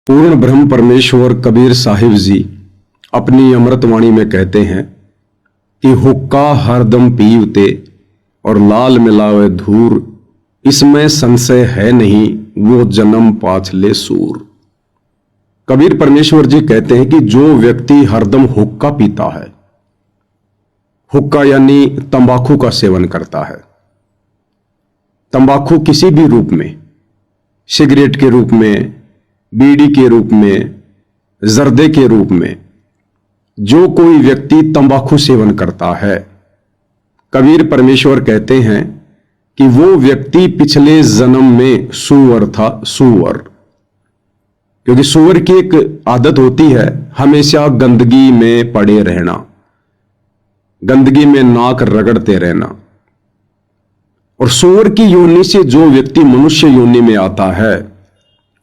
पूर्ण ब्रह्म परमेश्वर कबीर साहिब जी अपनी अमृतवाणी में कहते हैं कि हुक्का हरदम पीवते और लाल मिलावे धूर, इसमें संशय है नहीं वो जन्म पाछले सूर। कबीर परमेश्वर जी कहते हैं कि जो व्यक्ति हरदम हुक्का पीता है, हुक्का यानी तंबाकू का सेवन करता है, तंबाकू किसी भी रूप में, सिगरेट के रूप में, बीड़ी के रूप में, जर्दे के रूप में, जो कोई व्यक्ति तंबाकू सेवन करता है, कबीर परमेश्वर कहते हैं कि वो व्यक्ति पिछले जन्म में सूअर था, सूअर। क्योंकि सूअर की एक आदत होती है हमेशा गंदगी में पड़े रहना, गंदगी में नाक रगड़ते रहना। और सूअर की योनि से जो व्यक्ति मनुष्य योनि में आता है,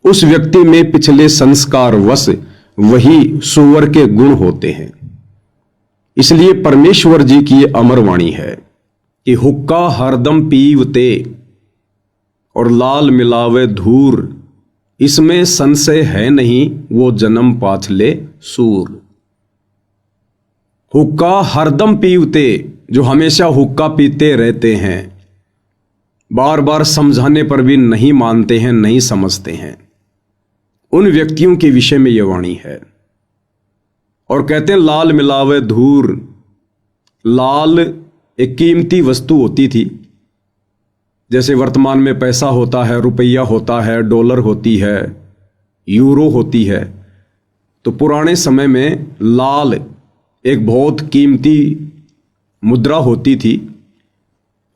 उस व्यक्ति में पिछले संस्कार वश वही सूअर के गुण होते हैं। इसलिए परमेश्वर जी की ये अमर वाणी है कि हुक्का हरदम पीवते और लाल मिलावे धूर, इसमें संशय है नहीं वो जन्म पाछले सूर। हुक्का हरदम पीवते, जो हमेशा हुक्का पीते रहते हैं, बार बार समझाने पर भी नहीं मानते हैं, नहीं समझते हैं, उन व्यक्तियों के विषय में यह वाणी है। और कहते हैं लाल मिलावे धूर। लाल एक कीमती वस्तु होती थी, जैसे वर्तमान में पैसा होता है, रुपया होता है, डॉलर होती है, यूरो होती है। तो पुराने समय में लाल एक बहुत कीमती मुद्रा होती थी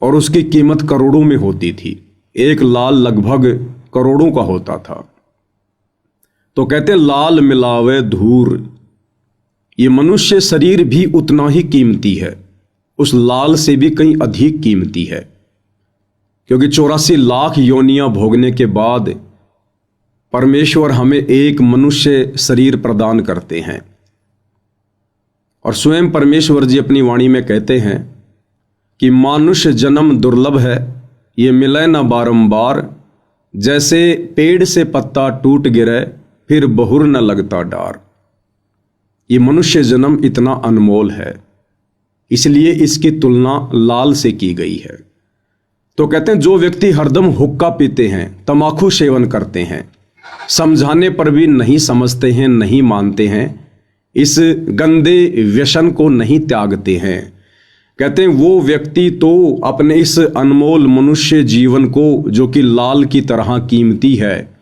और उसकी कीमत करोड़ों में होती थी। एक लाल लगभग करोड़ों का होता था। तो कहते लाल मिलावे धूर, ये मनुष्य शरीर भी उतना ही कीमती है, उस लाल से भी कहीं अधिक कीमती है। क्योंकि 84 लाख योनियां भोगने के बाद परमेश्वर हमें एक मनुष्य शरीर प्रदान करते हैं। और स्वयं परमेश्वर जी अपनी वाणी में कहते हैं कि मानुष्य जन्म दुर्लभ है, ये मिले न बारंबार, जैसे पेड़ से पत्ता टूट गिरे फिर बहुर न लगता डार। ये मनुष्य जन्म इतना अनमोल है, इसलिए इसकी तुलना लाल से की गई है। तो कहते हैं जो व्यक्ति हरदम हुक्का पीते हैं, तंबाकू सेवन करते हैं, समझाने पर भी नहीं समझते हैं, नहीं मानते हैं, इस गंदे व्यसन को नहीं त्यागते हैं, कहते हैं वो व्यक्ति तो अपने इस अनमोल मनुष्य जीवन को, जो कि लाल की तरह कीमती है,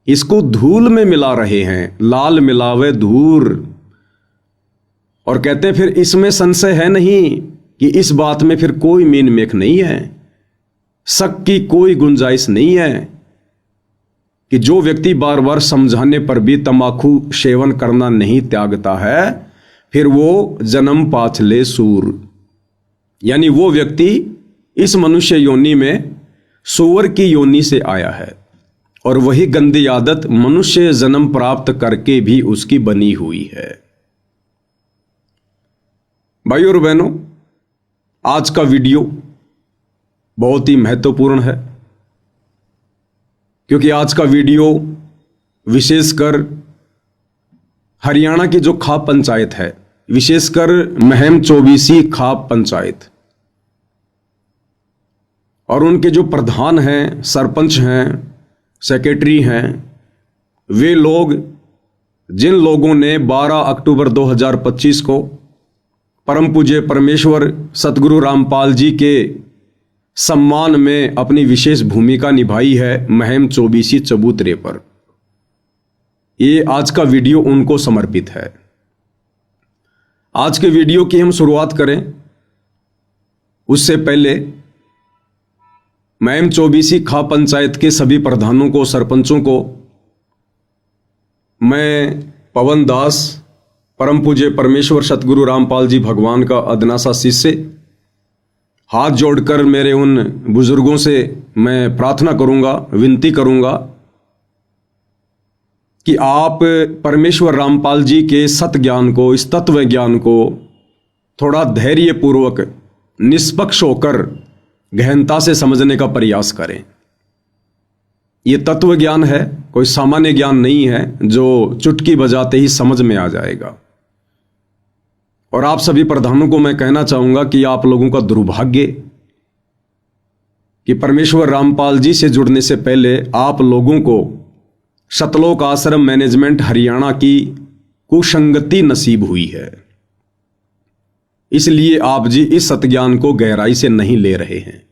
इसको धूल में मिला रहे हैं। लाल मिलावे धूर। और कहते हैं फिर इसमें संशय है नहीं, कि इस बात में फिर कोई मीन मेख नहीं है, शक की कोई गुंजाइश नहीं है, कि जो व्यक्ति बार बार समझाने पर भी तंबाकू सेवन करना नहीं त्यागता है, फिर वो जन्म पाछले सूर, यानी वो व्यक्ति इस मनुष्य योनि में सूअर की योनि से आया है। और वही गंदी आदत मनुष्य जन्म प्राप्त करके भी उसकी बनी हुई है। भाइयों और बहनों, आज का वीडियो बहुत ही महत्वपूर्ण है, क्योंकि आज का वीडियो विशेषकर हरियाणा की जो खाप पंचायत है, विशेषकर महम चौबीसी खाप पंचायत, और उनके जो प्रधान हैं, सरपंच हैं, सेक्रेटरी हैं, वे लोग, जिन लोगों ने 12 अक्टूबर 2025 को परम पूज्य परमेश्वर सतगुरु रामपाल जी के सम्मान में अपनी विशेष भूमिका निभाई है महम चौबीसी चबूतरे पर, ये आज का वीडियो उनको समर्पित है। आज के वीडियो की हम शुरुआत करें उससे पहले महम चौबीसी खाप पंचायत के सभी प्रधानों को, सरपंचों को मैं पवन दास, परम पूज्य परमेश्वर सतगुरु रामपाल जी भगवान का अदना सा शिष्य, हाथ जोड़कर मेरे उन बुजुर्गों से मैं प्रार्थना करूंगा, विनती करूंगा कि आप परमेश्वर रामपाल जी के सत ज्ञान को, इस तत्व ज्ञान को थोड़ा धैर्यपूर्वक, निष्पक्ष होकर गहनता से समझने का प्रयास करें। ये तत्व ज्ञान है, कोई सामान्य ज्ञान नहीं है जो चुटकी बजाते ही समझ में आ जाएगा। और आप सभी प्रधानों को मैं कहना चाहूंगा कि आप लोगों का दुर्भाग्य कि परमेश्वर रामपाल जी से जुड़ने से पहले आप लोगों को सतलोक आश्रम मैनेजमेंट हरियाणा की कुसंगति नसीब हुई है, इसलिए आप जी इस सतज्ञान को गहराई से नहीं ले रहे हैं।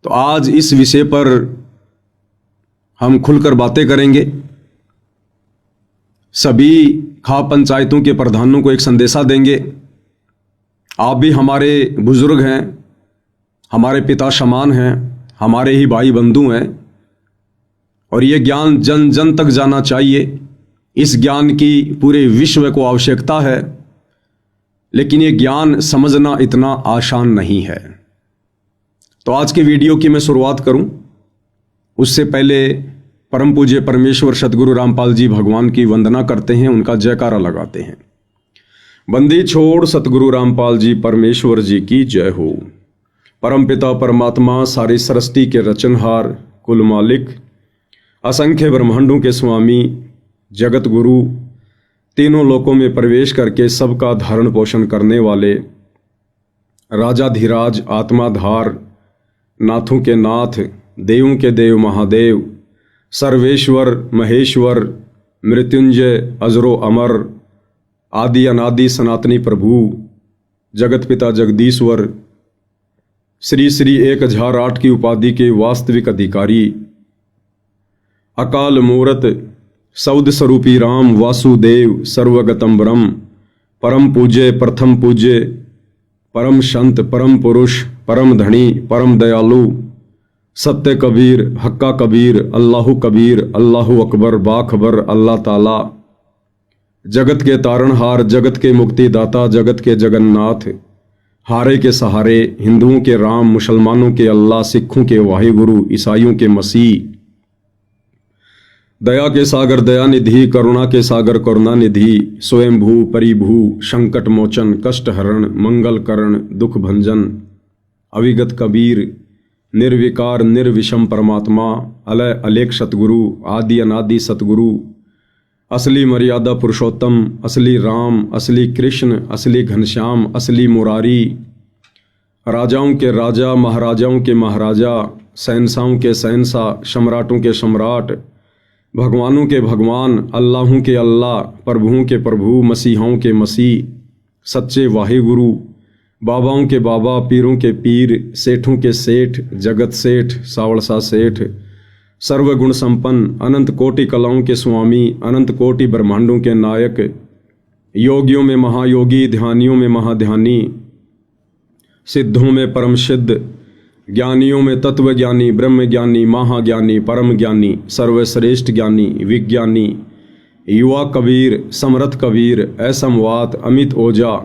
तो आज इस विषय पर हम खुलकर बातें करेंगे। सभी खाप पंचायतों के प्रधानों को एक संदेशा देंगे। आप भी हमारे बुजुर्ग हैं, हमारे पिता समान हैं, हमारे ही भाई बंधु हैं, और ये ज्ञान जन जन तक जाना चाहिए। इस ज्ञान की पूरे विश्व को आवश्यकता है, लेकिन ये ज्ञान समझना इतना आसान नहीं है। तो आज के वीडियो की मैं शुरुआत करूं, उससे पहले परम पूज्य परमेश्वर सतगुरु रामपाल जी भगवान की वंदना करते हैं, उनका जयकारा लगाते हैं। बंदी छोड़ सतगुरु रामपाल जी परमेश्वर जी की जय हो। परम पिता परमात्मा सारी सृष्टि के रचनहार, कुल मालिक, असंख्य ब्रह्मांडों के स्वामी, जगत गुरु, तीनों लोकों में प्रवेश करके सबका धारण पोषण करने वाले, राजाधिराज, आत्माधार, नाथों के नाथ, देवों के देव महादेव, सर्वेश्वर महेश्वर, मृत्युंजय, अजरो अमर, आदि अनादि सनातनी प्रभु, जगत पिता जगदीश्वर, श्री श्री 1008 की उपाधि के वास्तविक अधिकारी, अकाल मूरत सौद स्वरूपी राम वासुदेव सर्वगतम ब्रह्म, परम पूज्य, प्रथम पूज्य, परम संत, परम पुरुष, परम धनी, परम दयालु, सत्य कबीर, हक्का कबीर, अल्लाहु कबीर, अल्लाहु अकबर, बाखबर, अल्लाह ताला, जगत के तारणहार, जगत के मुक्तिदाता, जगत के जगन्नाथ, हारे के सहारे, हिंदुओं के राम, मुसलमानों के अल्लाह, सिखों के वाहिगुरु, ईसाइयों के मसीह, दया के सागर दया निधि, करुणा के सागर करुणा निधि, स्वयंभू परिभू, संकट मोचन, कष्ट हरण, मंगल करण, दुख भंजन, अविगत कबीर, निर्विकार निर्विषम परमात्मा, अलय अलेख सतगुरु, आदि अनादि सतगुरु, असली मर्यादा पुरुषोत्तम, असली राम, असली कृष्ण, असली घनश्याम, असली मुरारी, राजाओं के राजा, महाराजाओं के महाराजा, शहंशाहों के शहंशाह, सम्राटों के सम्राट, भगवानों के भगवान, अल्लाहों के अल्लाह, प्रभुओं के प्रभु, मसीहों के मसीह, सच्चे वाहिगुरु, बाबाओं के बाबा, पीरों के पीर, सेठों के सेठ, जगत सेठ, सावड़सा सेठ, सर्वगुण संपन्न, अनंत कोटि कलाओं के स्वामी, अनंत कोटि ब्रह्मांडों के नायक, योगियों में महायोगी, ध्यानियों में महाध्यानी, सिद्धों में परम सिद्ध, ज्ञानियों में तत्व ज्ञानी, ब्रह्म ज्ञानी, महाज्ञानी, परम ज्ञानी, सर्वश्रेष्ठ ज्ञानी, विज्ञानी, युवा कबीर, समर्थ कबीर, असमवात, अमित ओजा,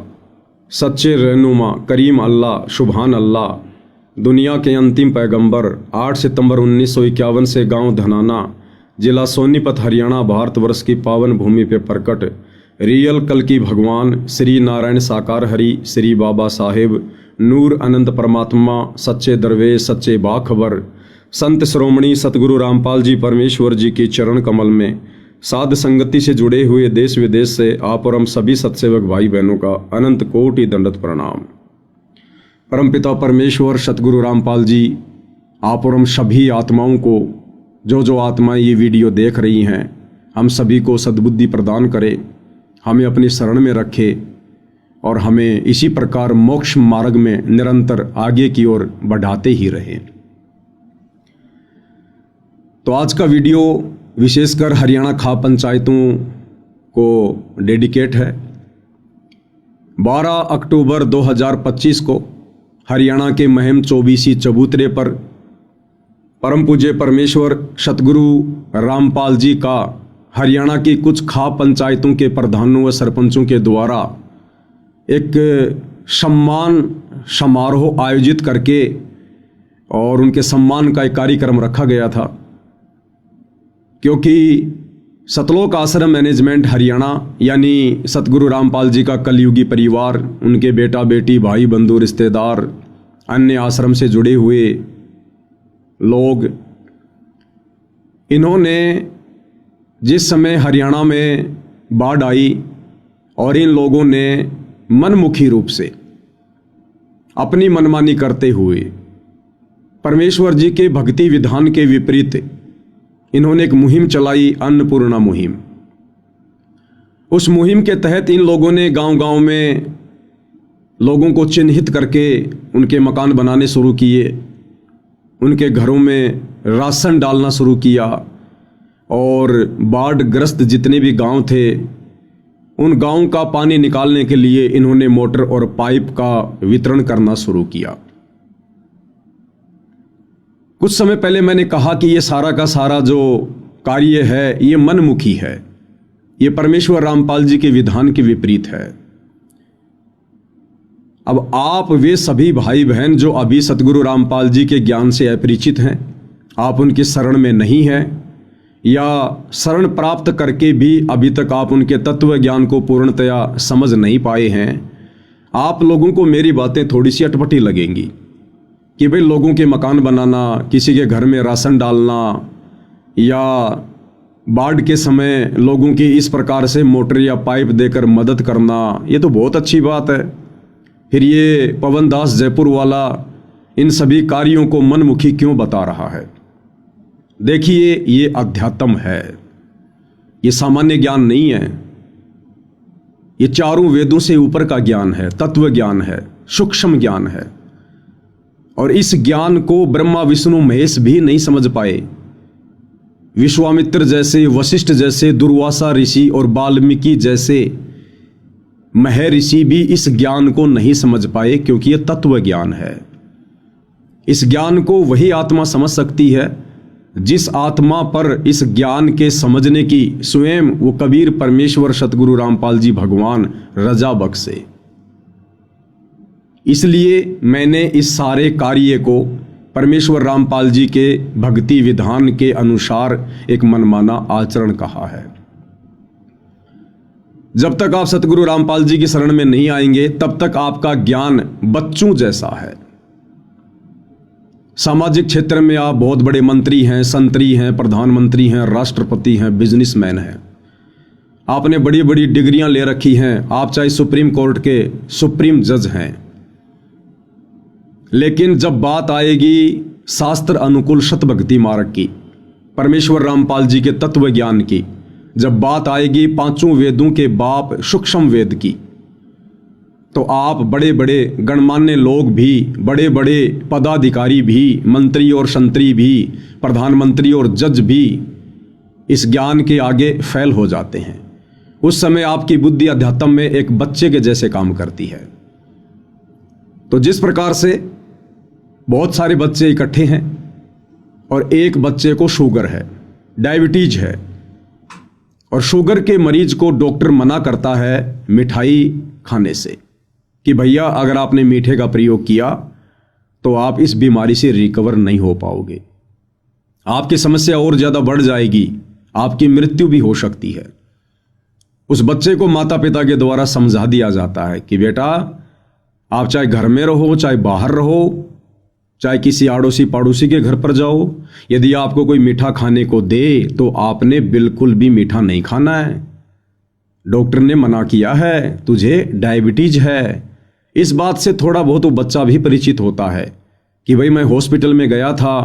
सच्चे रहनुमा, करीम अल्लाह, शुभान अल्लाह, दुनिया के अंतिम पैगंबर, 8 सितंबर 1951 से गांव धनाना, जिला सोनीपत, हरियाणा, भारतवर्ष की पावन भूमि पे प्रकट रियल कल की भगवान, श्री नारायण साकार हरि, श्री बाबा साहेब, नूर अनंत परमात्मा, सच्चे दरवेश, सच्चे बाखबर, संत श्रोमणी सतगुरु रामपाल जी परमेश्वर जी की चरण कमल में साध संगति से जुड़े हुए देश विदेश से आप और हम सभी सत्सेवक भाई बहनों का अनंत कोटि दंडवत प्रणाम। परमपिता परमेश्वर सतगुरु रामपाल जी आप और हम सभी आत्माओं को, जो आत्माएं ये वीडियो देख रही हैं, हम सभी को सद्बुद्धि प्रदान करे, हमें अपनी शरण में रखे और हमें इसी प्रकार मोक्ष मार्ग में निरंतर आगे की ओर बढ़ाते ही रहे। तो आज का वीडियो विशेषकर हरियाणा खाप पंचायतों को डेडिकेट है। 12 अक्टूबर 2025 को हरियाणा के महम 24 चबूतरे पर परम पूज्य परमेश्वर सतगुरु रामपाल जी का हरियाणा की कुछ खाप पंचायतों के प्रधानों व सरपंचों के द्वारा एक सम्मान समारोह आयोजित करके और उनके सम्मान का एक कार्यक्रम रखा गया था, क्योंकि सतलोक आश्रम मैनेजमेंट हरियाणा यानी सतगुरु रामपाल जी का कलयुगी परिवार, उनके बेटा बेटी, भाई बंधु, रिश्तेदार, अन्य आश्रम से जुड़े हुए लोग, इन्होंने जिस समय हरियाणा में बाढ़ आई और इन लोगों ने मनमुखी रूप से अपनी मनमानी करते हुए परमेश्वर जी के भक्ति विधान के विपरीत इन्होंने एक मुहिम चलाई, अन्नपूर्णा मुहिम। उस मुहिम के तहत इन लोगों ने गांव-गांव में लोगों को चिन्हित करके उनके मकान बनाने शुरू किए, उनके घरों में राशन डालना शुरू किया और बाढ़ग्रस्त जितने भी गांव थे उन गांव का पानी निकालने के लिए इन्होंने मोटर और पाइप का वितरण करना शुरू किया। कुछ समय पहले मैंने कहा कि ये सारा का सारा जो कार्य है ये मनमुखी है, ये परमेश्वर रामपाल जी के विधान के विपरीत है। अब आप वे सभी भाई बहन जो अभी सतगुरु रामपाल जी के ज्ञान से अपरिचित हैं, आप उनकी शरण में नहीं हैं या शरण प्राप्त करके भी अभी तक आप उनके तत्व ज्ञान को पूर्णतया समझ नहीं पाए हैं, आप लोगों को मेरी बातें थोड़ी सी अटपटी लगेंगी कि भाई लोगों के मकान बनाना, किसी के घर में राशन डालना या बाढ़ के समय लोगों की इस प्रकार से मोटर या पाइप देकर मदद करना, ये तो बहुत अच्छी बात है। फिर ये पवन दास जयपुर वाला इन सभी कार्यों को मनमुखी क्यों बता रहा है? देखिए, ये अध्यात्म है, ये सामान्य ज्ञान नहीं है, ये चारों वेदों से ऊपर का ज्ञान है, तत्व ज्ञान है, सूक्ष्म ज्ञान है। और इस ज्ञान को ब्रह्मा विष्णु महेश भी नहीं समझ पाए। विश्वामित्र जैसे, वशिष्ठ जैसे, दुर्वासा ऋषि और वाल्मीकि जैसे महर्षि भी इस ज्ञान को नहीं समझ पाए, क्योंकि यह तत्व ज्ञान है। इस ज्ञान को वही आत्मा समझ सकती है जिस आत्मा पर इस ज्ञान के समझने की स्वयं वो कबीर परमेश्वर सतगुरु रामपाल जी भगवान रजा बख्शे। इसलिए मैंने इस सारे कार्य को परमेश्वर रामपाल जी के भक्ति विधान के अनुसार एक मनमाना आचरण कहा है। जब तक आप सतगुरु रामपाल जी की शरण में नहीं आएंगे तब तक आपका ज्ञान बच्चों जैसा है। सामाजिक क्षेत्र में आप बहुत बड़े मंत्री हैं, संतरी हैं, प्रधानमंत्री हैं, राष्ट्रपति हैं, बिजनेसमैन हैं, आपने बड़ी बड़ी डिग्रियां ले रखी हैं, आप चाहे सुप्रीम कोर्ट के सुप्रीम जज हैं, लेकिन जब बात आएगी शास्त्र अनुकूल शत भक्ति मार्ग की, परमेश्वर रामपाल जी के तत्व ज्ञान की, जब बात आएगी पांचों वेदों के बाप सूक्ष्म वेद की, तो आप बड़े बड़े गणमान्य लोग भी, बड़े बड़े पदाधिकारी भी, मंत्री और संतरी भी, प्रधानमंत्री और जज भी इस ज्ञान के आगे फेल हो जाते हैं। उस समय आपकी बुद्धि अध्यात्म में एक बच्चे के जैसे काम करती है। तो जिस प्रकार से बहुत सारे बच्चे इकट्ठे हैं और एक बच्चे को शुगर है, डायबिटीज है, और शुगर के मरीज को डॉक्टर मना करता है मिठाई खाने से कि भैया अगर आपने मीठे का प्रयोग किया तो आप इस बीमारी से रिकवर नहीं हो पाओगे, आपकी समस्या और ज़्यादा बढ़ जाएगी, आपकी मृत्यु भी हो सकती है। उस बच्चे को माता पिता के द्वारा समझा दिया जाता है कि बेटा आप चाहे घर में रहो, चाहे बाहर रहो, चाहे किसी आड़ोसी पड़ोसी के घर पर जाओ, यदि आपको कोई मीठा खाने को दे तो आपने बिल्कुल भी मीठा नहीं खाना है। डॉक्टर ने मना किया है, तुझे डायबिटीज है। इस बात से थोड़ा बहुत वो बच्चा भी परिचित होता है कि भाई मैं हॉस्पिटल में गया था,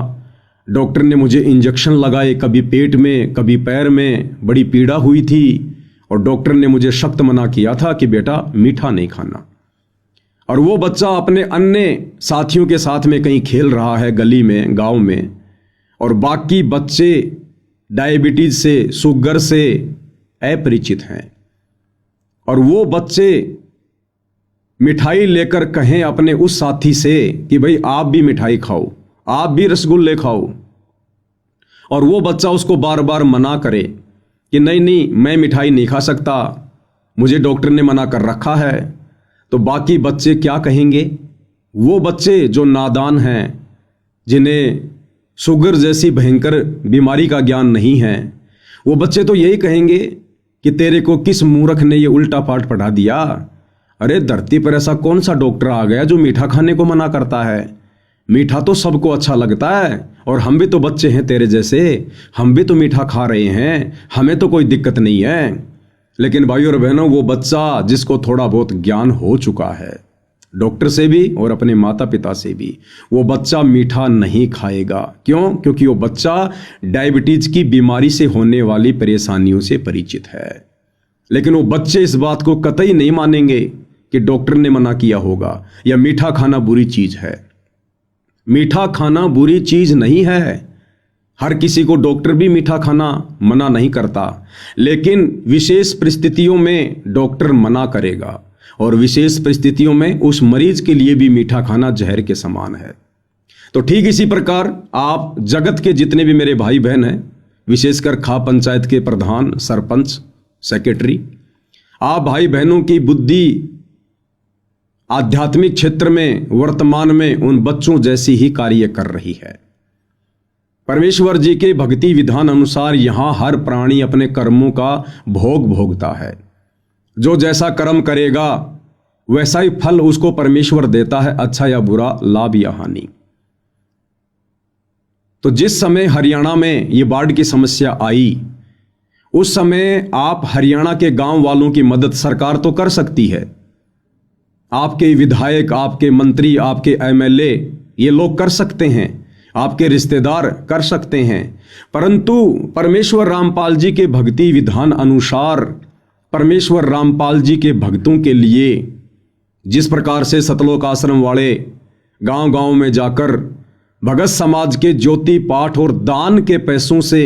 डॉक्टर ने मुझे इंजेक्शन लगाए, कभी पेट में कभी पैर में, बड़ी पीड़ा हुई थी और डॉक्टर ने मुझे सख्त मना किया था कि बेटा मीठा नहीं खाना। और वो बच्चा अपने अन्य साथियों के साथ में कहीं खेल रहा है गली में, गांव में, और बाकी बच्चे डायबिटीज से, शुगर से अपरिचित हैं, और वो बच्चे मिठाई लेकर कहें अपने उस साथी से कि भाई आप भी मिठाई खाओ, आप भी रसगुल्ले खाओ, और वो बच्चा उसको बार बार मना करे कि नहीं नहीं मैं मिठाई नहीं खा सकता, मुझे डॉक्टर ने मना कर रखा है। तो बाकी बच्चे क्या कहेंगे? वो बच्चे जो नादान हैं, जिन्हें शुगर जैसी भयंकर बीमारी का ज्ञान नहीं है, वो बच्चे तो यही कहेंगे कि तेरे को किस मूर्ख ने ये उल्टा पाठ पढ़ा दिया। अरे धरती पर ऐसा कौन सा डॉक्टर आ गया जो मीठा खाने को मना करता है? मीठा तो सबको अच्छा लगता है और हम भी तो बच्चे हैं तेरे जैसे, हम भी तो मीठा खा रहे हैं, हमें तो कोई दिक्कत नहीं है। लेकिन भाइयों और बहनों, वो बच्चा जिसको थोड़ा बहुत ज्ञान हो चुका है डॉक्टर से भी और अपने माता पिता से भी, वो बच्चा मीठा नहीं खाएगा। क्यों? क्योंकि वो बच्चा डायबिटीज की बीमारी से होने वाली परेशानियों से परिचित है। लेकिन वो बच्चे इस बात को कतई नहीं मानेंगे कि डॉक्टर ने मना किया होगा या मीठा खाना बुरी चीज है। मीठा खाना बुरी चीज नहीं है। हर किसी को डॉक्टर भी मीठा खाना मना नहीं करता, लेकिन विशेष परिस्थितियों में डॉक्टर मना करेगा और विशेष परिस्थितियों में उस मरीज के लिए भी मीठा खाना जहर के समान है। तो ठीक इसी प्रकार आप जगत के जितने भी मेरे भाई बहन हैं, विशेषकर खा पंचायत के प्रधान, सरपंच, सेक्रेटरी, आप भाई बहनों की बुद्धि आध्यात्मिक क्षेत्र में वर्तमान में उन बच्चों जैसी ही कार्य कर रही है। परमेश्वर जी के भक्ति विधान अनुसार यहां हर प्राणी अपने कर्मों का भोग भोगता है। जो जैसा कर्म करेगा वैसा ही फल उसको परमेश्वर देता है, अच्छा या बुरा, लाभ या हानि। तो जिस समय हरियाणा में ये बाढ़ की समस्या आई, उस समय आप हरियाणा के गांव वालों की मदद सरकार तो कर सकती है। आपके विधायक, आपके मंत्री, आपके एमएलए ये लोग कर सकते हैं, आपके रिश्तेदार कर सकते हैं, परंतु परमेश्वर रामपाल जी के भक्ति विधान अनुसार परमेश्वर रामपाल जी के भक्तों के लिए जिस प्रकार से सतलोक आश्रम वाले गांव गांव में जाकर भगत समाज के ज्योति पाठ और दान के पैसों से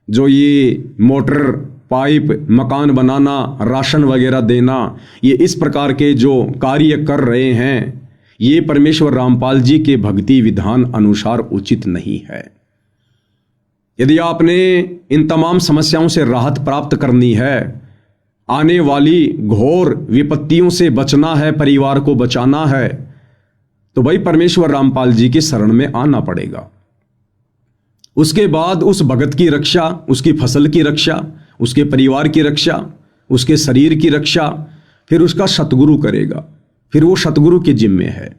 जो ये मोटर, पाइप, मकान बनाना, राशन वगैरह देना, ये इस प्रकार के जो कार्य कर रहे हैं, ये परमेश्वर रामपाल जी के भक्ति विधान अनुसार उचित नहीं है। यदि आपने इन तमाम समस्याओं से राहत प्राप्त करनी है, आने वाली घोर विपत्तियों से बचना है, परिवार को बचाना है, तो भाई परमेश्वर रामपाल जी की शरण में आना पड़ेगा। उसके बाद उस भगत की रक्षा, उसकी फसल की रक्षा, उसके परिवार की रक्षा, उसके शरीर की रक्षा फिर उसका सतगुरु करेगा। फिर वो सतगुरु के जिम्मे है।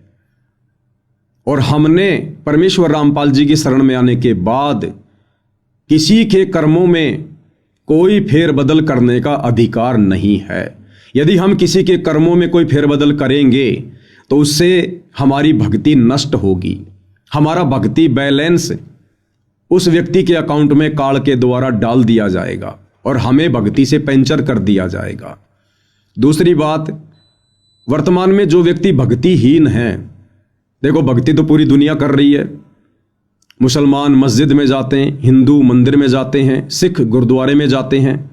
और हमने परमेश्वर रामपाल जी की शरण में आने के बाद किसी के कर्मों में कोई फेरबदल करने का अधिकार नहीं है। यदि हम किसी के कर्मों में कोई फेरबदल करेंगे तो उससे हमारी भक्ति नष्ट होगी। हमारा भक्ति बैलेंस उस व्यक्ति के अकाउंट में कार्ड के द्वारा डाल दिया जाएगा और हमें भक्ति से पंचर कर दिया जाएगा। दूसरी बात, वर्तमान में जो व्यक्ति भक्तिहीन है, देखो भक्ति तो पूरी दुनिया कर रही है। मुसलमान मस्जिद में जाते हैं, हिंदू मंदिर में जाते हैं, सिख गुरुद्वारे में जाते हैं।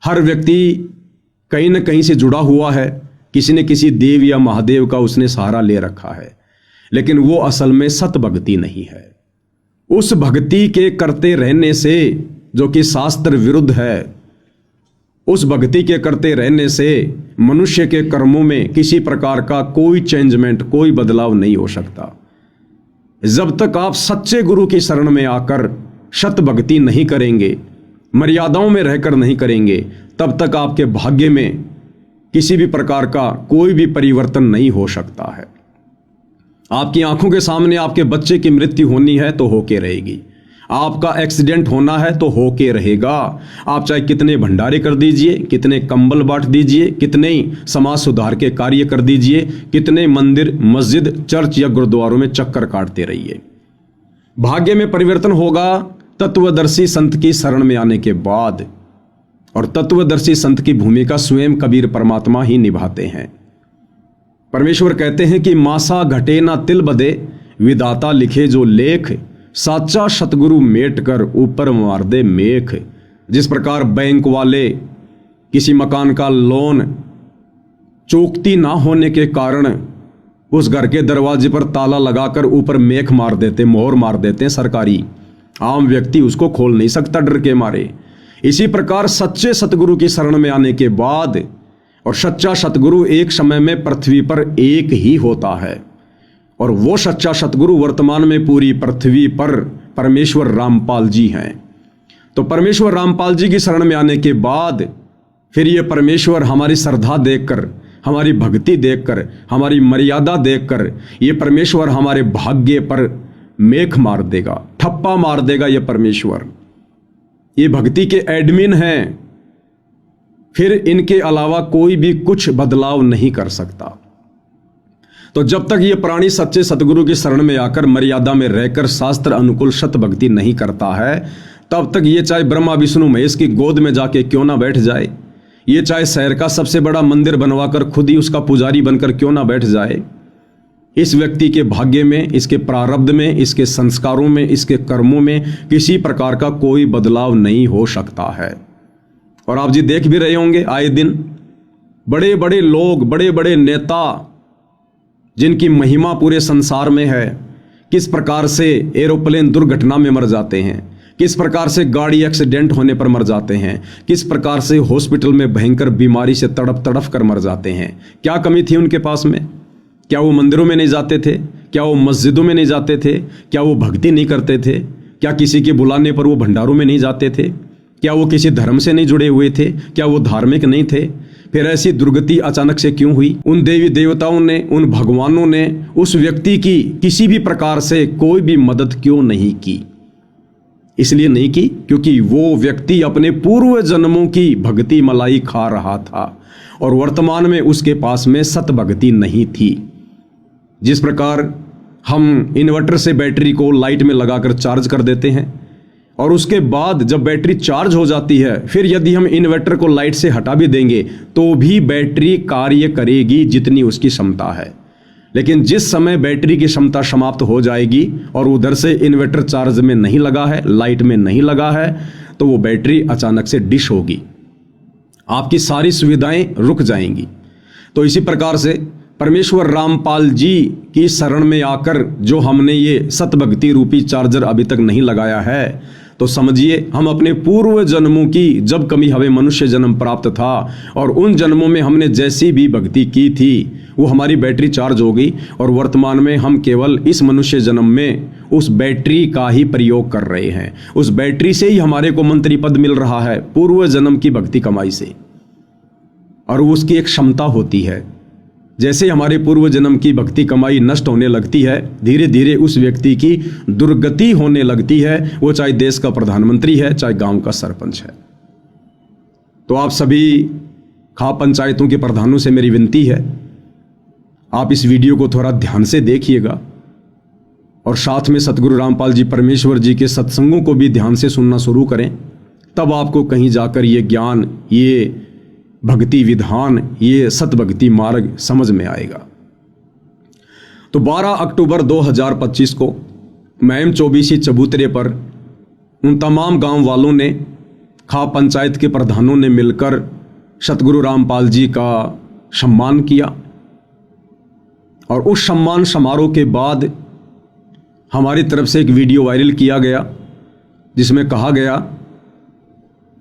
हर व्यक्ति कहीं न कहीं से जुड़ा हुआ है, किसी न किसी देव या महादेव का उसने सहारा ले रखा है, लेकिन वो असल में सत भक्ति नहीं है। उस भक्ति के करते रहने से जो कि शास्त्र विरुद्ध है, उस भक्ति के करते रहने से मनुष्य के कर्मों में किसी प्रकार का कोई चेंजमेंट, कोई बदलाव नहीं हो सकता। जब तक आप सच्चे गुरु की शरण में आकर सत भक्ति नहीं करेंगे, मर्यादाओं में रहकर नहीं करेंगे, तब तक आपके भाग्य में किसी भी प्रकार का कोई भी परिवर्तन नहीं हो सकता है। आपकी आंखों के सामने आपके बच्चे की मृत्यु होनी है तो होके रहेगी, आपका एक्सीडेंट होना है तो होके रहेगा। आप चाहे कितने भंडारे कर दीजिए, कितने कंबल बांट दीजिए, कितने ही समाज सुधार के कार्य कर दीजिए, कितने मंदिर, मस्जिद, चर्च या गुरुद्वारों में चक्कर काटते रहिए, भाग्य में परिवर्तन होगा तत्वदर्शी संत की शरण में आने के बाद। और तत्वदर्शी संत की भूमिका स्वयं कबीर परमात्मा ही निभाते हैं। परमेश्वर कहते हैं कि मासा घटे ना तिल बदे, विदाता लिखे जो लेख, साचा सतगुरु मेट कर ऊपर मार दे मेख। जिस प्रकार बैंक वाले किसी मकान का लोन चूकती ना होने के कारण उस घर के दरवाजे पर ताला लगाकर ऊपर मेख मार देते, मोहर मार देते हैं सरकारी, आम व्यक्ति उसको खोल नहीं सकता डर के मारे। इसी प्रकार सच्चे सतगुरु की शरण में आने के बाद, और सच्चा सतगुरु एक समय में पृथ्वी पर एक ही होता है, और वो सच्चा सतगुरु वर्तमान में पूरी पृथ्वी पर परमेश्वर रामपाल जी हैं। तो परमेश्वर रामपाल जी की शरण में आने के बाद फिर ये परमेश्वर हमारी श्रद्धा देखकर हमारी भक्ति देखकर, हमारी मर्यादा देखकर ये परमेश्वर हमारे भाग्य पर मेख मार देगा, ठप्पा मार देगा। ये परमेश्वर, ये भक्ति के एडमिन हैं, फिर इनके अलावा कोई भी कुछ बदलाव नहीं कर सकता। तो जब तक ये प्राणी सच्चे सतगुरु की शरण में आकर मर्यादा में रहकर शास्त्र अनुकूल सत भक्ति नहीं करता है, तब तक ये चाहे ब्रह्मा विष्णु महेश की गोद में जाके क्यों ना बैठ जाए, ये चाहे शहर का सबसे बड़ा मंदिर बनवाकर खुद ही उसका पुजारी बनकर क्यों ना बैठ जाए, इस व्यक्ति के भाग्य में, इसके प्रारब्ध में, इसके संस्कारों में, इसके कर्मों में किसी प्रकार का कोई बदलाव नहीं हो सकता है। और आप जी देख भी रहे होंगे आए दिन बड़े बड़े लोग, बड़े बड़े नेता जिनकी महिमा पूरे संसार में है, किस प्रकार से एरोप्लेन दुर्घटना में मर जाते हैं, किस प्रकार से गाड़ी एक्सीडेंट होने पर मर जाते हैं, किस प्रकार से हॉस्पिटल में भयंकर बीमारी से तड़प तड़प कर मर जाते हैं। क्या कमी थी उनके पास में? क्या वो मंदिरों में नहीं जाते थे? क्या वो मस्जिदों में नहीं जाते थे? क्या वो भक्ति नहीं करते थे? क्या किसी के बुलाने पर वो भंडारों में नहीं जाते थे? क्या वो किसी धर्म से नहीं जुड़े हुए थे? क्या वो धार्मिक नहीं थे? फिर ऐसी दुर्गति अचानक से क्यों हुई? उन देवी देवताओं ने, उन भगवानों ने उस व्यक्ति की किसी भी प्रकार से कोई भी मदद क्यों नहीं की? इसलिए नहीं की क्योंकि वो व्यक्ति अपने पूर्व जन्मों की भक्ति मलाई खा रहा था और वर्तमान में उसके पास में सत भक्ति नहीं थी। जिस प्रकार हम इन्वर्टर से बैटरी को लाइट में लगाकर चार्ज कर देते हैं और उसके बाद जब बैटरी चार्ज हो जाती है, फिर यदि हम इन्वर्टर को लाइट से हटा भी देंगे तो भी बैटरी कार्य करेगी जितनी उसकी क्षमता है। लेकिन जिस समय बैटरी की क्षमता समाप्त हो जाएगी और उधर से इन्वर्टर चार्ज में नहीं लगा है, लाइट में नहीं लगा है, तो वो बैटरी अचानक से डिश होगी, आपकी सारी सुविधाएं रुक जाएंगी। तो इसी प्रकार से परमेश्वर रामपाल जी की शरण में आकर जो हमने ये सतभक्ति रूपी चार्जर अभी तक नहीं लगाया है, तो समझिए हम अपने पूर्व जन्मों की, जब कभी हमें मनुष्य जन्म प्राप्त था और उन जन्मों में हमने जैसी भी भक्ति की थी, वो हमारी बैटरी चार्ज हो गई और वर्तमान में हम केवल इस मनुष्य जन्म में उस बैटरी का ही प्रयोग कर रहे हैं। उस बैटरी से ही हमारे को मंत्री पद मिल रहा है पूर्व जन्म की भक्ति कमाई से, और उसकी एक क्षमता होती है। जैसे हमारे पूर्व जन्म की भक्ति कमाई नष्ट होने लगती है, धीरे धीरे उस व्यक्ति की दुर्गति होने लगती है, वो चाहे देश का प्रधानमंत्री है, चाहे गांव का सरपंच है। तो आप सभी खाप पंचायतों के प्रधानों से मेरी विनती है, आप इस वीडियो को थोड़ा ध्यान से देखिएगा और साथ में सतगुरु रामपाल जी परमेश्वर जी के सत्संगों को भी ध्यान से सुनना शुरू करें। तब आपको कहीं जाकर ये ज्ञान, ये भक्ति विधान, ये सतभक्ति मार्ग समझ में आएगा। तो 12 अक्टूबर 2025 को महम 24 चबूतरे पर उन तमाम गांव वालों ने, खाप पंचायत के प्रधानों ने मिलकर सतगुरु रामपाल जी का सम्मान किया। और उस सम्मान समारोह के बाद हमारी तरफ से एक वीडियो वायरल किया गया जिसमें कहा गया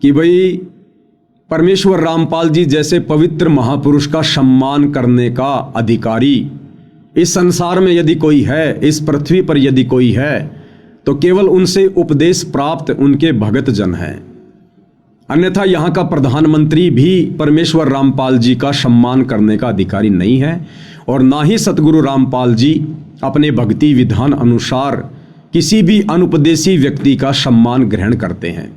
कि भाई परमेश्वर रामपाल जी जैसे पवित्र महापुरुष का सम्मान करने का अधिकारी इस संसार में यदि कोई है, इस पृथ्वी पर यदि कोई है, तो केवल उनसे उपदेश प्राप्त उनके भगत जन हैं। अन्यथा यहाँ का प्रधानमंत्री भी परमेश्वर रामपाल जी का सम्मान करने का अधिकारी नहीं है और ना ही सतगुरु रामपाल जी अपने भक्ति विधान अनुसार किसी भी अनुपदेशी व्यक्ति का सम्मान ग्रहण करते हैं।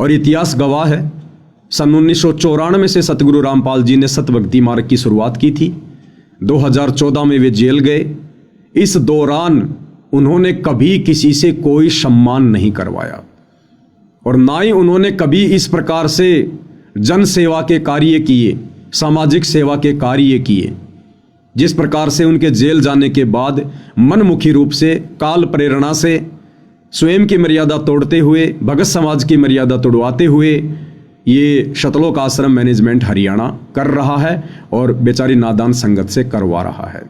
और इतिहास गवाह है, सन 1994 से सतगुरु रामपाल जी ने सतभक्ति मार्ग की शुरुआत की थी। 2014 में वे जेल गए। इस दौरान उन्होंने कभी किसी से कोई सम्मान नहीं करवाया और ना ही उन्होंने कभी इस प्रकार से जन सेवा के कार्य किए, सामाजिक सेवा के कार्य किए, जिस प्रकार से उनके जेल जाने के बाद मनमुखी रूप से, काल प्रेरणा से, स्वयं की मर्यादा तोड़ते हुए, भगत समाज की मर्यादा तोड़वाते हुए ये शतलोक आश्रम मैनेजमेंट हरियाणा कर रहा है और बेचारी नादान संगत से करवा रहा है।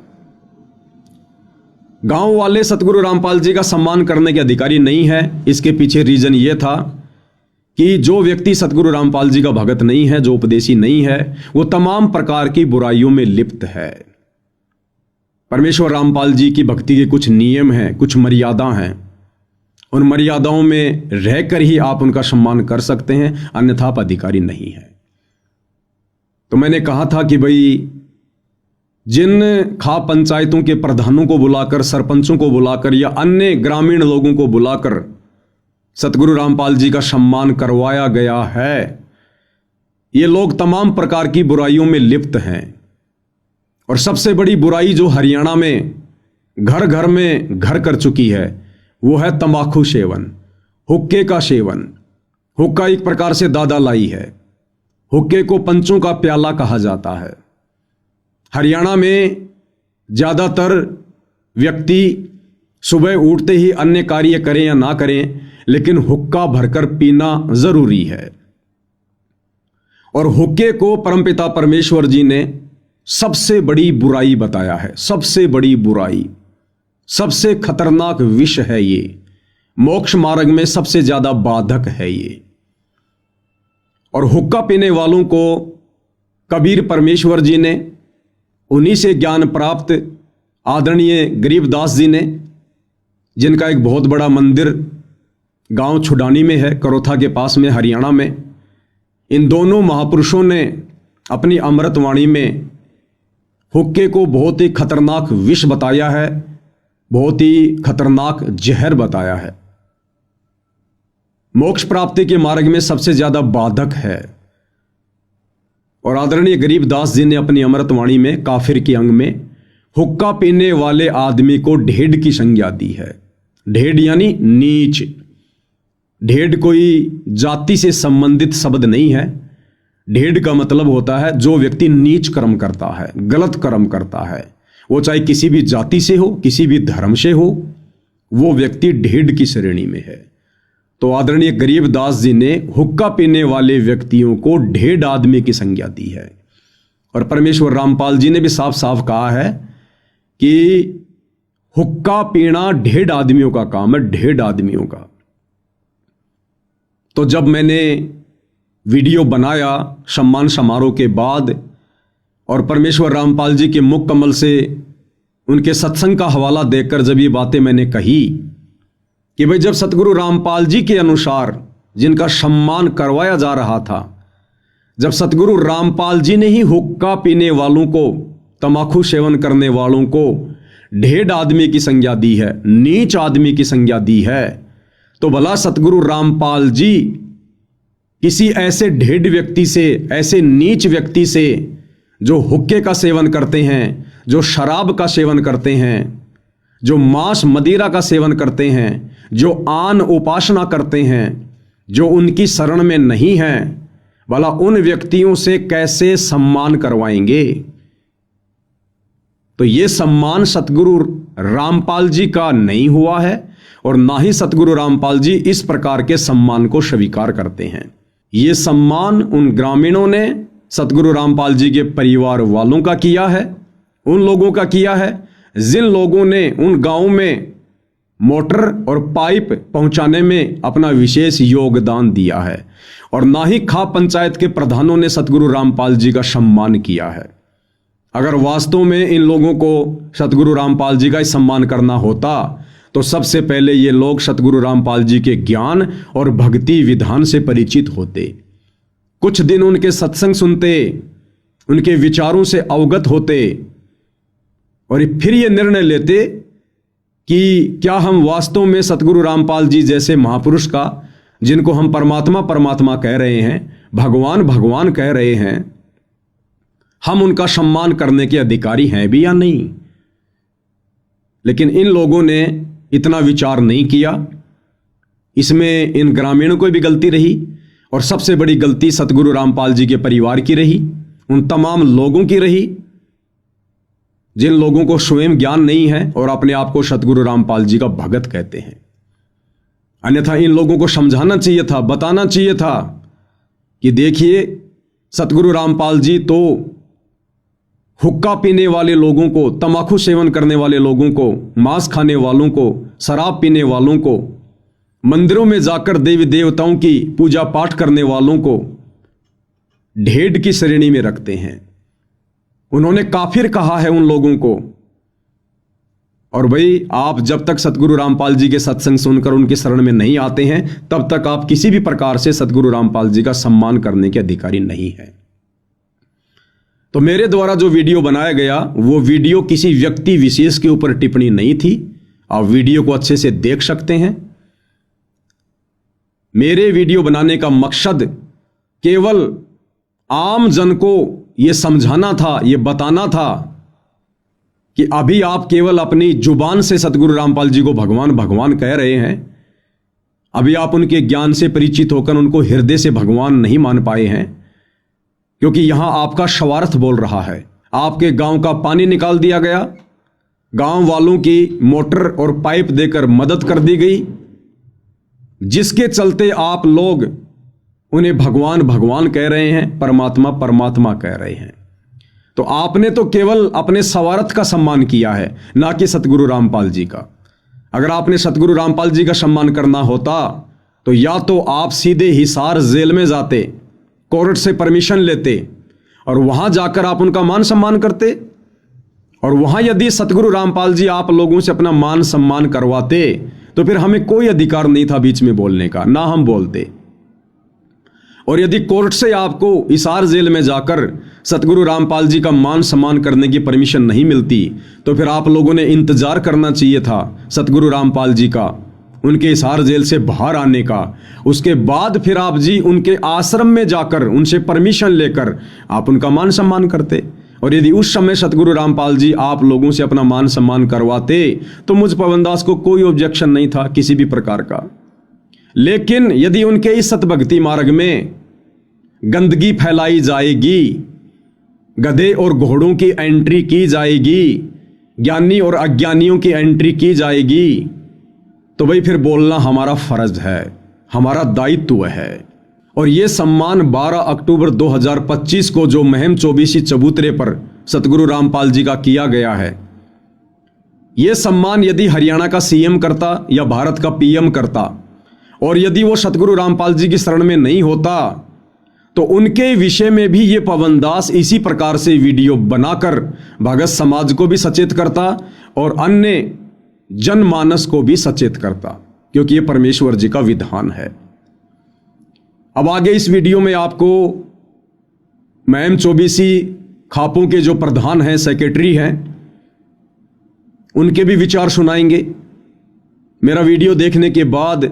गांव वाले सतगुरु रामपाल जी का सम्मान करने के अधिकारी नहीं है। इसके पीछे रीजन ये था कि जो व्यक्ति सतगुरु रामपाल जी का भगत नहीं है, जो उपदेशी नहीं है, वो तमाम प्रकार की बुराइयों में लिप्त है। परमेश्वर रामपाल जी की भक्ति के कुछ नियम हैं, कुछ मर्यादा हैं। उन मर्यादाओं में रहकर ही आप उनका सम्मान कर सकते हैं, अन्यथा आप अधिकारी नहीं है। तो मैंने कहा था कि भाई जिन खाप पंचायतों के प्रधानों को बुलाकर, सरपंचों को बुलाकर या अन्य ग्रामीण लोगों को बुलाकर सतगुरु रामपाल जी का सम्मान करवाया गया है, ये लोग तमाम प्रकार की बुराइयों में लिप्त हैं। और सबसे बड़ी बुराई जो हरियाणा में घर घर में घर कर चुकी है वो है तंबाकू सेवन, हुक्के का सेवन। हुक्का एक प्रकार से दादा लाई है। हुक्के को पंचों का प्याला कहा जाता है। हरियाणा में ज़्यादातर व्यक्ति सुबह उठते ही अन्य कार्य करें या ना करें, लेकिन हुक्का भरकर पीना जरूरी है। और हुक्के को परमपिता परमेश्वर जी ने सबसे बड़ी बुराई बताया है। सबसे बड़ी बुराई, सबसे खतरनाक विष है ये। मोक्ष मार्ग में सबसे ज्यादा बाधक है ये। और हुक्का पीने वालों को कबीर परमेश्वर जी ने, उन्हीं से ज्ञान प्राप्त आदरणीय गरीबदास जी ने, जिनका एक बहुत बड़ा मंदिर गांव छुडानी में है, करोथा के पास में, हरियाणा में, इन दोनों महापुरुषों ने अपनी अमृतवाणी में हुक्के को बहुत ही खतरनाक विष बताया है, बहुत ही खतरनाक जहर बताया है। मोक्ष प्राप्ति के मार्ग में सबसे ज्यादा बाधक है। और आदरणीय गरीबदास जी ने अपनी अमृतवाणी में काफिर के अंग में हुक्का पीने वाले आदमी को ढेड की संज्ञा दी है। ढेड यानी नीच। ढेड कोई जाति से संबंधित शब्द नहीं है। ढेड का मतलब होता है जो व्यक्ति नीच कर्म करता है, गलत कर्म करता है, वो चाहे किसी भी जाति से हो, किसी भी धर्म से हो, वो व्यक्ति ढेड की श्रेणी में है। तो आदरणीय गरीबदास जी ने हुक्का पीने वाले व्यक्तियों को ढेड आदमी की संज्ञा दी है। और परमेश्वर रामपाल जी ने भी साफ साफ कहा है कि हुक्का पीना ढेड आदमियों का काम है, ढेड आदमियों का। तो जब मैंने वीडियो बनाया सम्मान समारोह के बाद और परमेश्वर रामपाल जी के मुख कमल से उनके सत्संग का हवाला देकर जब ये बातें मैंने कही कि भाई जब सतगुरु रामपाल जी के अनुसार जिनका सम्मान करवाया जा रहा था, जब सतगुरु रामपाल जी ने ही हुक्का पीने वालों को, तंबाकू सेवन करने वालों को ढेड आदमी की संज्ञा दी है, नीच आदमी की संज्ञा दी है, तो भला सतगुरु रामपाल जी किसी ऐसे ढेड व्यक्ति से, ऐसे नीच व्यक्ति से जो हुक्के का सेवन करते हैं, जो शराब का सेवन करते हैं, जो मांस मदिरा का सेवन करते हैं, जो आन उपासना करते हैं, जो उनकी शरण में नहीं है, भला उन व्यक्तियों से कैसे सम्मान करवाएंगे? तो ये सम्मान सतगुरु रामपाल जी का नहीं हुआ है और ना ही सतगुरु रामपाल जी इस प्रकार के सम्मान को स्वीकार करते हैं। ये सम्मान उन ग्रामीणों ने सतगुरु रामपाल जी के परिवार वालों का किया है, उन लोगों का किया है जिन लोगों ने उन गांवों में मोटर और पाइप पहुंचाने में अपना विशेष योगदान दिया है। और ना ही खाप पंचायत के प्रधानों ने सतगुरु रामपाल जी का सम्मान किया है। अगर वास्तव में इन लोगों को सतगुरु रामपाल जी का ही सम्मान करना होता तो सबसे पहले ये लोग सतगुरु रामपाल जी के ज्ञान और भक्ति विधान से परिचित होते, कुछ दिन उनके सत्संग सुनते, उनके विचारों से अवगत होते और फिर ये निर्णय लेते कि क्या हम वास्तव में सतगुरु रामपाल जी जैसे महापुरुष का, जिनको हम परमात्मा परमात्मा कह रहे हैं, भगवान भगवान कह रहे हैं, हम उनका सम्मान करने के अधिकारी हैं भी या नहीं। लेकिन इन लोगों ने इतना विचार नहीं किया। इसमें इन ग्रामीणों को भी गलती रही और सबसे बड़ी गलती सतगुरु रामपाल जी के परिवार की रही, उन तमाम लोगों की रही जिन लोगों को स्वयं ज्ञान नहीं है और अपने आप को सतगुरु रामपाल जी का भगत कहते हैं। अन्यथा इन लोगों को समझाना चाहिए था, बताना चाहिए था कि देखिए सतगुरु रामपाल जी तो हुक्का पीने वाले लोगों को, तंबाकू सेवन करने वाले लोगों को, मांस खाने वालों को, शराब पीने वालों को, मंदिरों में जाकर देवी देवताओं की पूजा पाठ करने वालों को ढेड की श्रेणी में रखते हैं। उन्होंने काफिर कहा है उन लोगों को। और भाई आप जब तक सतगुरु रामपाल जी के सत्संग सुनकर उनकी शरण में नहीं आते हैं तब तक आप किसी भी प्रकार से सतगुरु रामपाल जी का सम्मान करने के अधिकारी नहीं है। तो मेरे द्वारा जो वीडियो बनाया गया वो वीडियो किसी व्यक्ति विशेष के ऊपर टिप्पणी नहीं थी। आप वीडियो को अच्छे से देख सकते हैं। मेरे वीडियो बनाने का मकसद केवल आम जन को यह समझाना था, यह बताना था कि अभी आप केवल अपनी जुबान से सतगुरु रामपाल जी को भगवान भगवान कह रहे हैं। अभी आप उनके ज्ञान से परिचित होकर उनको हृदय से भगवान नहीं मान पाए हैं, क्योंकि यहां आपका स्वार्थ बोल रहा है। आपके गांव का पानी निकाल दिया गया, गांव वालों की मोटर और पाइप देकर मदद कर दी गई, जिसके चलते आप लोग उन्हें भगवान भगवान कह रहे हैं, परमात्मा परमात्मा कह रहे हैं। तो आपने तो केवल अपने स्वार्थ का सम्मान किया है, ना कि सतगुरु रामपाल जी का। अगर आपने सतगुरु रामपाल जी का सम्मान करना होता तो या तो आप सीधे हिसार जेल में जाते, कोर्ट से परमिशन लेते और वहां जाकर आप उनका मान सम्मान करते, और वहां यदि सतगुरु रामपाल जी आप लोगों से अपना मान सम्मान करवाते तो फिर हमें कोई अधिकार नहीं था बीच में बोलने का, ना हम बोलते। और यदि कोर्ट से आपको हिसार जेल में जाकर सतगुरु रामपाल जी का मान सम्मान करने की परमिशन नहीं मिलती तो फिर आप लोगों ने इंतजार करना चाहिए था सतगुरु रामपाल जी का, उनके हिसार जेल से बाहर आने का। उसके बाद फिर आप जी उनके आश्रम में जाकर उनसे परमिशन लेकर आप उनका मान सम्मान करते। और यदि उस समय सतगुरु रामपाल जी आप लोगों से अपना मान सम्मान करवाते तो मुझ पवनदास को कोई ऑब्जेक्शन नहीं था किसी भी प्रकार का। लेकिन यदि उनके इस सतभक्ति मार्ग में गंदगी फैलाई जाएगी, गधे और घोड़ों की एंट्री की जाएगी, ज्ञानी और अज्ञानियों की एंट्री की जाएगी, तो भाई फिर बोलना हमारा फर्ज है, हमारा दायित्व है। और ये सम्मान 12 अक्टूबर 2025 को जो महम चौबीसी चबूतरे पर सतगुरु रामपाल जी का किया गया है, यह सम्मान यदि हरियाणा का सीएम करता या भारत का पीएम करता, और यदि वो सतगुरु रामपाल जी की शरण में नहीं होता तो उनके विषय में भी ये पवनदास इसी प्रकार से वीडियो बनाकर भगत समाज को भी सचेत करता और अन्य जनमानस को भी सचेत करता, क्योंकि ये परमेश्वर जी का विधान है। अब आगे इस वीडियो में आपको महम चौबीसी खापों के जो प्रधान हैं, सेक्रेटरी हैं, उनके भी विचार सुनाएंगे। मेरा वीडियो देखने के बाद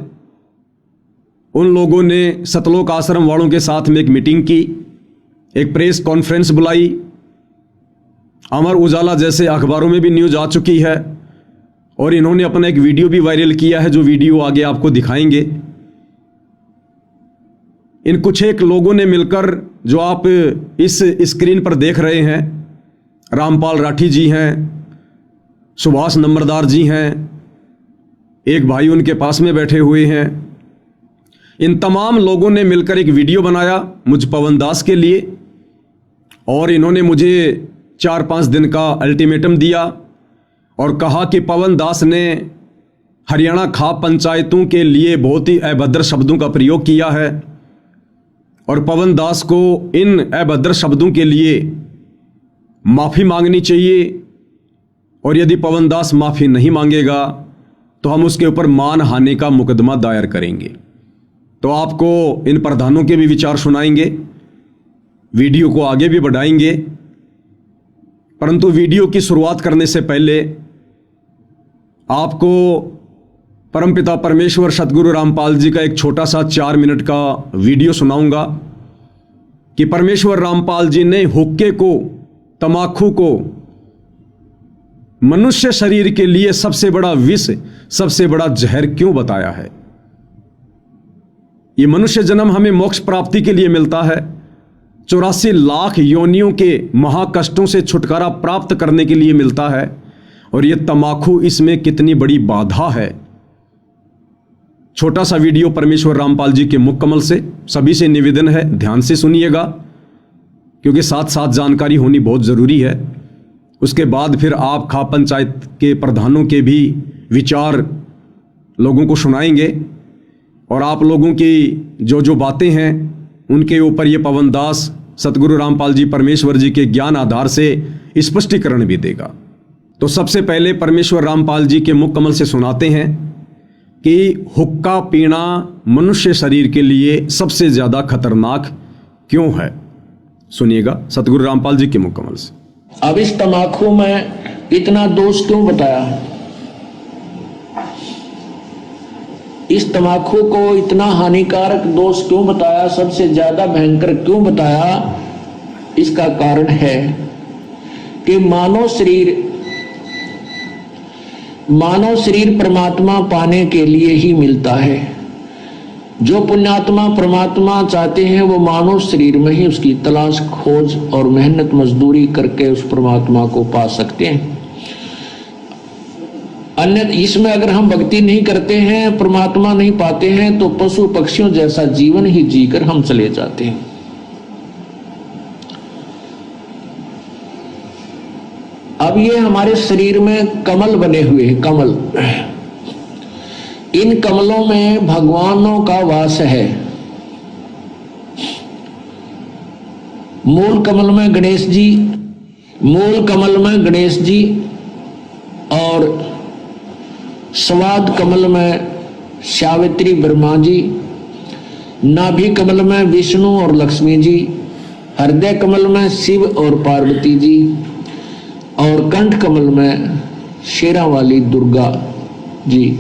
उन लोगों ने सतलोक आश्रम वालों के साथ में एक मीटिंग की, एक प्रेस कॉन्फ्रेंस बुलाई। अमर उजाला जैसे अखबारों में भी न्यूज आ चुकी है और इन्होंने अपना एक वीडियो भी वायरल किया है, जो वीडियो आगे आपको दिखाएंगे। इन कुछ एक लोगों ने मिलकर, जो आप इस स्क्रीन पर देख रहे हैं, रामपाल राठी जी हैं, सुभाष नंबरदार जी हैं, एक भाई उनके पास में बैठे हुए हैं, इन तमाम लोगों ने मिलकर एक वीडियो बनाया मुझ पवनदास के लिए। और इन्होंने मुझे 4-5 दिन का अल्टीमेटम दिया और कहा कि पवनदास ने हरियाणा खाप पंचायतों के लिए बहुत ही अभद्र शब्दों का प्रयोग किया है और पवनदास को इन अभद्र शब्दों के लिए माफ़ी मांगनी चाहिए, और यदि पवनदास माफ़ी नहीं मांगेगा तो हम उसके ऊपर मानहानि का मुकदमा दायर करेंगे। तो आपको इन प्रधानों के भी विचार सुनाएंगे, वीडियो को आगे भी बढ़ाएंगे। परंतु वीडियो की शुरुआत करने से पहले आपको परमपिता परमेश्वर सतगुरु रामपाल जी का एक छोटा सा 4 मिनट का वीडियो सुनाऊंगा कि परमेश्वर रामपाल जी ने हुक्के को, तमाकू को मनुष्य शरीर के लिए सबसे बड़ा विष, सबसे बड़ा जहर क्यों बताया है। ये मनुष्य जन्म हमें मोक्ष प्राप्ति के लिए मिलता है, 84 लाख योनियों के महाकष्टों से छुटकारा प्राप्त करने के लिए मिलता है, और ये तमाकू इसमें कितनी बड़ी बाधा है। छोटा सा वीडियो परमेश्वर रामपाल जी के मुख कमल से, सभी से निवेदन है ध्यान से सुनिएगा, क्योंकि साथ साथ जानकारी होनी बहुत जरूरी है। उसके बाद फिर आप खाप पंचायत के प्रधानों के भी विचार लोगों को सुनाएंगे, और आप लोगों की जो जो बातें हैं उनके ऊपर ये पवनदास सतगुरु रामपाल जी परमेश्वर जी के ज्ञान आधार से स्पष्टीकरण भी देगा। तो सबसे पहले परमेश्वर रामपाल जी के मुख कमल से सुनाते हैं कि हुक्का पीना मनुष्य शरीर के लिए सबसे ज्यादा खतरनाक क्यों है। सुनिएगा सतगुरु रामपाल जी के मुकम्मल से। अब इस तम्बाकू में इतना दोष क्यों बताया, इस तम्बाकू को इतना हानिकारक दोष क्यों बताया, सबसे ज्यादा भयंकर क्यों बताया? इसका कारण है कि मानव शरीर परमात्मा पाने के लिए ही मिलता है। जो पुण्यात्मा परमात्मा चाहते हैं वो मानव शरीर में ही उसकी तलाश खोज और मेहनत मजदूरी करके उस परमात्मा को पा सकते हैं। अन्य इसमें अगर हम भक्ति नहीं करते हैं, परमात्मा नहीं पाते हैं, तो पशु पक्षियों जैसा जीवन ही जीकर हम चले जाते हैं। अब ये हमारे शरीर में कमल बने हुए हैं, कमल, इन कमलों में भगवानों का वास है। मूल कमल में गणेश जी, और स्वाद कमल में सावित्री ब्रह्मा जी, नाभि कमल में विष्णु और लक्ष्मी जी, हृदय कमल में शिव और पार्वती जी, और कंठ कमल में शेरा वाली दुर्गा जी।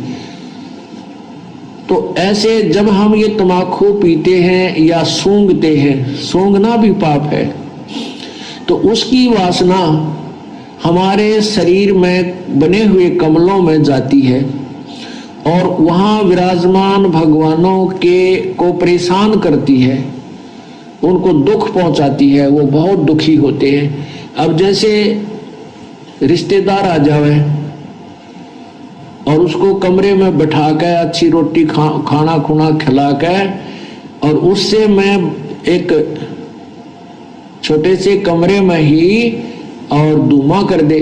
तो ऐसे जब हम ये तम्बाकू पीते हैं या सूंघते हैं, सूंघना भी पाप है, तो उसकी वासना हमारे शरीर में बने हुए कमलों में जाती है और वहां विराजमान भगवानों को परेशान करती है, उनको दुख पहुंचाती है, वो बहुत दुखी होते हैं। अब जैसे रिश्तेदार आ जावे और उसको कमरे में बैठा के अच्छी रोटी खाना खुना खिला के, और उससे मैं एक छोटे से कमरे में ही और धुआं कर दे,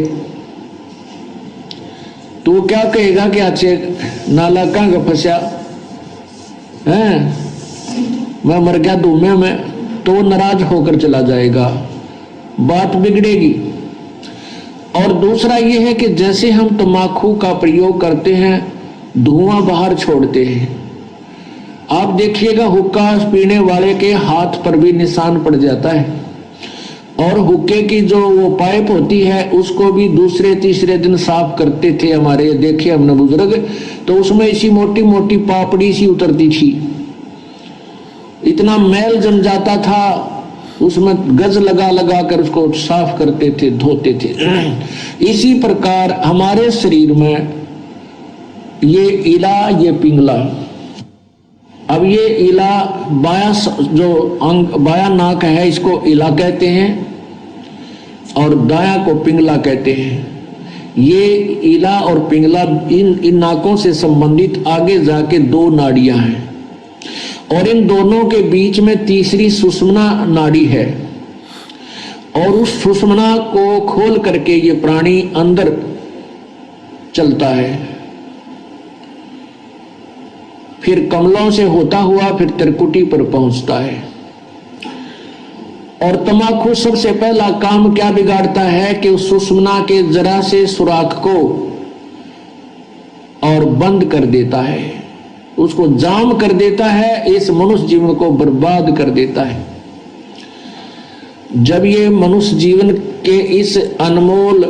तो क्या कहेगा कि अच्छे नाला कहाँ फंसा है, मैं मर गया धुएं में, तो नाराज होकर चला जाएगा, बात बिगड़ेगी। और दूसरा ये है कि जैसे हम तम्बाकू का प्रयोग करते हैं, धुआं बाहर छोड़ते हैं, आप देखिएगा हुक्का पीने वाले के हाथ पर भी निशान पड़ जाता है, और हुक्के की जो वो पाइप होती है उसको भी दूसरे तीसरे दिन साफ करते थे हमारे, देखे हमने बुजुर्ग, तो उसमें इसी मोटी मोटी पापड़ी सी उतरती थी, इतना मैल जम जाता था, उसमें गज लगा लगा कर उसको साफ करते थे, धोते थे। इसी प्रकार हमारे शरीर में ये इला, ये पिंगला, अब ये इला बाया जो अंग बाया नाक है इसको इला कहते हैं और दाया को पिंगला कहते हैं। ये इला और पिंगला इन नाकों से संबंधित आगे जाके दो नाड़ियां हैं और इन दोनों के बीच में तीसरी सुषुम्ना नाड़ी है, और उस सुषुम्ना को खोल करके ये प्राणी अंदर चलता है, फिर कमलों से होता हुआ फिर त्रिकुटी पर पहुंचता है। और तम्बाकू सबसे पहला काम क्या बिगाड़ता है कि उस सुषुम्ना के जरा से सुराख को और बंद कर देता है, उसको जाम कर देता है, इस मनुष्य जीवन को बर्बाद कर देता है। जब ये मनुष्य जीवन के इस अनमोल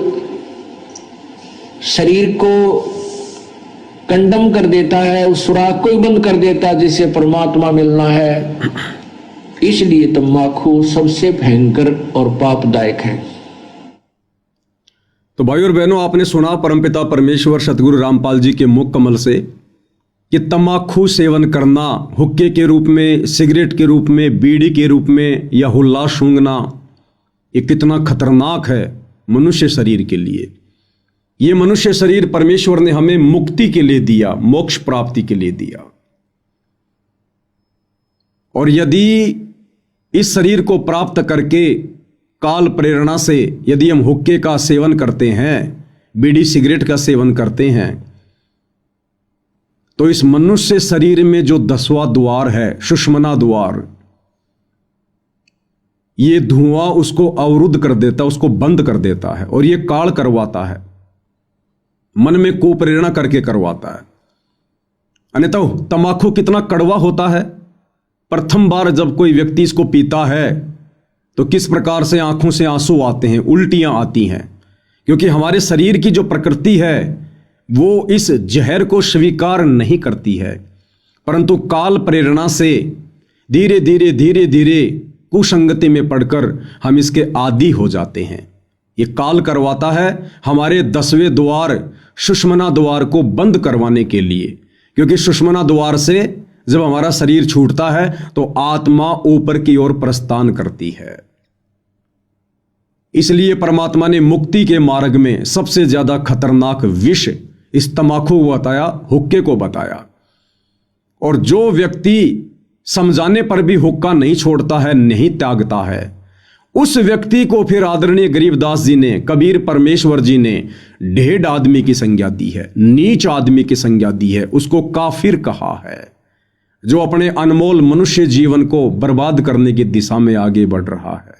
शरीर को कंडम कर देता है, उस सुराख को ही बंद कर देता है जिससे परमात्मा मिलना है, इसलिए तम्बाकू सबसे भयंकर और पापदायक है। तो भाई और बहनों, आपने सुना परमपिता परमेश्वर सतगुरु रामपाल जी के मुख कमल से कि तम्बाकू सेवन करना, हुक्के के रूप में, सिगरेट के रूप में, बीड़ी के रूप में या हुल्ला सूंघना, ये कितना खतरनाक है मनुष्य शरीर के लिए। ये मनुष्य शरीर परमेश्वर ने हमें मुक्ति के लिए दिया, मोक्ष प्राप्ति के लिए दिया, और यदि इस शरीर को प्राप्त करके काल प्रेरणा से यदि हम हुक्के का सेवन करते हैं, बीड़ी सिगरेट का सेवन करते हैं, तो इस मनुष्य शरीर में जो 10वां द्वार है, सुषुम्ना द्वार, ये धुआं उसको अवरुद्ध कर देता, उसको बंद कर देता है, और ये काल करवाता है, मन में कुप्रेरणा करके करवाता है। अन्यथा तम्बाकू कितना कड़वा होता है। प्रथम बार जब कोई व्यक्ति इसको पीता है तो किस प्रकार से आंखों से आंसू आते हैं, उल्टियां आती हैं, क्योंकि हमारे शरीर की जो प्रकृति है वो इस जहर को स्वीकार नहीं करती है, परंतु काल प्रेरणा से धीरे धीरे धीरे धीरे कुसंगति में पड़कर हम इसके आदी हो जाते हैं। ये काल करवाता है हमारे 10वें द्वार सुषुम्ना द्वार को बंद करवाने के लिए, क्योंकि सुषुम्ना द्वार से जब हमारा शरीर छूटता है तो आत्मा ऊपर की ओर प्रस्थान करती है। इसलिए परमात्मा ने मुक्ति के मार्ग में सबसे ज्यादा खतरनाक विष इस तमाकू को बताया, हुक्के को बताया। और जो व्यक्ति समझाने पर भी हुक्का नहीं छोड़ता है, नहीं त्यागता है, उस व्यक्ति को फिर आदरणीय गरीबदास जी ने, कबीर परमेश्वर जी ने ढेड आदमी की संज्ञा दी है, नीच आदमी की संज्ञा दी है, उसको काफिर कहा है, जो अपने अनमोल मनुष्य जीवन को बर्बाद करने की दिशा में आगे बढ़ रहा है।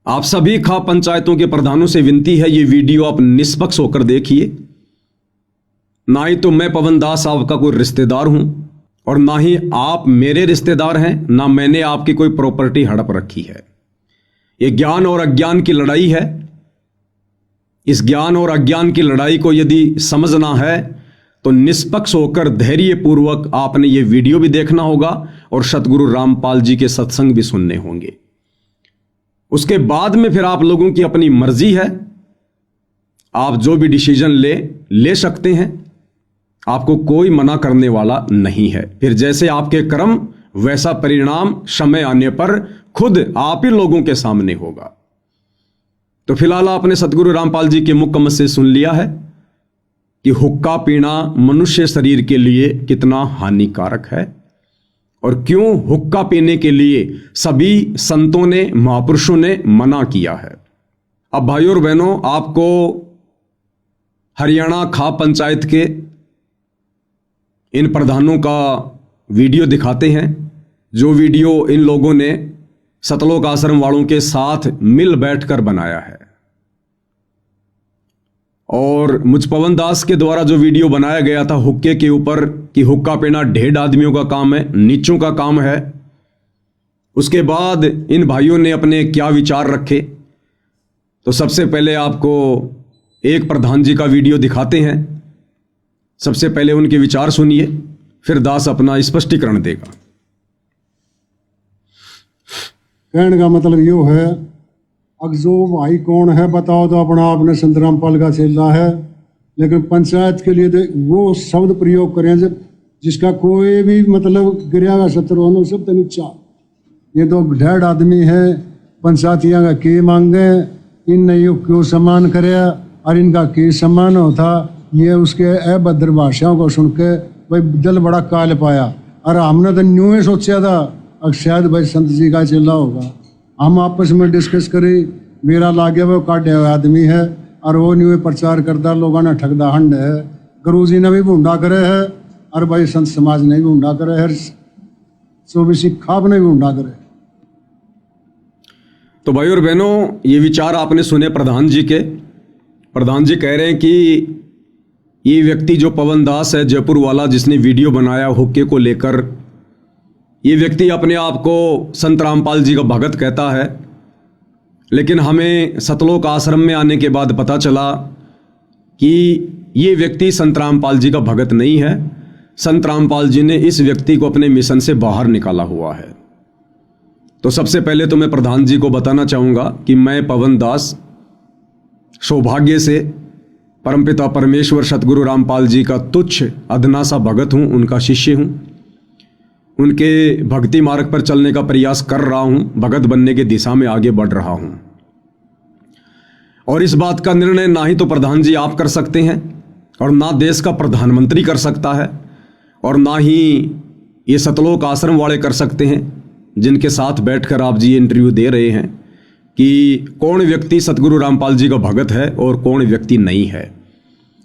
आप सभी खाप पंचायतों के प्रधानों से विनती है, ये वीडियो आप निष्पक्ष होकर देखिए। ना ही तो मैं पवन दास आपका कोई रिश्तेदार हूं और ना ही आप मेरे रिश्तेदार हैं, ना मैंने आपकी कोई प्रॉपर्टी हड़प रखी है। ये ज्ञान और अज्ञान की लड़ाई है। इस ज्ञान और अज्ञान की लड़ाई को यदि समझना है तो निष्पक्ष होकर धैर्यपूर्वक आपने ये वीडियो भी देखना होगा और सतगुरु रामपाल जी के सत्संग भी सुनने होंगे। उसके बाद में फिर आप लोगों की अपनी मर्जी है, आप जो भी डिसीजन ले सकते हैं, आपको कोई मना करने वाला नहीं है। फिर जैसे आपके कर्म वैसा परिणाम समय आने पर खुद आप ही लोगों के सामने होगा। तो फिलहाल आपने सतगुरु रामपाल जी के मुख से सुन लिया है कि हुक्का पीना मनुष्य शरीर के लिए कितना हानिकारक है और क्यों हुक्का पीने के लिए सभी संतों ने, महापुरुषों ने मना किया है। अब भाइयों और बहनों, आपको हरियाणा खाप पंचायत के इन प्रधानों का वीडियो दिखाते हैं, जो वीडियो इन लोगों ने सतलोक आश्रम वालों के साथ मिल बैठकर बनाया है। और मुझ पवन दास के द्वारा जो वीडियो बनाया गया था हुक्के के ऊपर कि हुक्का पीना ढेड आदमियों का काम है, नीचों का काम है, उसके बाद इन भाइयों ने अपने क्या विचार रखे। तो सबसे पहले आपको एक प्रधान जी का वीडियो दिखाते हैं। सबसे पहले उनके विचार सुनिए, फिर दास अपना स्पष्टीकरण देगा। कहने का मतलब यो है, अब जो भाई कौन है बताओ तो अपना आपने संत रामपाल का चेला है, लेकिन पंचायत के लिए तो वो शब्द प्रयोग करें जब जिसका कोई भी मतलब गिरिया का शत्रु सब तो नीचा। ये तो ढेड आदमी है, पंचायतियाँ का के मांगे, इन यो क्यों सम्मान करे और इनका के सम्मान होता। ये उसके अभद्र भाषाओं को सुन के भाई दिल बड़ा काल पाया। और हमने तो न्यू ही सोचा था अब शायद भाई संत जी का चेला होगा। हम आपस में डिस्कस करी, मेरा लागे वो काटे हुए आदमी है और वो न्यू प्रचार करता, लोगों ने ठगदा हंड है, गुरु जी ने भी भूंडा करे है और भाई संत समाज ने भी भूंडा करे है, चौबीसी खाप ने भी भूंडा करे। तो भाई और बहनों, ये विचार आपने सुने प्रधान जी के। प्रधान जी कह रहे हैं कि ये व्यक्ति जो पवन दास है जयपुर वाला, जिसने वीडियो बनाया हुक्के को लेकर, ये व्यक्ति अपने आप को संत रामपाल जी का भगत कहता है, लेकिन हमें सतलोक आश्रम में आने के बाद पता चला कि ये व्यक्ति संत रामपाल जी का भगत नहीं है। संत रामपाल जी ने इस व्यक्ति को अपने मिशन से बाहर निकाला हुआ है। तो सबसे पहले तो मैं प्रधान जी को बताना चाहूँगा कि मैं पवन दास सौभाग्य से परमपिता परमेश्वर सतगुरु रामपाल जी का तुच्छ अधना सा भगत हूँ, उनका शिष्य हूँ। उनके भक्ति मार्ग पर चलने का प्रयास कर रहा हूँ, भगत बनने की दिशा में आगे बढ़ रहा हूँ। और इस बात का निर्णय ना ही तो प्रधान जी आप कर सकते हैं और ना देश का प्रधानमंत्री कर सकता है और ना ही ये सतलोक आश्रम वाले कर सकते हैं, जिनके साथ बैठकर आप जी इंटरव्यू दे रहे हैं कि कौन व्यक्ति सतगुरु रामपाल जी का भगत है और कौन व्यक्ति नहीं है।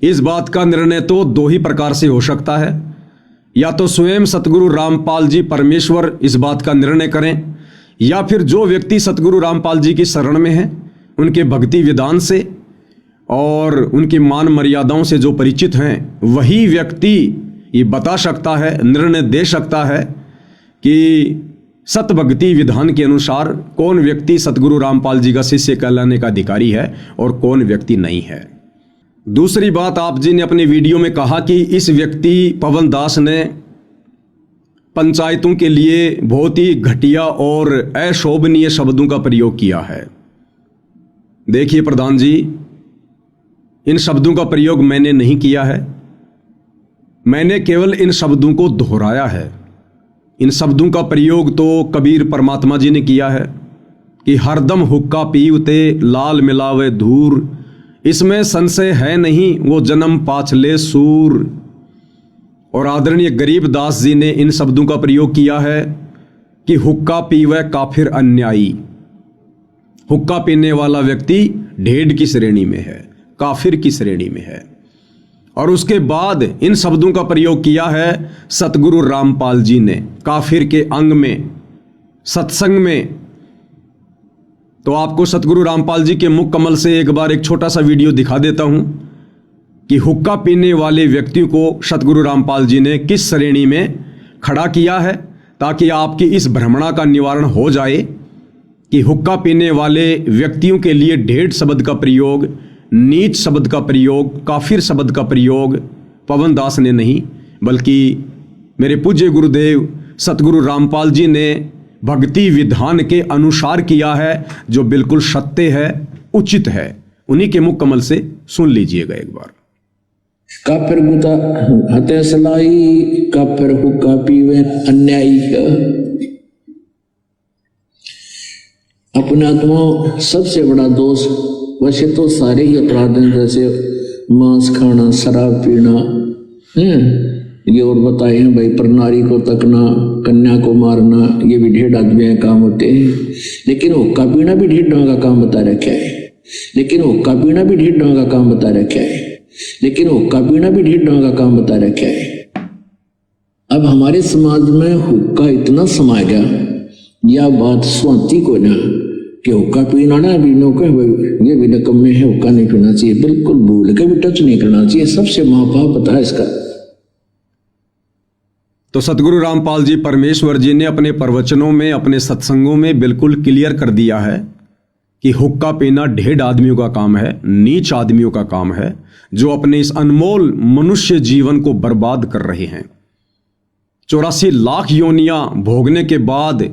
इस बात का निर्णय तो दो ही प्रकार से हो सकता है, या तो स्वयं सतगुरु रामपाल जी परमेश्वर इस बात का निर्णय करें, या फिर जो व्यक्ति सतगुरु रामपाल जी की शरण में है, उनके भक्ति विधान से और उनकी मान मर्यादाओं से जो परिचित हैं, वही व्यक्ति ये बता सकता है, निर्णय दे सकता है कि सत भक्ति विधान के अनुसार कौन व्यक्ति सतगुरु रामपाल जी का शिष्य कहलाने का अधिकारी है और कौन व्यक्ति नहीं है। दूसरी बात, आप जी ने अपने वीडियो में कहा कि इस व्यक्ति पवन दास ने पंचायतों के लिए बहुत ही घटिया और अशोभनीय शब्दों का प्रयोग किया है। देखिए प्रधान जी, इन शब्दों का प्रयोग मैंने नहीं किया है, मैंने केवल इन शब्दों को दोहराया है। इन शब्दों का प्रयोग तो कबीर परमात्मा जी ने किया है कि हरदम हुक्का पीवते लाल मिलावे धूर, इसमें संशय है नहीं वो जन्म पाछले सूर। और आदरणीय गरीबदास जी ने इन शब्दों का प्रयोग किया है कि हुक्का पीवे काफिर अन्यायी। हुक्का पीने वाला व्यक्ति ढेड़ की श्रेणी में है, काफिर की श्रेणी में है। और उसके बाद इन शब्दों का प्रयोग किया है सतगुरु रामपाल जी ने काफिर के अंग में, सत्संग में। तो आपको सतगुरु रामपाल जी के मुख कमल से एक बार एक छोटा सा वीडियो दिखा देता हूं कि हुक्का पीने वाले व्यक्तियों को सतगुरु रामपाल जी ने किस श्रेणी में खड़ा किया है, ताकि आपकी इस भ्रमणा का निवारण हो जाए कि हुक्का पीने वाले व्यक्तियों के लिए ढेड़ शब्द का प्रयोग, नीच शब्द का प्रयोग, काफिर शब्द का प्रयोग पवन दास ने नहीं, बल्कि मेरे पूज्य गुरुदेव सतगुरु रामपाल जी ने भक्ति विधान के अनुसार किया है, जो बिल्कुल सत्य है, उचित है। उन्हीं के मुख कमल से सुन लीजिएगा एक बार। काफिर गुता हते सलाई, काफिर हुक्का पीवे अन्यायी। अपने आत्मा सबसे बड़ा दोष, वैसे तो सारे ही अपराध हैं, जैसे मांस खाना, शराब पीना, ये और बताए हैं भाई, पर नारी को तकना, कन्या को मारना, ये भी ढेर आदमी का काम होते हैं। लेकिन हुक्का पीना भी ढेर ढंग का काम बता रखा है, लेकिन हुक्का पीना भी ढेर ढंग का काम बता रखा है, लेकिन हुक्का पीना भी ढेर ढंग का काम बता रखा है। अब हमारे समाज में हुक्का इतना समा गया, यह बात स्वाति को ना कि हुक्का पीना ना भी नो कहे ये भी रकम में है, हुक्का नहीं पीना चाहिए, बिल्कुल भूल के भी टच नहीं करना चाहिए। सबसे महापाप पता है इसका। तो सतगुरु रामपाल जी परमेश्वर जी ने अपने प्रवचनों में, अपने सत्संगों में बिल्कुल क्लियर कर दिया है कि हुक्का पीना ढेड़ आदमियों का काम है, नीच आदमियों का काम है, जो अपने इस अनमोल मनुष्य जीवन को बर्बाद कर रहे हैं। 84 लाख योनियां भोगने के बाद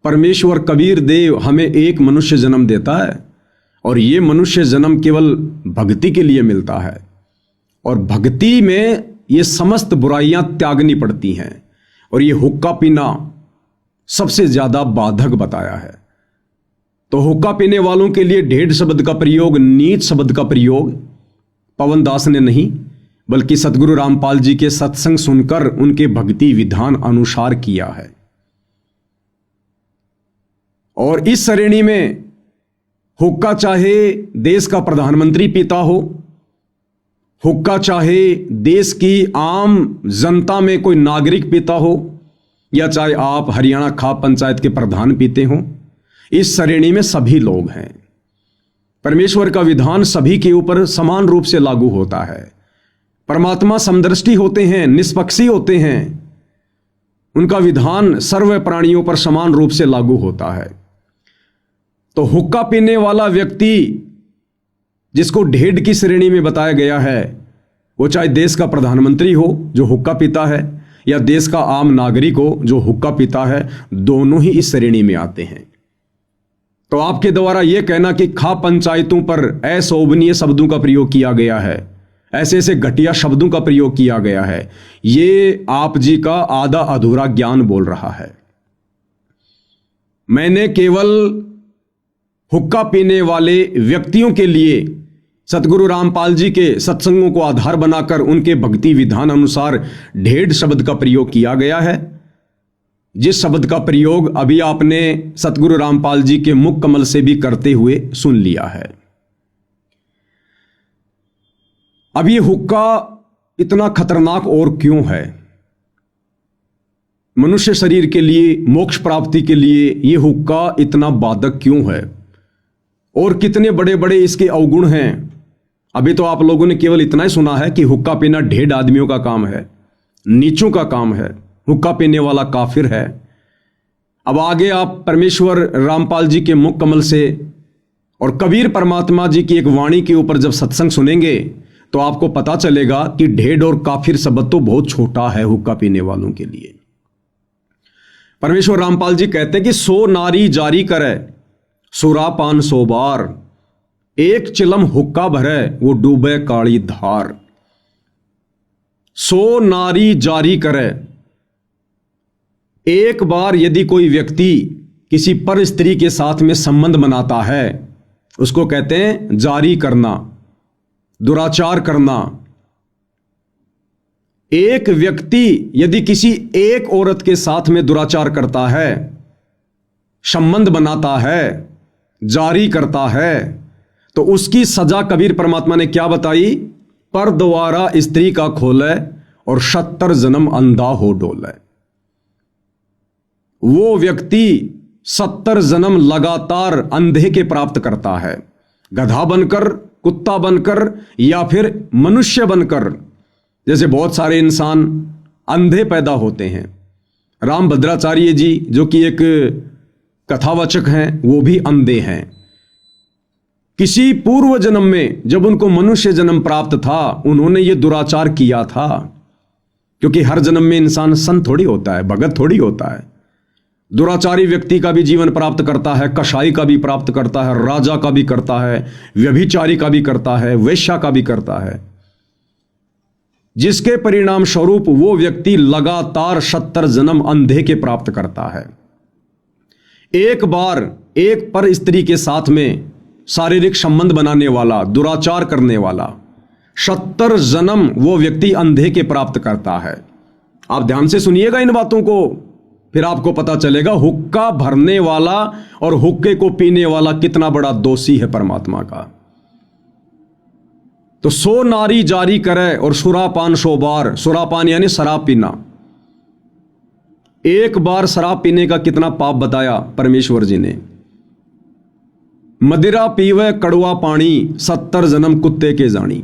परमेश्वर कबीर देव हमें एक मनुष्य जन्म देता है, और ये मनुष्य जन्म केवल भक्ति के लिए मिलता है, और भक्ति में ये समस्त बुराइयां त्यागनी पड़ती हैं, और ये हुक्का पीना सबसे ज्यादा बाधक बताया है। तो हुक्का पीने वालों के लिए ढेड़ शब्द का प्रयोग, नीच शब्द का प्रयोग पवन दास ने नहीं, बल्कि सतगुरु रामपाल जी के सत्संग सुनकर उनके भक्ति विधान अनुसार किया है। और इस श्रेणी में हुक्का चाहे देश का प्रधानमंत्री पीता हो, हुक्का चाहे देश की आम जनता में कोई नागरिक पीता हो, या चाहे आप हरियाणा खाप पंचायत के प्रधान पीते हो, इस श्रेणी में सभी लोग हैं। परमेश्वर का विधान सभी के ऊपर समान रूप से लागू होता है। परमात्मा समदृष्टि होते हैं, निष्पक्षी होते हैं, उनका विधान सर्व प्राणियों पर समान रूप से लागू होता है। तो हुक्का पीने वाला व्यक्ति जिसको ढेड़ की श्रेणी में बताया गया है, वो चाहे देश का प्रधानमंत्री हो जो हुक्का पीता है, या देश का आम नागरिक हो जो हुक्का पीता है, दोनों ही इस श्रेणी में आते हैं। तो आपके द्वारा यह कहना कि खाप पंचायतों पर अशोभनीय शब्दों का प्रयोग किया गया है, ऐसे ऐसे घटिया शब्दों का प्रयोग किया गया है, ये आप जी का आधा अधूरा ज्ञान बोल रहा है। मैंने केवल हुक्का पीने वाले व्यक्तियों के लिए सतगुरु रामपाल जी के सत्संगों को आधार बनाकर उनके भक्ति विधान अनुसार ढेड़ शब्द का प्रयोग किया गया है, जिस शब्द का प्रयोग अभी आपने सतगुरु रामपाल जी के मुख कमल से भी करते हुए सुन लिया है। अब ये हुक्का इतना खतरनाक और क्यों है? मनुष्य शरीर के लिए, मोक्ष प्राप्ति के लिए ये हुक्का इतना बाधक क्यों है? और कितने बड़े बड़े इसके अवगुण हैं? अभी तो आप लोगों ने केवल इतना ही सुना है कि हुक्का पीना ढेड़ आदमियों का काम है, नीचों का काम है, हुक्का पीने वाला काफिर है। अब आगे आप परमेश्वर रामपाल जी के मुख कमल से और कबीर परमात्मा जी की एक वाणी के ऊपर जब सत्संग सुनेंगे तो आपको पता चलेगा कि ढेड और काफिर शब्द तो बहुत छोटा है हुक्का पीने वालों के लिए। परमेश्वर रामपाल जी कहते हैं कि 100 नारी जारी करे सुरापान 100 बार, एक चिलम हुक्का भरे वो डूबे काली धार। 100 नारी जारी करे, एक बार यदि कोई व्यक्ति किसी पर स्त्री के साथ में संबंध बनाता है उसको कहते हैं जारी करना, दुराचार करना। एक व्यक्ति यदि किसी एक औरत के साथ में दुराचार करता है, संबंध बनाता है, जारी करता है, तो उसकी सजा कबीर परमात्मा ने क्या बताई? पर द्वारा स्त्री का खोले और 70 जन्म अंधा हो डोले। वो व्यक्ति 70 जन्म लगातार अंधे के प्राप्त करता है, गधा बनकर, कुत्ता बनकर या फिर मनुष्य बनकर। जैसे बहुत सारे इंसान अंधे पैदा होते हैं। राम भद्राचार्य जी जो कि एक कथावाचक हैं वो भी अंधे हैं। किसी पूर्व जन्म में जब उनको मनुष्य जन्म प्राप्त था उन्होंने ये दुराचार किया था, क्योंकि हर जन्म में इंसान संत थोड़ी होता है, भगत थोड़ी होता है। दुराचारी व्यक्ति का भी जीवन प्राप्त करता है, कसाई का भी प्राप्त करता है, राजा का भी करता है, व्यभिचारी का भी करता है, वेश्या का भी करता है, जिसके परिणाम स्वरूप वो व्यक्ति लगातार 70 जन्म अंधे के प्राप्त करता है। एक बार एक पर स्त्री के साथ में शारीरिक संबंध बनाने वाला, दुराचार करने वाला 70 जन्म वो व्यक्ति अंधे के प्राप्त करता है। आप ध्यान से सुनिएगा इन बातों को, फिर आपको पता चलेगा हुक्का भरने वाला और हुक्के को पीने वाला कितना बड़ा दोषी है परमात्मा का। तो 100 नारी जारी करे और सुरापान 100 बार। सुरापान यानी शराब पीना। एक बार शराब पीने का कितना पाप बताया परमेश्वर जी ने? मदिरा पीवे कड़वा पानी 70 जन्म कुत्ते के जानी।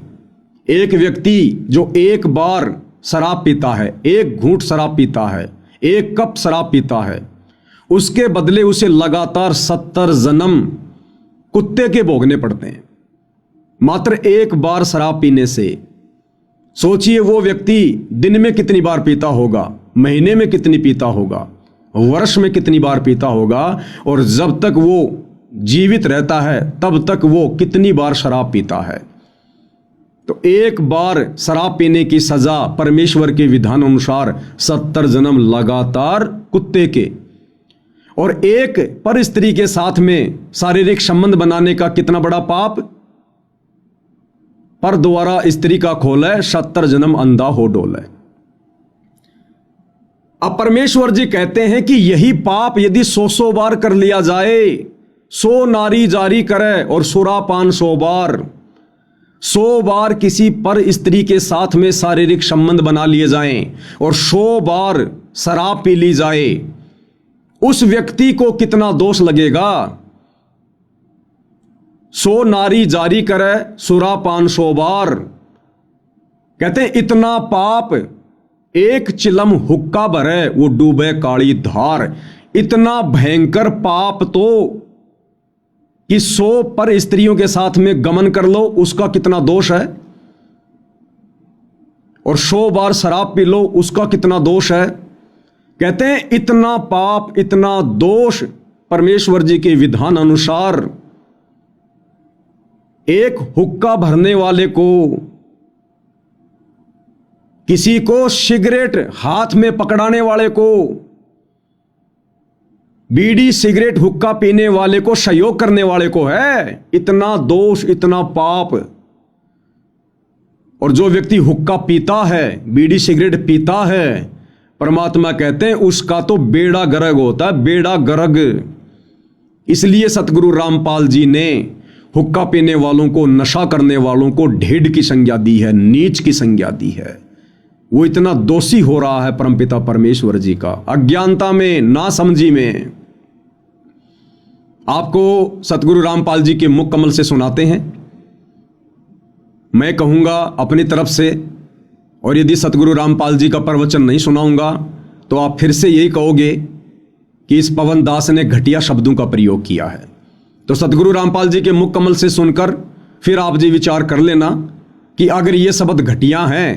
एक व्यक्ति जो एक बार शराब पीता है, एक घूंट शराब पीता है, एक कप शराब पीता है, उसके बदले उसे लगातार 70 जन्म कुत्ते के भोगने पड़ते हैं, मात्र एक बार शराब पीने से। सोचिए वो व्यक्ति दिन में कितनी बार पीता होगा, महीने में कितनी पीता होगा, वर्ष में कितनी बार पीता होगा, और जब तक वो जीवित रहता है तब तक वो कितनी बार शराब पीता है। तो एक बार शराब पीने की सजा परमेश्वर के विधान अनुसार 70 जन्म लगातार कुत्ते के, और एक पर स्त्री के साथ में शारीरिक संबंध बनाने का कितना बड़ा पाप? पर द्वारा स्त्री का खोले 70 जन्म अंधा हो डोले। अब परमेश्वर जी कहते हैं कि यही पाप यदि 100 बार कर लिया जाए, 100 नारी जारी करे और सुरापान 100 बार, 100 बार किसी पर स्त्री के साथ में शारीरिक संबंध बना लिए जाएं और 100 बार शराब पी ली जाए, उस व्यक्ति को कितना दोष लगेगा? 100 नारी जारी करे सुरापान 100 बार, कहते हैं इतना पाप, एक चिलम हुक्का भरे वो डूबे काली धार। इतना भयंकर पाप तो कि 100 पर स्त्रियों के साथ में गमन कर लो उसका कितना दोष है, और 100 बार शराब पी लो उसका कितना दोष है। कहते हैं इतना पाप, इतना दोष परमेश्वर जी के विधान अनुसार एक हुक्का भरने वाले को, किसी को सिगरेट हाथ में पकड़ाने वाले को, बीड़ी सिगरेट हुक्का पीने वाले को, सहयोग करने वाले को है इतना दोष, इतना पाप। और जो व्यक्ति हुक्का पीता है, बीड़ी सिगरेट पीता है, परमात्मा कहते हैं उसका तो बेड़ा गर्क होता है, बेड़ा गर्क। इसलिए सतगुरु रामपाल जी ने हुक्का पीने वालों को, नशा करने वालों को ढेड की संज्ञा दी है, नीच की संज्ञा दी है। वो इतना दोषी हो रहा है परमपिता परमेश्वर जी का, अज्ञानता में, नासमझी में। आपको सतगुरु रामपाल जी के मुख कमल से सुनाते हैं। मैं कहूंगा अपनी तरफ से, और यदि सतगुरु रामपाल जी का प्रवचन नहीं सुनाऊंगा तो आप फिर से यही कहोगे कि इस पवन दास ने घटिया शब्दों का प्रयोग किया है। तो सतगुरु रामपाल जी के मुख कमल से सुनकर फिर आप जी विचार कर लेना कि अगर ये शब्द घटिया हैं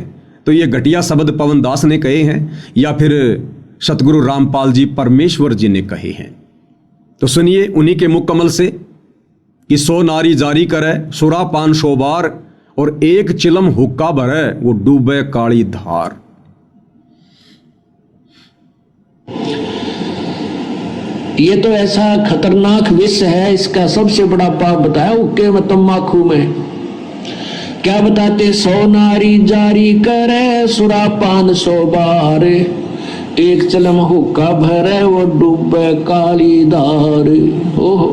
तो ये घटिया शब्द पवन दास ने कहे हैं या फिर सतगुरु रामपाल जी परमेश्वर जी ने कहे हैं। तो सुनिए उन्हीं के मुख कमल से कि 100 नारी जारी करे सुरापान 100 बार और एक चिलम हुक्का भरे वो डूबे काली धार। ये तो ऐसा खतरनाक विष है, इसका सबसे बड़ा पाप बताया हुक्के में तम्बाकू में। क्या बताते? 100 नारी जारी करे सुरापान 100 बार, एक चलम हुक्का भरे वो डूबे काली धार। ओहो,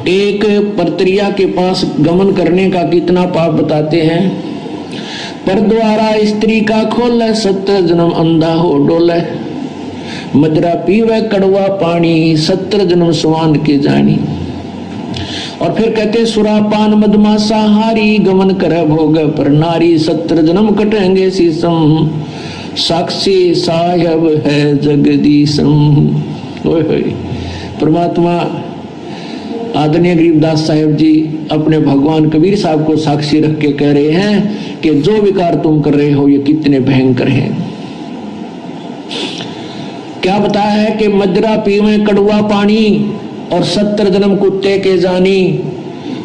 एक परत्रिया के पास गमन करने का कितना पाप बताते हैं। पर द्वारा स्त्री का खोले 70 जन्म अंधा हो डोले, मदरा पीवे कड़वा पानी 70 जन्म स्वान के जानी। और फिर कहते सुरापान मदमासा हारी, गमन करे भोग पर नारी 70 जन्म कटेंगे शीसम, साक्षी साहेब है जगदीशम। परमात्मा आदरणीय गरीबदास साहेब जी अपने भगवान कबीर साहब को साक्षी रख के कह रहे हैं कि जो विकार तुम कर रहे हो ये कितने भयंकर हैं। क्या बताया है कि मदरा पीवे कड़वा पानी और 70 जन्म कुत्ते के जानी।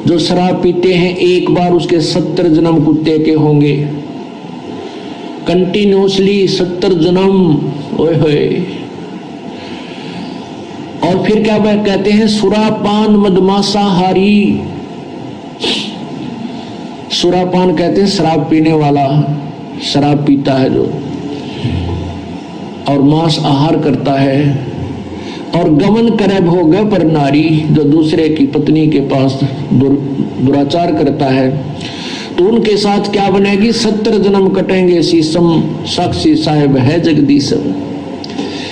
जो शराब पीते हैं एक बार उसके 70 जन्म कुत्ते के होंगे, कंटिन्यूसली 70 जन्म। ओए होए। और फिर क्या कहते हैं? सुरापान मदमासा हारी। सुरापान कहते हैं शराब पीने वाला, शराब पीता है जो, और मांस आहार करता है। और गमन करे भोग पर नारी, जो दूसरे की पत्नी के पास दुराचार करता है, तो उनके साथ क्या बनेगी? 70 जन्म कटेंगे शीसम, साक्षी साहेब है जगदीशम।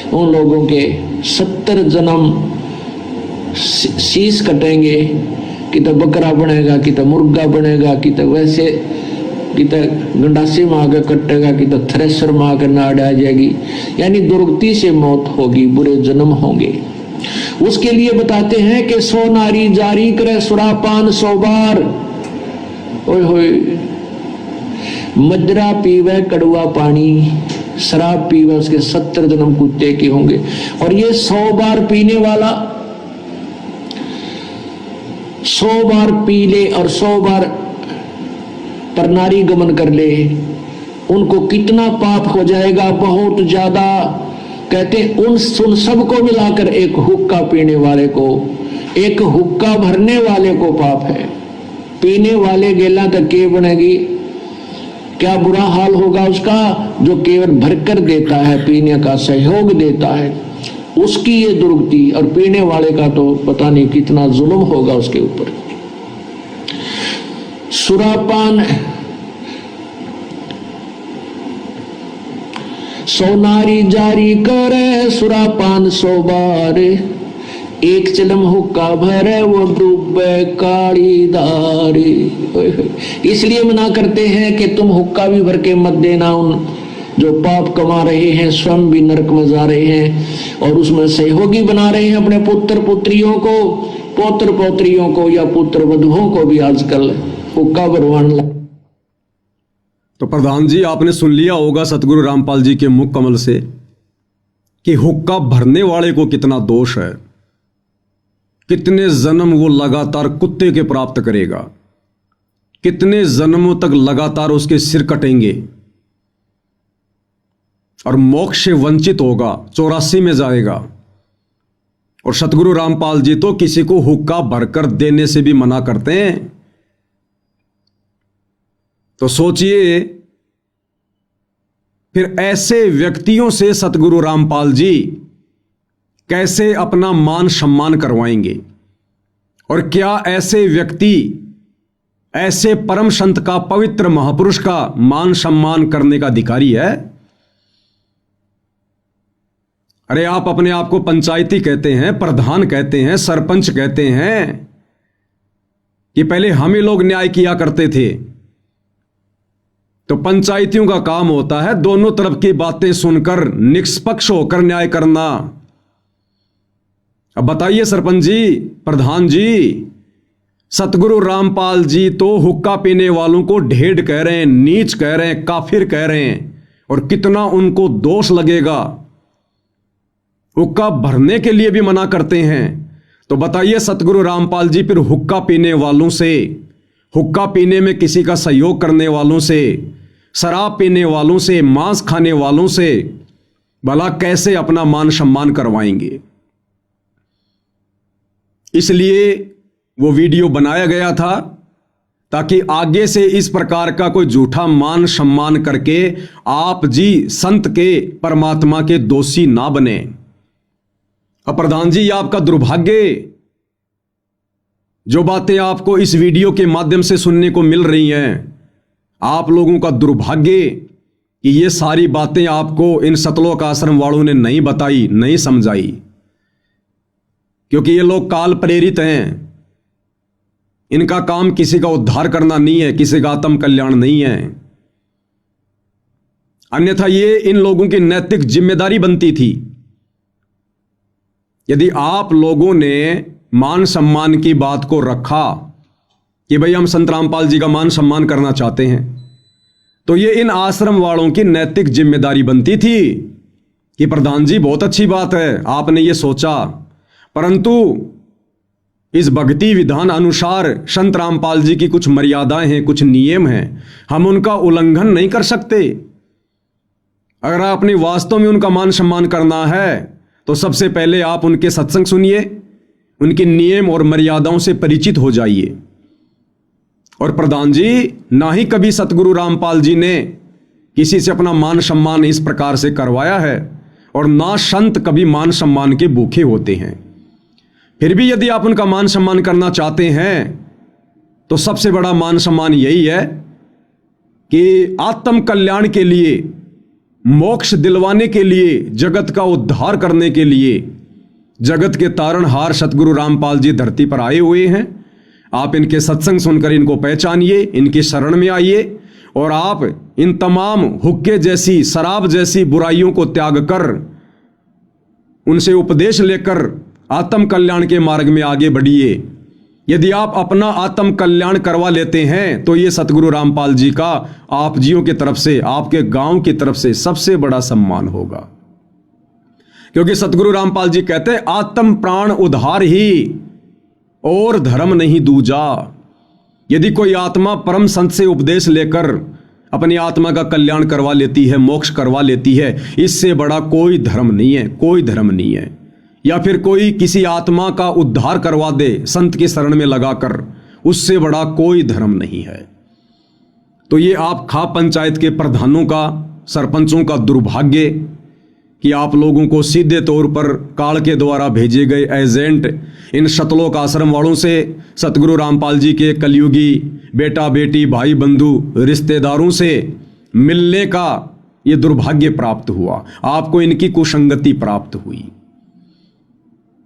उन लोगों के 70 जन्म शीश कटेंगे, कि तो बकरा बनेगा, कि तो मुर्गा बनेगा, कि तो वैसे, कि तो गंडासी में आकर कटेगा, कि तो थ्रेसर में आकर नाड़ आ जाएगी। यानी दुर्गति से मौत होगी, बुरे जन्म होंगे। उसके लिए बताते हैं कि 100 नारी जारी करे सुरापान 100 बार। ओए होए। मदरा पीवे कड़वा पानी, शराब पीवे उसके 70 जन्म कुत्ते के होंगे। और ये 100 बार पीने वाला 100 बार पी ले और 100 बार पर नारी गमन कर ले, उनको कितना पाप हो जाएगा? बहुत ज्यादा। कहते उन सबको मिलाकर एक हुक्का पीने वाले को, एक हुक्का भरने वाले को पाप है। पीने वाले गेला तक के बनेगी, क्या बुरा हाल होगा उसका जो केवल भरकर देता है, पीने का सहयोग देता है, उसकी ये दुर्गति। और पीने वाले का तो पता नहीं कितना जुल्म होगा उसके ऊपर। सुरापान 100 नारी जारी करे सुरापान 100 बार, एक चिलम हुक्का भरे वो डूबे काली धारी। इसलिए मना करते हैं कि तुम हुक्का भी भर के मत देना। उन जो पाप कमा रहे हैं स्वयं भी नरक में जा रहे हैं और उसमें सहयोगी बना रहे हैं अपने पुत्र पुत्रियों को, पौत्र पौत्रियों को या पुत्र वधुओं को भी आजकल हुक्का भरवाने लगे। तो प्रधान जी आपने सुन लिया होगा सतगुरु रामपाल जी के मुख कमल से कि हुक्का भरने वाले को कितना दोष है, कितने जन्म वो लगातार कुत्ते के प्राप्त करेगा, कितने जन्मों तक लगातार उसके सिर कटेंगे और मोक्ष से वंचित होगा, 84 में जाएगा। और सतगुरु रामपाल जी तो किसी को हुक्का भरकर देने से भी मना करते हैं। तो सोचिए फिर ऐसे व्यक्तियों से सतगुरु रामपाल जी कैसे अपना मान सम्मान करवाएंगे, और क्या ऐसे व्यक्ति ऐसे परम संत का, पवित्र महापुरुष का मान सम्मान करने का अधिकारी है? अरे आप अपने आप को पंचायती कहते हैं, प्रधान कहते हैं, सरपंच कहते हैं कि पहले हम ही लोग न्याय किया करते थे, तो पंचायतियों का काम होता है दोनों तरफ की बातें सुनकर निष्पक्ष होकर न्याय करना। अब बताइए सरपंच जी, प्रधान जी, सतगुरु रामपाल जी तो हुक्का पीने वालों को ढेड़ कह रहे हैं, नीच कह रहे हैं, काफिर कह रहे हैं, और कितना उनको दोष लगेगा। हुक्का भरने के लिए भी मना करते हैं। तो बताइए सतगुरु रामपाल जी फिर हुक्का पीने वालों से, हुक्का पीने में किसी का सहयोग करने वालों से, शराब पीने वालों से, मांस खाने वालों से भला कैसे अपना मान सम्मान करवाएंगे। इसलिए वो वीडियो बनाया गया था ताकि आगे से इस प्रकार का कोई झूठा मान सम्मान करके आप जी संत के, परमात्मा के दोषी ना बने। अब प्रधान जी, ये आपका दुर्भाग्य, जो बातें आपको इस वीडियो के माध्यम से सुनने को मिल रही हैं, आप लोगों का दुर्भाग्य कि ये सारी बातें आपको इन सतलोक आश्रम वालों ने नहीं बताई, नहीं समझाई, क्योंकि ये लोग काल प्रेरित हैं। इनका काम किसी का उद्धार करना नहीं है, किसी का आत्म कल्याण नहीं है। अन्यथा ये इन लोगों की नैतिक जिम्मेदारी बनती थी। यदि आप लोगों ने मान सम्मान की बात को रखा कि भाई हम संत रामपाल जी का मान सम्मान करना चाहते हैं, तो ये इन आश्रम वालों की नैतिक जिम्मेदारी बनती थी कि प्रधान जी बहुत अच्छी बात है आपने ये सोचा, परंतु इस भक्ति विधान अनुसार संत रामपाल जी की कुछ मर्यादाएं हैं, कुछ नियम हैं, हम उनका उल्लंघन नहीं कर सकते। अगर आपने वास्तव में उनका मान सम्मान करना है तो सबसे पहले आप उनके सत्संग सुनिए, उनके नियम और मर्यादाओं से परिचित हो जाइए। और प्रधान जी, ना ही कभी सतगुरु रामपाल जी ने किसी से अपना मान सम्मान इस प्रकार से करवाया है, और ना संत कभी मान सम्मान के भूखे होते हैं। फिर भी यदि आप उनका मान सम्मान करना चाहते हैं तो सबसे बड़ा मान सम्मान यही है कि आत्म कल्याण के लिए, मोक्ष दिलवाने के लिए, जगत का उद्धार करने के लिए जगत के तारणहार सतगुरु रामपाल जी धरती पर आए हुए हैं। आप इनके सत्संग सुनकर इनको पहचानिए, इनकी शरण में आइए, और आप इन तमाम हुक्के जैसी, शराब जैसी बुराइयों को त्याग कर उनसे उपदेश लेकर आत्म कल्याण के मार्ग में आगे बढ़िए। यदि आप अपना आत्म कल्याण करवा लेते हैं तो ये सतगुरु रामपाल जी का आप जियों की तरफ से, आपके गांव की तरफ से सबसे बड़ा सम्मान होगा। क्योंकि सतगुरु रामपाल जी कहते हैं आत्म प्राण उद्धार ही और धर्म नहीं दूजा। यदि कोई आत्मा परम संत से उपदेश लेकर अपनी आत्मा का कल्याण करवा लेती है, मोक्ष करवा लेती है, इससे बड़ा कोई धर्म नहीं है, कोई धर्म नहीं है। या फिर कोई किसी आत्मा का उद्धार करवा दे संत की शरण में लगाकर, उससे बड़ा कोई धर्म नहीं है। तो ये आप खाप पंचायत के प्रधानों का, सरपंचों का दुर्भाग्य कि आप लोगों को सीधे तौर पर काल के द्वारा भेजे गए एजेंट इन सतलोक आश्रम वालों से सतगुरु रामपाल जी के कलयुगी बेटा बेटी, भाई बंधु, रिश्तेदारों से मिलने का ये दुर्भाग्य प्राप्त हुआ। आपको इनकी कुसंगति प्राप्त हुई,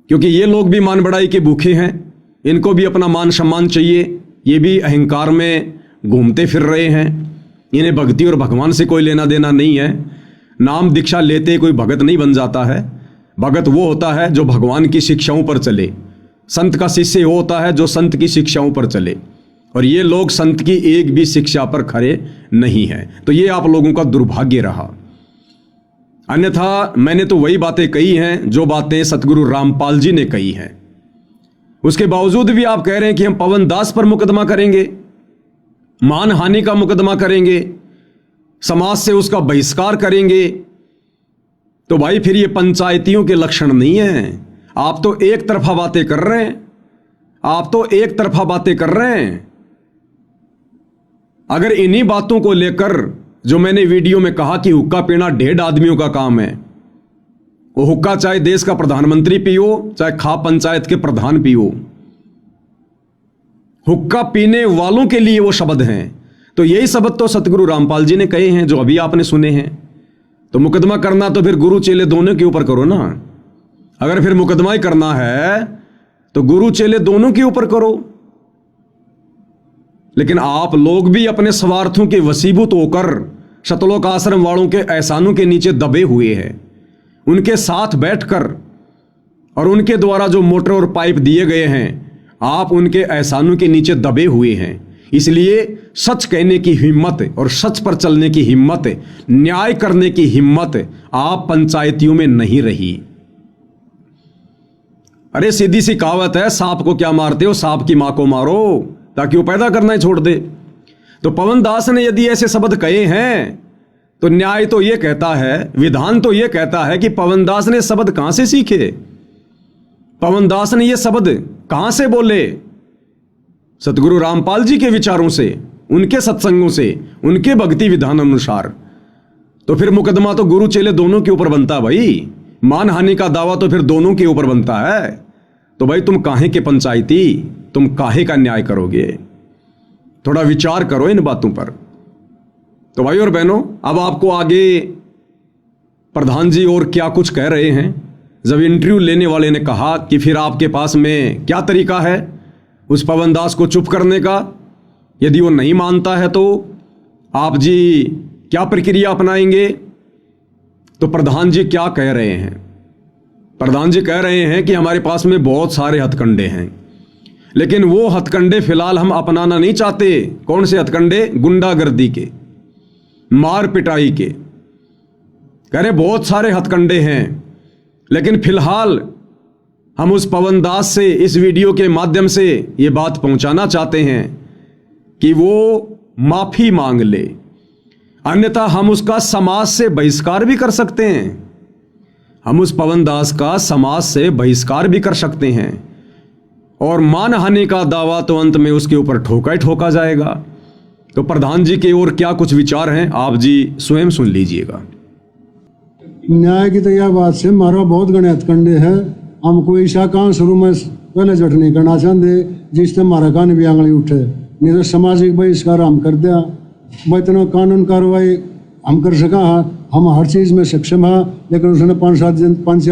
क्योंकि ये लोग भी मान बढ़ाई के भूखे हैं, इनको भी अपना मान सम्मान चाहिए। ये भी अहंकार में घूमते फिर रहे हैं, इन्हें भक्ति और भगवान से कोई लेना देना नहीं है। नाम दीक्षा लेते कोई भगत नहीं बन जाता है। भगत वो होता है जो भगवान की शिक्षाओं पर चले, संत का शिष्य वो होता है जो संत की शिक्षाओं पर चले, और ये लोग संत की एक भी शिक्षा पर खरे नहीं है। तो ये आप लोगों का दुर्भाग्य रहा। अन्यथा मैंने तो वही बातें कही हैं जो बातें सतगुरु रामपाल जी ने कही हैं। उसके बावजूद भी आप कह रहे हैं कि हम पवन दास पर मुकदमा करेंगे, मानहानि का मुकदमा करेंगे, समाज से उसका बहिष्कार करेंगे। तो भाई फिर ये पंचायतियों के लक्षण नहीं है। आप तो एक तरफा बातें कर रहे हैं, आप तो एक तरफा बातें कर रहे हैं। अगर इन्हीं बातों को लेकर जो मैंने वीडियो में कहा कि हुक्का पीना 1.5 आदमियों का काम है, वो हुक्का चाहे देश का प्रधानमंत्री पियो, चाहे खाप पंचायत के प्रधान पियो, हुक्का पीने वालों के लिए वो शब्द हैं। तो यही शब्द तो सतगुरु रामपाल जी ने कहे हैं जो अभी आपने सुने हैं। तो मुकदमा करना तो फिर गुरु चेले दोनों के ऊपर करो ना। अगर फिर मुकदमा ही करना है तो गुरु चेले दोनों के ऊपर करो। लेकिन आप लोग भी अपने स्वार्थों के वसीभूत होकर शतलोक आश्रम वालों के एहसानों के नीचे दबे हुए हैं। उनके साथ बैठकर और उनके द्वारा जो मोटर और पाइप दिए गए हैं, आप उनके एहसानों के नीचे दबे हुए हैं। इसलिए सच कहने की हिम्मत और सच पर चलने की हिम्मत, न्याय करने की हिम्मत आप पंचायतियों में नहीं रही। अरे सीधी सी कहावत है, सांप को क्या मारते हो, सांप की मां को मारो ताकि वो पैदा करना ही छोड़ दे। तो पवन दास ने यदि ऐसे शब्द कहे हैं तो न्याय तो यह कहता है, विधान तो यह कहता है कि पवन दास ने शब्द कहां से सीखे, पवन दास ने ये शब्द कहां से बोले? सतगुरु रामपाल जी के विचारों से, उनके सत्संगों से, उनके भक्ति विधान अनुसार। तो फिर मुकदमा तो गुरु चेले दोनों के ऊपर बनता है भाई, मानहानि का दावा तो फिर दोनों के ऊपर बनता है। तो भाई तुम काहे के पंचायती, तुम काहे का न्याय करोगे? थोड़ा विचार करो इन बातों पर। तो भाई और बहनों, अब आपको आगे प्रधान जी और क्या कुछ कह रहे हैं। जब इंटरव्यू लेने वाले ने कहा कि फिर आपके पास में क्या तरीका है उस पवन दास को चुप करने का, यदि वो नहीं मानता है तो आप जी क्या प्रक्रिया अपनाएंगे? तो प्रधान जी क्या कह रहे हैं? प्रधान जी कह रहे हैं कि हमारे पास में बहुत सारे हथकंडे हैं, लेकिन वो हथकंडे फिलहाल हम अपनाना नहीं चाहते। कौन से हथकंडे? गुंडागर्दी के, मार पिटाई के। कह रहे बहुत सारे हथकंडे हैं, लेकिन फिलहाल हम उस पवन दास से इस वीडियो के माध्यम से ये बात पहुंचाना चाहते हैं कि वो माफी मांग ले, अन्यथा हम उसका समाज से बहिष्कार भी कर सकते हैं। हम उस पवन दास का समाज से बहिष्कार भी कर सकते हैं और मानहानि का दावा तो अंत में उसके ऊपर ठोका ही ठोका जाएगा। तो प्रधान जी के और क्या कुछ विचार हैं, आप जी स्वयं सुन लीजिएगा। न्याय की तो यह बात से मारो बहुत गणे हथकंडे है। हम कोई ऐसा काम शुरू में पहले जट नहीं करना चाहते जिससे हमारा कान भी आंगली उठे, नहीं तो सामाजिक बहिष्कार हम कर दिया। इतना कानून कार्रवाई हम कर सका, हम हर चीज़ में सक्षम है, लेकिन उसने 5-4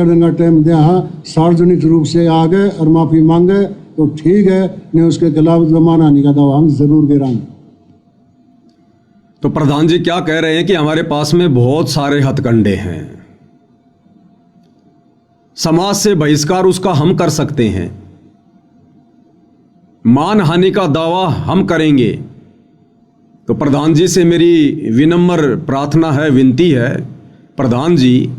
दिन का टाइम दिया है। सार्वजनिक रूप से आ गए और माफ़ी मांगे तो ठीक है, नहीं उसके खिलाफ मानहानि का दावा हम जरूर गिराएंगे। तो प्रधान जी क्या कह रहे हैं कि हमारे पास में बहुत सारे हथकंडे हैं, समाज से बहिष्कार उसका हम कर सकते हैं, मानहानि का दावा हम करेंगे। तो प्रधान जी से मेरी विनम्र प्रार्थना है, विनती है, प्रधान जी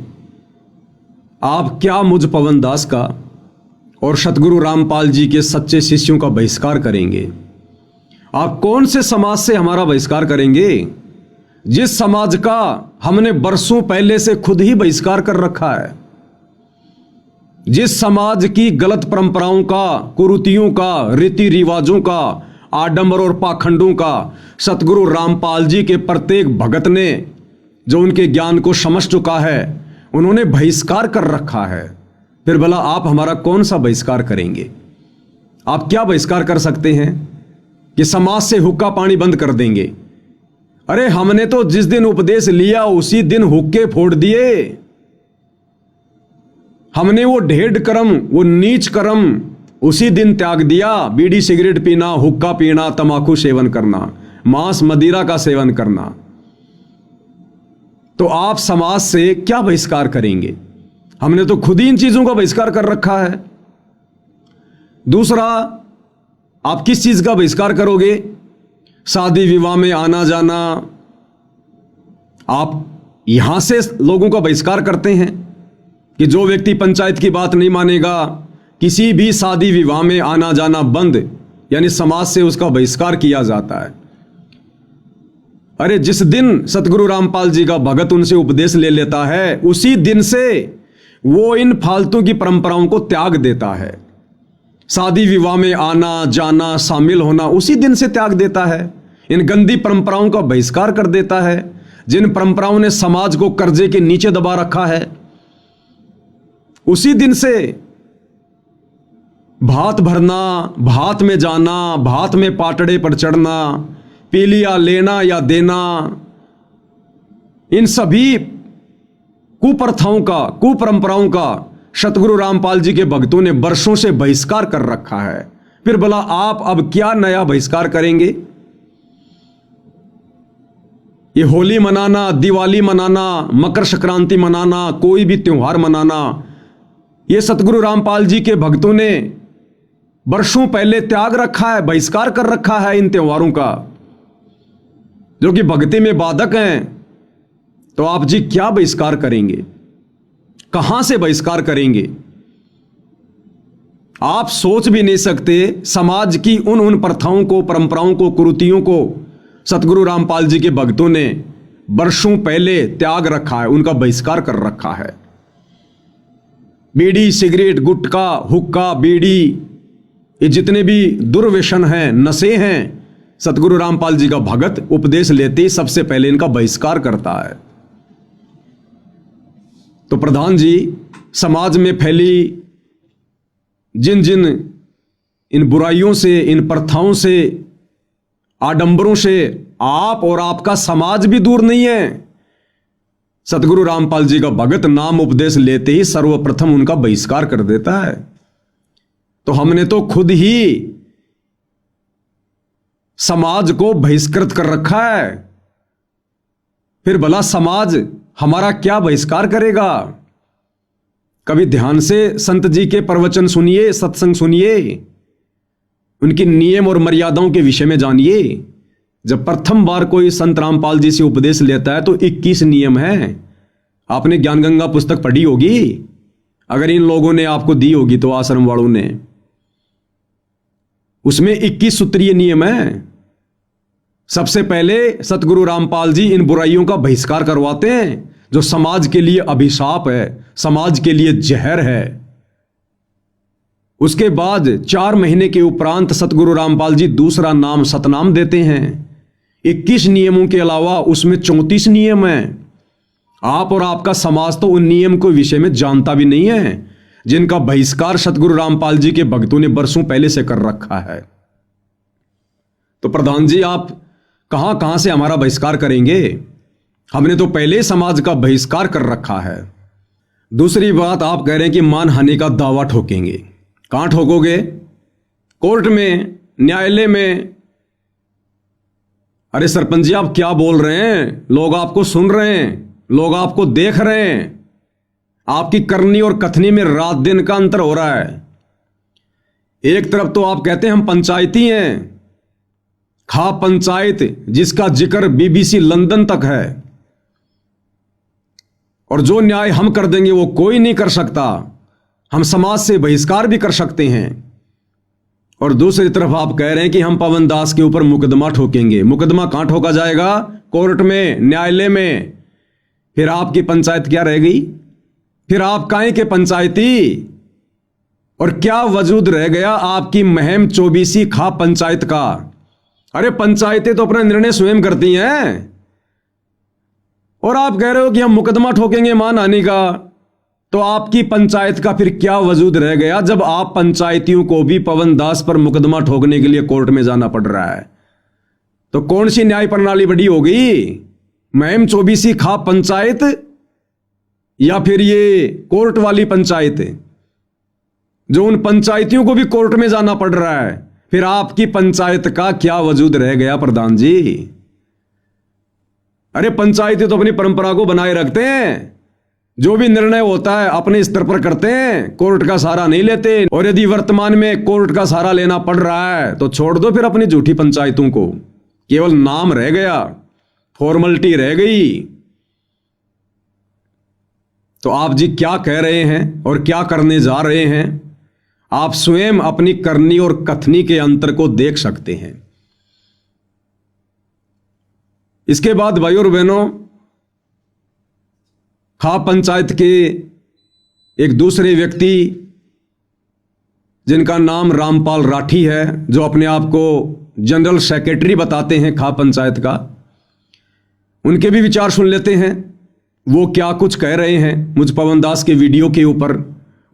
आप क्या मुझ पवन दास का और सतगुरु रामपाल जी के सच्चे शिष्यों का बहिष्कार करेंगे? आप कौन से समाज से हमारा बहिष्कार करेंगे? जिस समाज का हमने बरसों पहले से खुद ही बहिष्कार कर रखा है, जिस समाज की गलत परंपराओं का, कुरीतियों का, रीति रिवाजों का, आडंबर और पाखंडों का सतगुरु रामपाल जी के प्रत्येक भगत ने जो उनके ज्ञान को समझ चुका है, उन्होंने बहिष्कार कर रखा है। फिर भला आप हमारा कौन सा बहिष्कार करेंगे? आप क्या बहिष्कार कर सकते हैं कि समाज से हुक्का पानी बंद कर देंगे? अरे हमने तो जिस दिन उपदेश लिया उसी दिन हुक्के फोड़ दिए। हमने वो ढेढ़ कर्म, वो नीच कर्म उसी दिन त्याग दिया। बीड़ी सिगरेट पीना, हुक्का पीना, तंबाकू सेवन करना, मांस मदिरा का सेवन करना। तो आप समाज से क्या बहिष्कार करेंगे? हमने तो खुद ही इन चीजों का बहिष्कार कर रखा है। दूसरा, आप किस चीज का बहिष्कार करोगे? शादी विवाह में आना जाना, आप यहां से लोगों का बहिष्कार करते हैं कि जो व्यक्ति पंचायत की बात नहीं मानेगा, किसी भी शादी विवाह में आना जाना बंद, यानी समाज से उसका बहिष्कार किया जाता है। अरे जिस दिन सतगुरु रामपाल जी का भगत उनसे उपदेश ले लेता है, उसी दिन से वो इन फालतू की परंपराओं को त्याग देता है। शादी विवाह में आना जाना, शामिल होना उसी दिन से त्याग देता है। इन गंदी परंपराओं का बहिष्कार कर देता है, जिन परंपराओं ने समाज को कर्जे के नीचे दबा रखा है। उसी दिन से भात भरना, भात में जाना, भात में पाटड़े पर चढ़ना, पीलिया लेना या देना, इन सभी कुप्रथाओं का, कुपरंपराओं का सतगुरु रामपाल जी के भक्तों ने वर्षों से बहिष्कार कर रखा है। फिर भला आप अब क्या नया बहिष्कार करेंगे? ये होली मनाना, दिवाली मनाना, मकर संक्रांति मनाना, कोई भी त्योहार मनाना, ये सतगुरु रामपाल जी के भक्तों ने वर्षों पहले त्याग रखा है, बहिष्कार कर रखा है इन त्योहारों का, जो कि भक्ति में बाधक हैं। तो आप जी क्या बहिष्कार करेंगे, कहां से बहिष्कार करेंगे? आप सोच भी नहीं सकते समाज की उन प्रथाओं को, परंपराओं को, कुरीतियों को सतगुरु रामपाल जी के भक्तों ने वर्षों पहले त्याग रखा है, उनका बहिष्कार कर रखा है। बीड़ी, सिगरेट, गुटखा, हुक्का, बीड़ी, ये जितने भी दुर्व्यसन हैं, नशे हैं, सतगुरु रामपाल जी का भगत उपदेश लेते ही सबसे पहले इनका बहिष्कार करता है। तो प्रधान जी, समाज में फैली जिन जिन इन बुराइयों से, इन प्रथाओं से, आडंबरों से आप और आपका समाज भी दूर नहीं है। सतगुरु रामपाल जी का भगत नाम उपदेश लेते ही सर्वप्रथम उनका बहिष्कार कर देता है। तो हमने तो खुद ही समाज को बहिष्कृत कर रखा है, फिर भला समाज हमारा क्या बहिष्कार करेगा? कभी ध्यान से संत जी के प्रवचन सुनिए, सत्संग सुनिए, उनकी नियम और मर्यादाओं के विषय में जानिए। जब प्रथम बार कोई संत रामपाल जी से उपदेश लेता है तो 21 नियम है। आपने ज्ञान गंगा पुस्तक पढ़ी होगी, अगर इन लोगों ने आपको दी होगी तो, आश्रम वालों ने, उसमें 21 सूत्रीय नियम है। सबसे पहले सतगुरु रामपाल जी इन बुराइयों का बहिष्कार करवाते हैं जो समाज के लिए अभिशाप है, समाज के लिए जहर है। उसके बाद 4 महीने के उपरांत सतगुरु रामपाल जी दूसरा नाम सतनाम देते हैं। 21 नियमों के अलावा उसमें 34 नियम हैं। आप और आपका समाज तो उन नियम के विषय में जानता भी नहीं है, जिनका बहिष्कार सतगुरु रामपाल जी के भक्तों ने वर्षों पहले से कर रखा है। तो प्रधान जी, आप कहां कहां से हमारा बहिष्कार करेंगे? हमने तो पहले समाज का बहिष्कार कर रखा है। दूसरी बात, आप कह रहे हैं कि मानहानि का दावा ठोकेंगे। कहां ठोकोगे? कोर्ट में, न्यायालय में। अरे सरपंच जी, आप क्या बोल रहे हैं? लोग आपको सुन रहे हैं, लोग आपको देख रहे हैं। आपकी करनी और कथनी में रात दिन का अंतर हो रहा है। एक तरफ तो आप कहते हैं हम पंचायती हैं, खा पंचायत जिसका जिक्र बीबीसी लंदन तक है, और जो न्याय हम कर देंगे वो कोई नहीं कर सकता, हम समाज से बहिष्कार भी कर सकते हैं। और दूसरी तरफ आप कह रहे हैं कि हम पवन दास के ऊपर मुकदमा ठोकेंगे। मुकदमा कहां ठोका जाएगा? कोर्ट में, न्यायालय में। फिर आपकी पंचायत क्या रह गई? फिर आप काहे के पंचायती? और क्या वजूद रह गया आपकी महम 24 खा पंचायत का? अरे पंचायतें तो अपना निर्णय स्वयं करती हैं, और आप कह रहे हो कि हम मुकदमा ठोकेंगे मानहानि का। तो आपकी पंचायत का फिर क्या वजूद रह गया, जब आप पंचायतियों को भी पवन दास पर मुकदमा ठोकने के लिए कोर्ट में जाना पड़ रहा है? तो कौन सी न्याय प्रणाली बड़ी होगी? महम 24 खा पंचायत या फिर ये कोर्ट वाली पंचायत, जो उन पंचायतियों को भी कोर्ट में जाना पड़ रहा है? फिर आपकी पंचायत का क्या वजूद रह गया प्रधान जी? अरे पंचायतें तो अपनी परंपरा को बनाए रखते हैं, जो भी निर्णय होता है अपने स्तर पर करते हैं, कोर्ट का सहारा नहीं लेते। और यदि वर्तमान में कोर्ट का सहारा लेना पड़ रहा है तो छोड़ दो फिर अपनी झूठी पंचायतों को, केवल नाम रह गया, फॉर्मेलिटी रह गई। तो आप जी क्या कह रहे हैं और क्या करने जा रहे हैं, आप स्वयं अपनी करनी और कथनी के अंतर को देख सकते हैं। इसके बाद भाई और बहनों, खा पंचायत के एक दूसरे व्यक्ति जिनका नाम रामपाल राठी है, जो अपने आप को जनरल सेक्रेटरी बताते हैं खा पंचायत का, उनके भी विचार सुन लेते हैं। वो क्या कुछ कह रहे हैं मुझ पवन दास के वीडियो के ऊपर,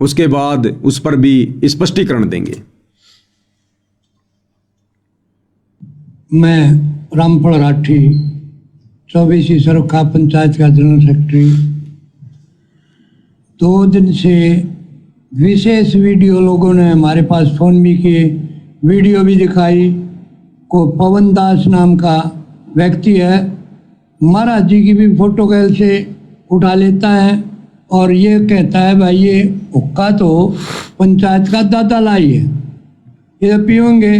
उसके बाद उस पर भी स्पष्टीकरण देंगे। मैं रामपाल राठी 24 सर्व खा पंचायत का जनरल सेक्रेटरी। 2 दिन से विशेष वीडियो लोगों ने हमारे पास फ़ोन भी किए, वीडियो भी दिखाई। को पवन दास नाम का व्यक्ति है, महाराज जी की भी फोटो कैल से उठा लेता है और ये कहता है भाई ये हुक्का तो पंचायत का दादा लाई है, ये पीएंगे।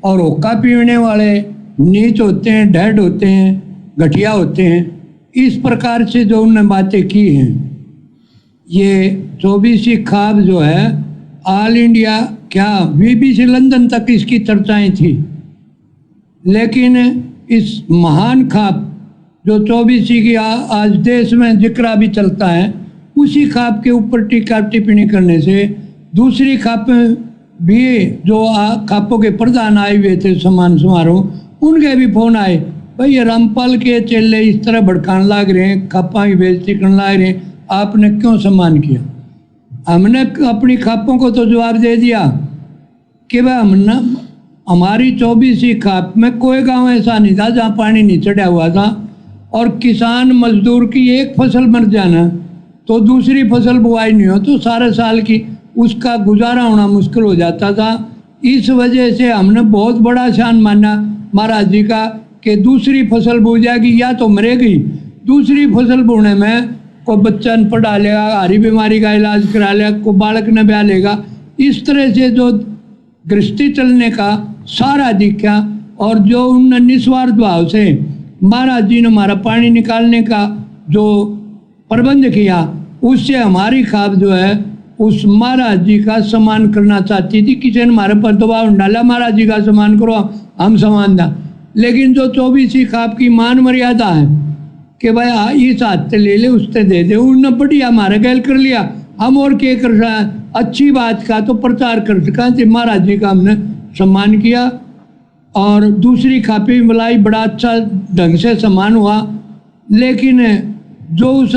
और हुक्का पीने वाले नीच होते हैं, ढेड होते हैं, घटिया होते हैं। इस प्रकार से जो उन्होंने बातें की हैं, ये 24वीं खाप जो है ऑल इंडिया क्या BBC लंदन तक इसकी चर्चाएं थी। लेकिन इस महान खाप जो 24वीं की आज देश में जिक्र भी चलता है, उसी खाप के ऊपर टीका टिप्पणी करने से दूसरी खाप भी जो खापों के प्रधान आए हुए थे सम्मान समारोह, उनके भी फोन आए, भाई ये रामपाल के चेले इस तरह भड़काने लग रहे हैं, खापा की बेइज्जती करने लग रहे हैं, आपने क्यों सम्मान किया? हमने अपनी खापों को तो जवाब दे दिया कि भाई हमारी 24वीं खाप में कोई गांव ऐसा नहीं था जहां पानी नहीं चढ़ा हुआ था, और किसान मजदूर की एक फसल मर जाना तो दूसरी फसल बुआई नहीं हो तो सारे साल की उसका गुजारा होना मुश्किल हो जाता था। इस वजह से हमने बहुत बड़ा शान माना महाराज जी का कि दूसरी फसल बो जाएगी या तो मरेगी, दूसरी फसल बोने में को बच्चा न पढ़ा लेगा, हरी बीमारी का इलाज करा लेगा, को बालक न ब्याह लेगा। इस तरह से जो गृहस्थी चलने का सारा दिखा, और जो उन निस्वार्थ भाव से महाराज जी ने हमारा पानी निकालने का जो प्रबंध किया, उससे हमारी खाप जो है उस महाराज जी का सम्मान करना चाहती थी। किसी ने हमारे पर दबाव डाला महाराज जी का सम्मान करो, हम सम्मान दा। लेकिन जो 24वीं खाप की मान मर्यादा है कि भाई इस हाथ से ले ले उससे दे दे, उन्होंने बढ़िया हमारे गैल कर लिया। हम और क्या कर रहा है, अच्छी बात का तो प्रचार कर सका, महाराज जी का हमने सम्मान किया। और दूसरी खापी बुलाई, बड़ा अच्छा ढंग से सम्मान हुआ। लेकिन जो उस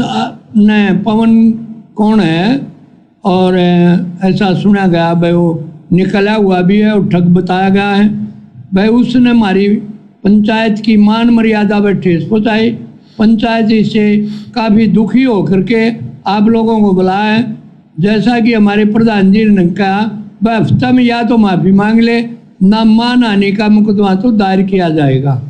ने पवन कौन है, और ऐसा सुना गया भाई वो निकला हुआ भी है और ठग बताया गया है, भाई उसने हमारी पंचायत की मान मर्यादा पर ठेस पहुँचाई। पंचायत इससे काफ़ी दुखी हो करके आप लोगों को बुलाया है। जैसा कि हमारे प्रधान जी ने कहा, भाई हफ्ता में या तो माफ़ी मांग ले, ना मान आने का मुकदमा तो दायर किया जाएगा।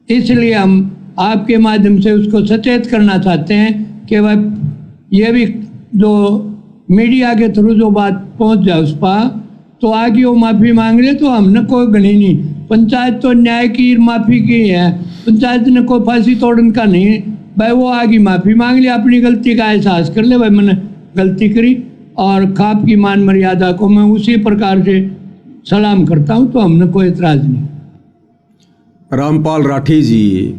इसलिए हम आपके माध्यम से उसको सचेत करना चाहते हैं कि भाई ये भी जो मीडिया के थ्रू जो बात पहुंच जाए उस पर, तो आगे वो माफ़ी मांग ले तो हमने कोई गणी नहीं। पंचायत तो न्याय की माफ़ी की है, पंचायत ने कोई फांसी तोड़ने का नहीं। भाई वो आगे माफ़ी मांग ले, अपनी गलती का एहसास कर ले, भाई मैंने गलती करी, और खाप की मान मर्यादा को मैं उसी प्रकार से सलाम करता हूँ, तो हमने कोई एतराज़ नहीं। रामपाल राठी जी,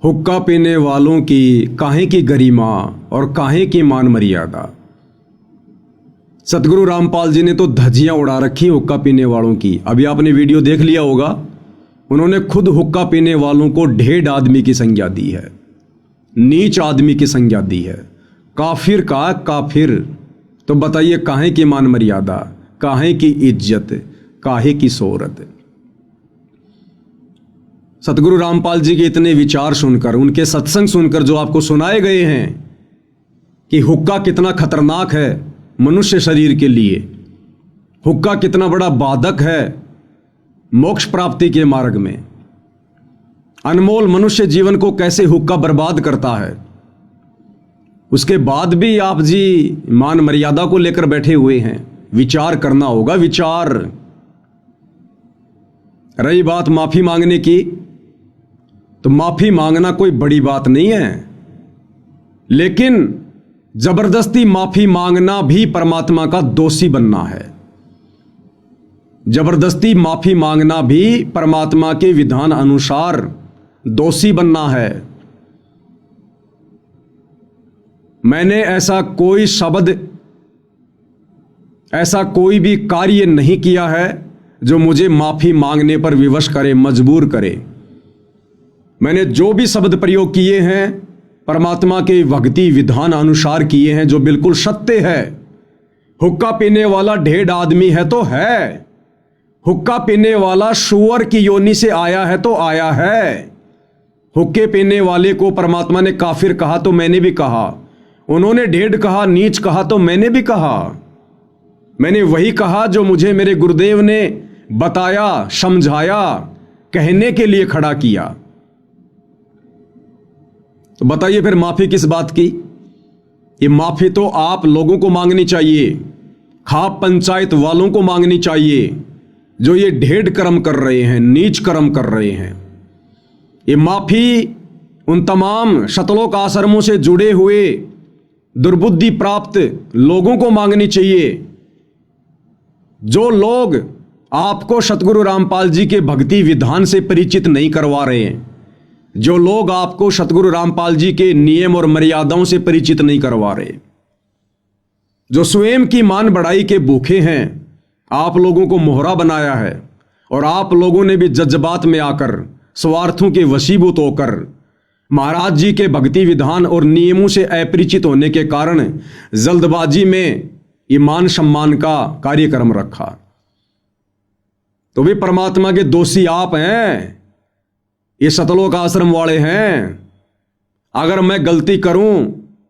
हुक्का पीने वालों की काहे की गरिमा और काहे की मान मर्यादा? सतगुरु रामपाल जी ने तो धज्जियां उड़ा रखी हुक्का पीने वालों की। अभी आपने वीडियो देख लिया होगा, उन्होंने खुद हुक्का पीने वालों को ढेड आदमी की संज्ञा दी है, नीच आदमी की संज्ञा दी है, काफिर का काफिर। तो बताइए काहे की मान मर्यादा, काहे की इज्जत, काहे की शोहरत? सतगुरु रामपाल जी के इतने विचार सुनकर, उनके सत्संग सुनकर जो आपको सुनाए गए हैं कि हुक्का कितना खतरनाक है मनुष्य शरीर के लिए, हुक्का कितना बड़ा बाधक है मोक्ष प्राप्ति के मार्ग में, अनमोल मनुष्य जीवन को कैसे हुक्का बर्बाद करता है, उसके बाद भी आप जी मान मर्यादा को लेकर बैठे हुए हैं। विचार करना होगा, विचार। रही बात माफी मांगने की, तो माफी मांगना कोई बड़ी बात नहीं है, लेकिन जबरदस्ती माफी मांगना भी परमात्मा का दोषी बनना है। जबरदस्ती माफी मांगना भी परमात्मा के विधान अनुसार दोषी बनना है। मैंने ऐसा कोई शब्द, ऐसा कोई भी कार्य नहीं किया है जो मुझे माफी मांगने पर विवश करे, मजबूर करे। मैंने जो भी शब्द प्रयोग किए हैं परमात्मा के भक्ति विधान अनुसार किए हैं, जो बिल्कुल सत्य है। हुक्का पीने वाला ढेड आदमी है तो है, हुक्का पीने वाला सुअर की योनि से आया है तो आया है। हुक्के पीने वाले को परमात्मा ने काफिर कहा तो मैंने भी कहा, उन्होंने ढेड कहा, नीच कहा तो मैंने भी कहा। मैंने वही कहा जो मुझे मेरे गुरुदेव ने बताया, समझाया, कहने के लिए खड़ा किया। तो बताइए फिर माफी किस बात की? ये माफी तो आप लोगों को मांगनी चाहिए, खाप पंचायत वालों को मांगनी चाहिए, जो ये ढेर कर्म कर रहे हैं, नीच कर्म कर रहे हैं। ये माफी उन तमाम शतलोक आश्रमों से जुड़े हुए दुर्बुद्धि प्राप्त लोगों को मांगनी चाहिए, जो लोग आपको सतगुरु रामपाल जी के भक्ति विधान से परिचित नहीं करवा रहे हैं, जो लोग आपको सतगुरु रामपाल जी के नियम और मर्यादाओं से परिचित नहीं करवा रहे, जो स्वयं की मान बढ़ाई के भूखे हैं, आप लोगों को मोहरा बनाया है और आप लोगों ने भी जज्बात में आकर, स्वार्थों के वशीभूत होकर महाराज जी के भक्ति विधान और नियमों से अपरिचित होने के कारण जल्दबाजी में ईमान सम्मान का कार्यक्रम रखा। तो भी परमात्मा के दोषी आप हैं, ये सतलोक आश्रम वाले हैं। अगर मैं गलती करूं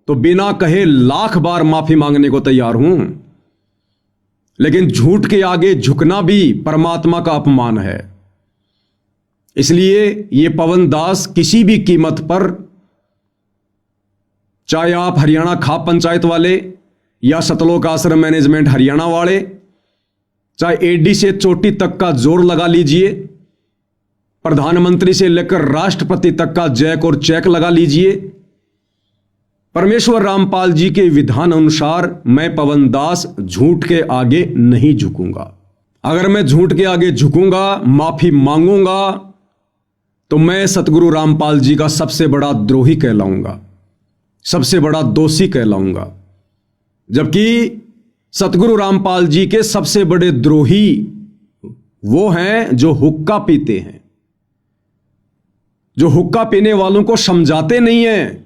तो बिना कहे लाख बार माफी मांगने को तैयार हूं, लेकिन झूठ के आगे झुकना भी परमात्मा का अपमान है। इसलिए ये पवन दास किसी भी कीमत पर, चाहे आप हरियाणा खाप पंचायत वाले या सतलोक आश्रम मैनेजमेंट हरियाणा वाले, चाहे एडी से चोटी तक का जोर लगा लीजिए, प्रधानमंत्री से लेकर राष्ट्रपति तक का जैक और चेक लगा लीजिए, परमेश्वर रामपाल जी के विधान अनुसार मैं पवन दास झूठ के आगे नहीं झुकूंगा। अगर मैं झूठ के आगे झुकूंगा, माफी मांगूंगा, तो मैं सतगुरु रामपाल जी का सबसे बड़ा द्रोही कहलाऊंगा, सबसे बड़ा दोषी कहलाऊंगा। जबकि सतगुरु रामपाल जी के सबसे बड़े द्रोही वो हैं जो हुक्का पीते हैं, जो हुक्का पीने वालों को समझाते नहीं हैं,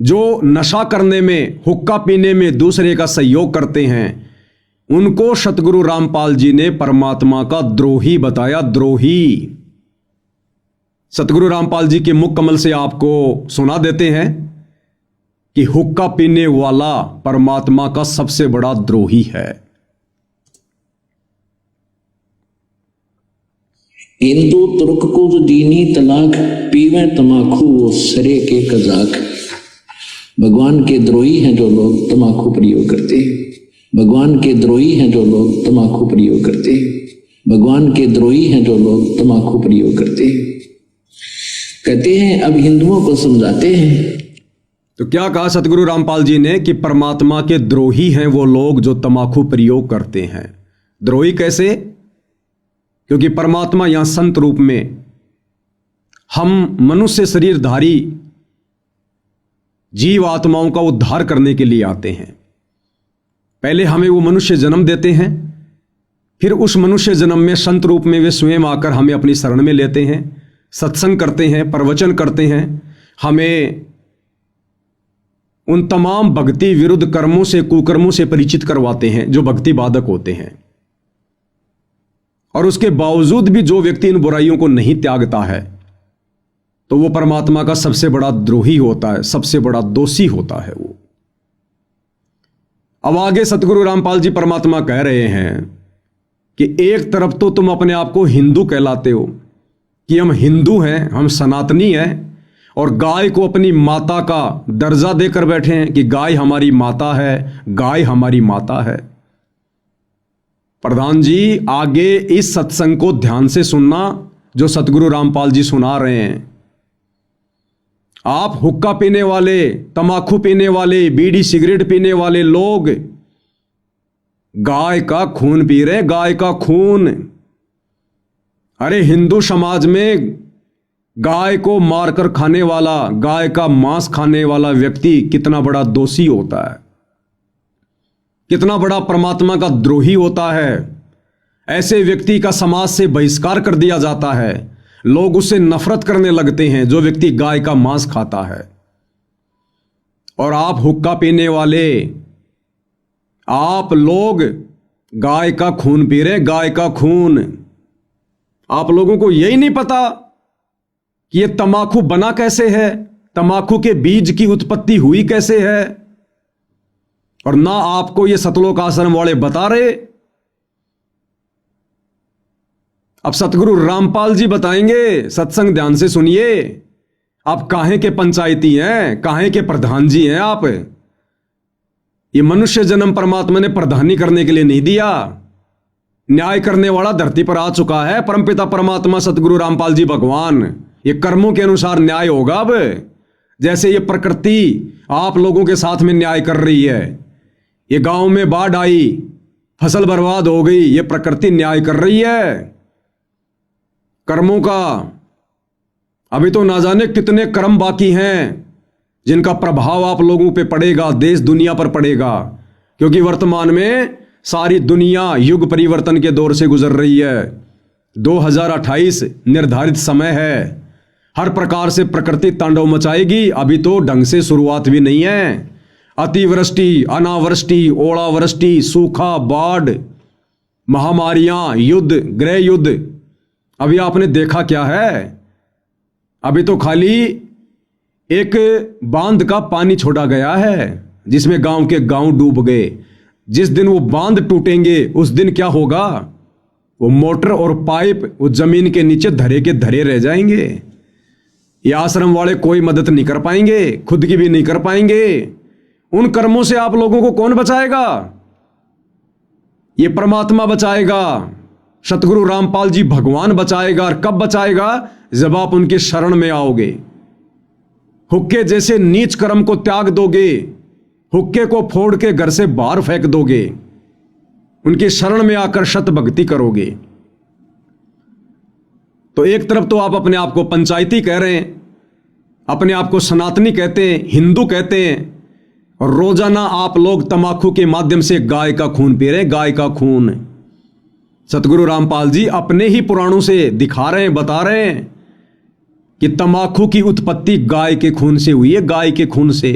जो नशा करने में, हुक्का पीने में दूसरे का सहयोग करते हैं, उनको सतगुरु रामपाल जी ने परमात्मा का द्रोही बताया, द्रोही। सतगुरु रामपाल जी के मुख कमल से आपको सुना देते हैं कि हुक्का पीने वाला परमात्मा का सबसे बड़ा द्रोही है। हिंदू तुर्क को जो दीनी तलाक, पीवे तमाकू वो सरे के कजाक। भगवान के द्रोही हैं जो लोग तमाकू प्रयोग करते हैं, भगवान के द्रोही हैं जो लोग तमाकू प्रयोग करते हैं, भगवान के द्रोही हैं जो लोग तमाकू प्रयोग करते हैं। कहते हैं अब हिंदुओं को समझाते हैं। तो क्या कहा सतगुरु रामपाल जी ने कि परमात्मा के द्रोही हैं वो लोग जो तमाकू प्रयोग करते हैं। द्रोही कैसे? क्योंकि परमात्मा यहां संत रूप में हम मनुष्य शरीरधारी जीव आत्माओं का उद्धार करने के लिए आते हैं। पहले हमें वो मनुष्य जन्म देते हैं, फिर उस मनुष्य जन्म में संत रूप में वे स्वयं आकर हमें अपनी शरण में लेते हैं, सत्संग करते हैं, प्रवचन करते हैं, हमें उन तमाम भक्ति विरुद्ध कर्मों से, कुकर्मों से परिचित करवाते हैं जो भक्ति बाधक होते हैं। और उसके बावजूद भी जो व्यक्ति इन बुराइयों को नहीं त्यागता है, तो वो परमात्मा का सबसे बड़ा द्रोही होता है, सबसे बड़ा दोषी होता है वो। अब आगे सतगुरु रामपाल जी परमात्मा कह रहे हैं कि एक तरफ तो तुम अपने आप को हिंदू कहलाते हो कि हम हिंदू हैं, हम सनातनी हैं, और गाय को अपनी माता का दर्जा देकर बैठे हैं कि गाय हमारी माता है, गाय हमारी माता है। प्रधान जी, आगे इस सत्संग को ध्यान से सुनना जो सतगुरु रामपाल जी सुना रहे हैं। आप हुक्का पीने वाले, तमाकू पीने वाले, बीड़ी सिगरेट पीने वाले लोग गाय का खून पी रहे, गाय का खून। अरे हिंदू समाज में गाय को मारकर खाने वाला, गाय का मांस खाने वाला व्यक्ति कितना बड़ा दोषी होता है, कितना बड़ा परमात्मा का द्रोही होता है। ऐसे व्यक्ति का समाज से बहिष्कार कर दिया जाता है, लोग उससे नफरत करने लगते हैं जो व्यक्ति गाय का मांस खाता है। और आप हुक्का पीने वाले, आप लोग गाय का खून पी रहे, गाय का खून। आप लोगों को यही नहीं पता कि यह तमाकू बना कैसे है, तमाकू के बीज की उत्पत्ति हुई कैसे है, और ना आपको ये सतलोक आश्रम वाले बता रहे। अब सतगुरु रामपाल जी बताएंगे, सत्संग ध्यान से सुनिए। आप काहे के पंचायती हैं, काहे के प्रधान जी हैं आप? ये मनुष्य जन्म परमात्मा ने प्रधानी करने के लिए नहीं दिया। न्याय करने वाला धरती पर आ चुका है, परमपिता परमात्मा सतगुरु रामपाल जी भगवान। ये कर्मों के अनुसार न्याय होगा। अब जैसे ये प्रकृति आप लोगों के साथ में न्याय कर रही है, ये गांव में बाढ़ आई, फसल बर्बाद हो गई, ये प्रकृति न्याय कर रही है कर्मों का। अभी तो ना जाने कितने कर्म बाकी हैं जिनका प्रभाव आप लोगों पे पड़ेगा, देश दुनिया पर पड़ेगा, क्योंकि वर्तमान में सारी दुनिया युग परिवर्तन के दौर से गुजर रही है। 2028 निर्धारित समय है। हर प्रकार से प्रकृति तांडव मचाएगी। अभी तो ढंग से शुरुआत भी नहीं है। अतिवृष्टि, अनावृष्टि, ओलावृष्टि, सूखा, बाढ़, महामारियां, युद्ध, गृह युद्ध। अभी आपने देखा क्या है? अभी तो खाली एक बांध का पानी छोड़ा गया है जिसमें गांव के गांव डूब गए। जिस दिन वो बांध टूटेंगे उस दिन क्या होगा? वो मोटर और पाइप वो जमीन के नीचे धरे के धरे रह जाएंगे। ये आश्रम वाले कोई मदद नहीं कर पाएंगे, खुद की भी नहीं कर पाएंगे। उन कर्मों से आप लोगों को कौन बचाएगा? ये परमात्मा बचाएगा, सतगुरु रामपाल जी भगवान बचाएगा। और कब बचाएगा? जब आप उनके शरण में आओगे। हुक्के जैसे नीच कर्म को त्याग दोगे, हुक्के को फोड़ के घर से बाहर फेंक दोगे, उनकी शरण में आकर शत भक्ति करोगे। तो एक तरफ तो आप अपने आप को पंचायती कह रहे हैं, अपने आप को सनातनी कहते हैं, हिंदू कहते हैं, और रोजाना आप लोग तमाकू के माध्यम से गाय का खून पी रहे हैं, गाय का खून। सतगुरु रामपाल जी अपने ही पुराणों से दिखा रहे हैं, बता रहे हैं कि तमाकू की उत्पत्ति गाय के खून से हुई है, गाय के खून से।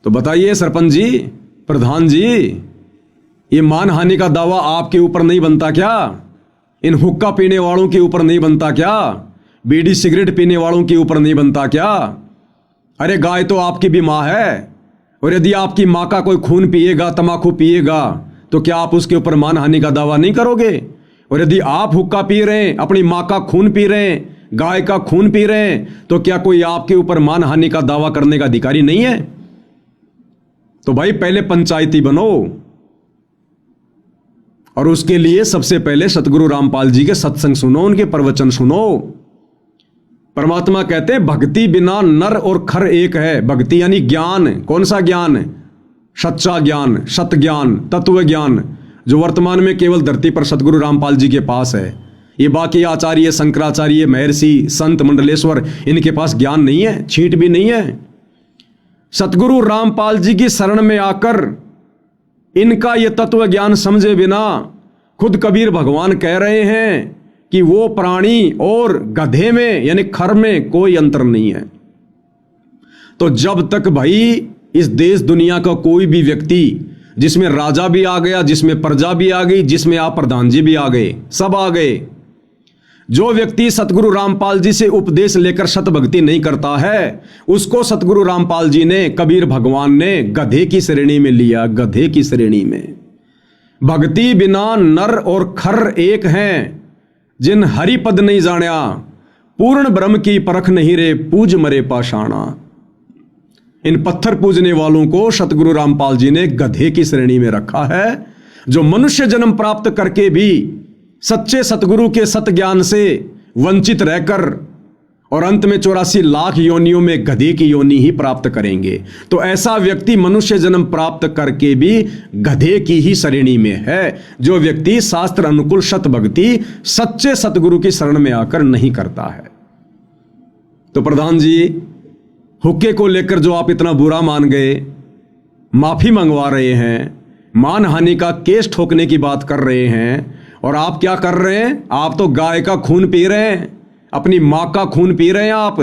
तो बताइए सरपंच जी, प्रधान जी, ये मानहानि का दावा आपके ऊपर नहीं बनता क्या? इन हुक्का पीने वालों के ऊपर नहीं बनता क्या? बीड़ी सिगरेट पीने वालों के ऊपर नहीं बनता क्या? अरे गाय तो आपकी भी माँ है, और यदि आपकी माँ का कोई खून पिएगा, तमाकू पिएगा, तो क्या आप उसके ऊपर मानहानि का दावा नहीं करोगे? और यदि आप हुक्का पी रहे हैं, अपनी माँ का खून पी रहे हैं, गाय का खून पी रहे हैं, तो क्या कोई आपके ऊपर मानहानि का दावा करने का अधिकारी नहीं है? तो भाई पहले पंचायती बनो, और उसके लिए सबसे पहले सतगुरु रामपाल जी के सत्संग सुनो, उनके प्रवचन सुनो। परमात्मा कहते हैं भक्ति बिना नर और खर एक है। भक्ति यानी ज्ञान। कौन सा ज्ञान? सच्चा ज्ञान, सत ज्ञान, तत्व ज्ञान, जो वर्तमान में केवल धरती पर सतगुरु रामपाल जी के पास है। ये बाकी आचार्य, शंकराचार्य, महर्षि, संत, मंडलेश्वर, इनके पास ज्ञान नहीं है, छींट भी नहीं है। सतगुरु रामपाल जी की शरण में आकर इनका ये तत्व ज्ञान समझे बिना खुद कबीर भगवान कह रहे हैं कि वो प्राणी और गधे में यानी खर में कोई अंतर नहीं है। तो जब तक भाई इस देश दुनिया का कोई भी व्यक्ति, जिसमें राजा भी आ गया, जिसमें प्रजा भी आ गई, जिसमें आप प्रधान जी भी आ गए, सब आ गए, जो व्यक्ति सतगुरु रामपाल जी से उपदेश लेकर सत भक्ति नहीं करता है, उसको सतगुरु रामपाल जी ने, कबीर भगवान ने गधे की श्रेणी में लिया। गधे की श्रेणी में। भक्ति बिना नर और खर एक हैं, जिन हरि पद नहीं जाण्या, पूर्ण ब्रह्म की परख नहीं रे, पूज मरे पाषाणा। इन पत्थर पूजने वालों को सतगुरु रामपाल जी ने गधे की श्रेणी में रखा है, जो मनुष्य जन्म प्राप्त करके भी सच्चे सतगुरु के सत ज्ञान से वंचित रहकर और अंत में 84 लाख योनियों में गधे की योनि ही प्राप्त करेंगे। तो ऐसा व्यक्ति मनुष्य जन्म प्राप्त करके भी गधे की ही श्रेणी में है, जो व्यक्ति शास्त्र अनुकूल सत भक्ति सच्चे सतगुरु की शरण में आकर नहीं करता है। तो प्रधान जी, हुक्के को लेकर जो आप इतना बुरा मान गए, माफी मंगवा रहे हैं, मानहानि का केस ठोकने की बात कर रहे हैं, और आप क्या कर रहे हैं? आप तो गाय का खून पी रहे हैं, अपनी माँ का खून पी रहे हैं आप।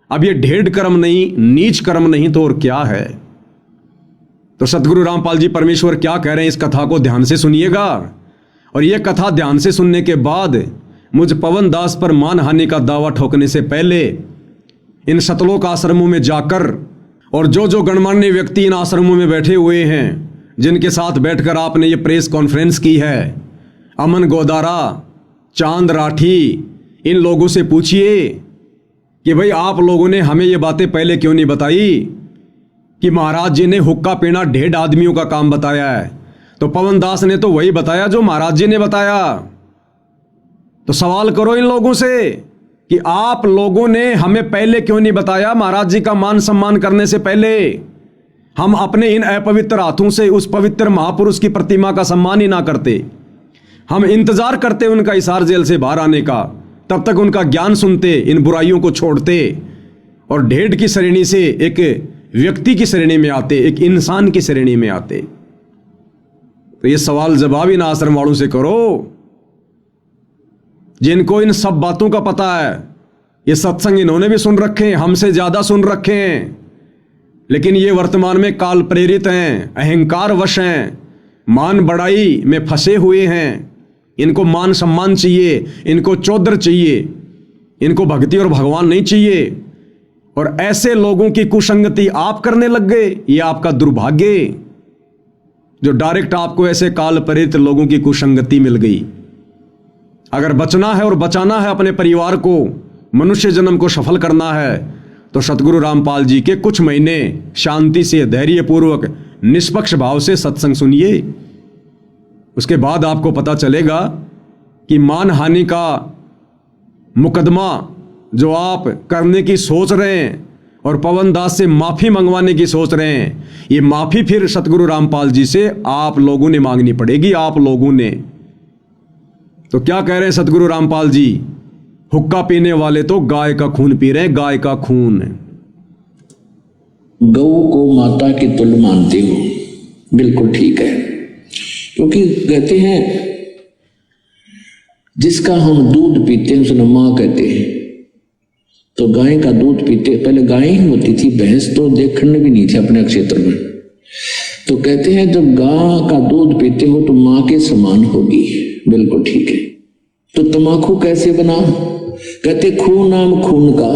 अब ये ढेड़ कर्म नहीं, नीच कर्म नहीं तो और क्या है? तो सतगुरु रामपाल जी परमेश्वर क्या कह रहे हैं, इस कथा को ध्यान से सुनिएगा। और यह कथा ध्यान से सुनने के बाद मुझ पवन दास पर मानहानि का दावा ठोकने से पहले इन सतलोक आश्रमों में जाकर, और जो जो गणमान्य व्यक्ति इन आश्रमों में बैठे हुए हैं, जिनके साथ बैठकर आपने ये प्रेस कॉन्फ्रेंस की है, अमन गोदारा, चांद राठी, इन लोगों से पूछिए कि भाई आप लोगों ने हमें ये बातें पहले क्यों नहीं बताई कि महाराज जी ने हुक्का पीना 1.5 आदमियों का काम बताया है। तो पवन दास ने तो वही बताया जो महाराज जी ने बताया। तो सवाल करो इन लोगों से कि आप लोगों ने हमें पहले क्यों नहीं बताया। महाराज जी का मान सम्मान करने से पहले हम अपने इन अपवित्र हाथों से उस पवित्र महापुरुष की प्रतिमा का सम्मान ही ना करते। हम इंतजार करते उनका हिसार जेल से बाहर आने का, तब तक उनका ज्ञान सुनते, इन बुराइयों को छोड़ते और 1.5 की श्रेणी से एक व्यक्ति की श्रेणी में आते, एक इंसान की श्रेणी में आते। तो ये सवाल जवाब इन आश्रम वालों से करो जिनको इन सब बातों का पता है। ये सत्संग इन्होंने भी सुन रखे हैं, हमसे ज्यादा सुन रखे हैं, लेकिन ये वर्तमान में काल प्रेरित हैं, अहंकार वश हैं, मान बढ़ाई में फंसे हुए हैं। इनको मान सम्मान चाहिए, इनको चौधर चाहिए, इनको भक्ति और भगवान नहीं चाहिए। और ऐसे लोगों की कुसंगति आप करने लग गए, ये आपका दुर्भाग्य जो डायरेक्ट आपको ऐसे काल प्रेरित लोगों की कुसंगति मिल गई। अगर बचना है और बचाना है अपने परिवार को, मनुष्य जन्म को सफल करना है, तो सतगुरु रामपाल जी के कुछ महीने शांति से, धैर्यपूर्वक, निष्पक्ष भाव से सत्संग सुनिए। उसके बाद आपको पता चलेगा कि मान हानि का मुकदमा जो आप करने की सोच रहे हैं और पवन दास से माफी मंगवाने की सोच रहे हैं, ये माफी फिर सतगुरु रामपाल जी से आप लोगों ने मांगनी पड़ेगी। आप लोगों ने तो क्या कह रहे हैं सतगुरु रामपाल जी? हुक्का पीने वाले तो गाय का खून पी रहे हैं, गाय का खून। गऊ को माता की तुल्य मानते हो, बिल्कुल ठीक है। क्योंकि कहते हैं जिसका हम दूध पीते हैं उसने मां कहते हैं। तो गाय का दूध पीते, पहले गाय ही होती थी, भैंस तो देखने भी नहीं थी अपने क्षेत्र में। तो कहते हैं जब गाय का दूध पीते हो तो मां के समान होगी, बिल्कुल ठीक है। तो तमाकू कैसे बना? कहते खून नाम खून का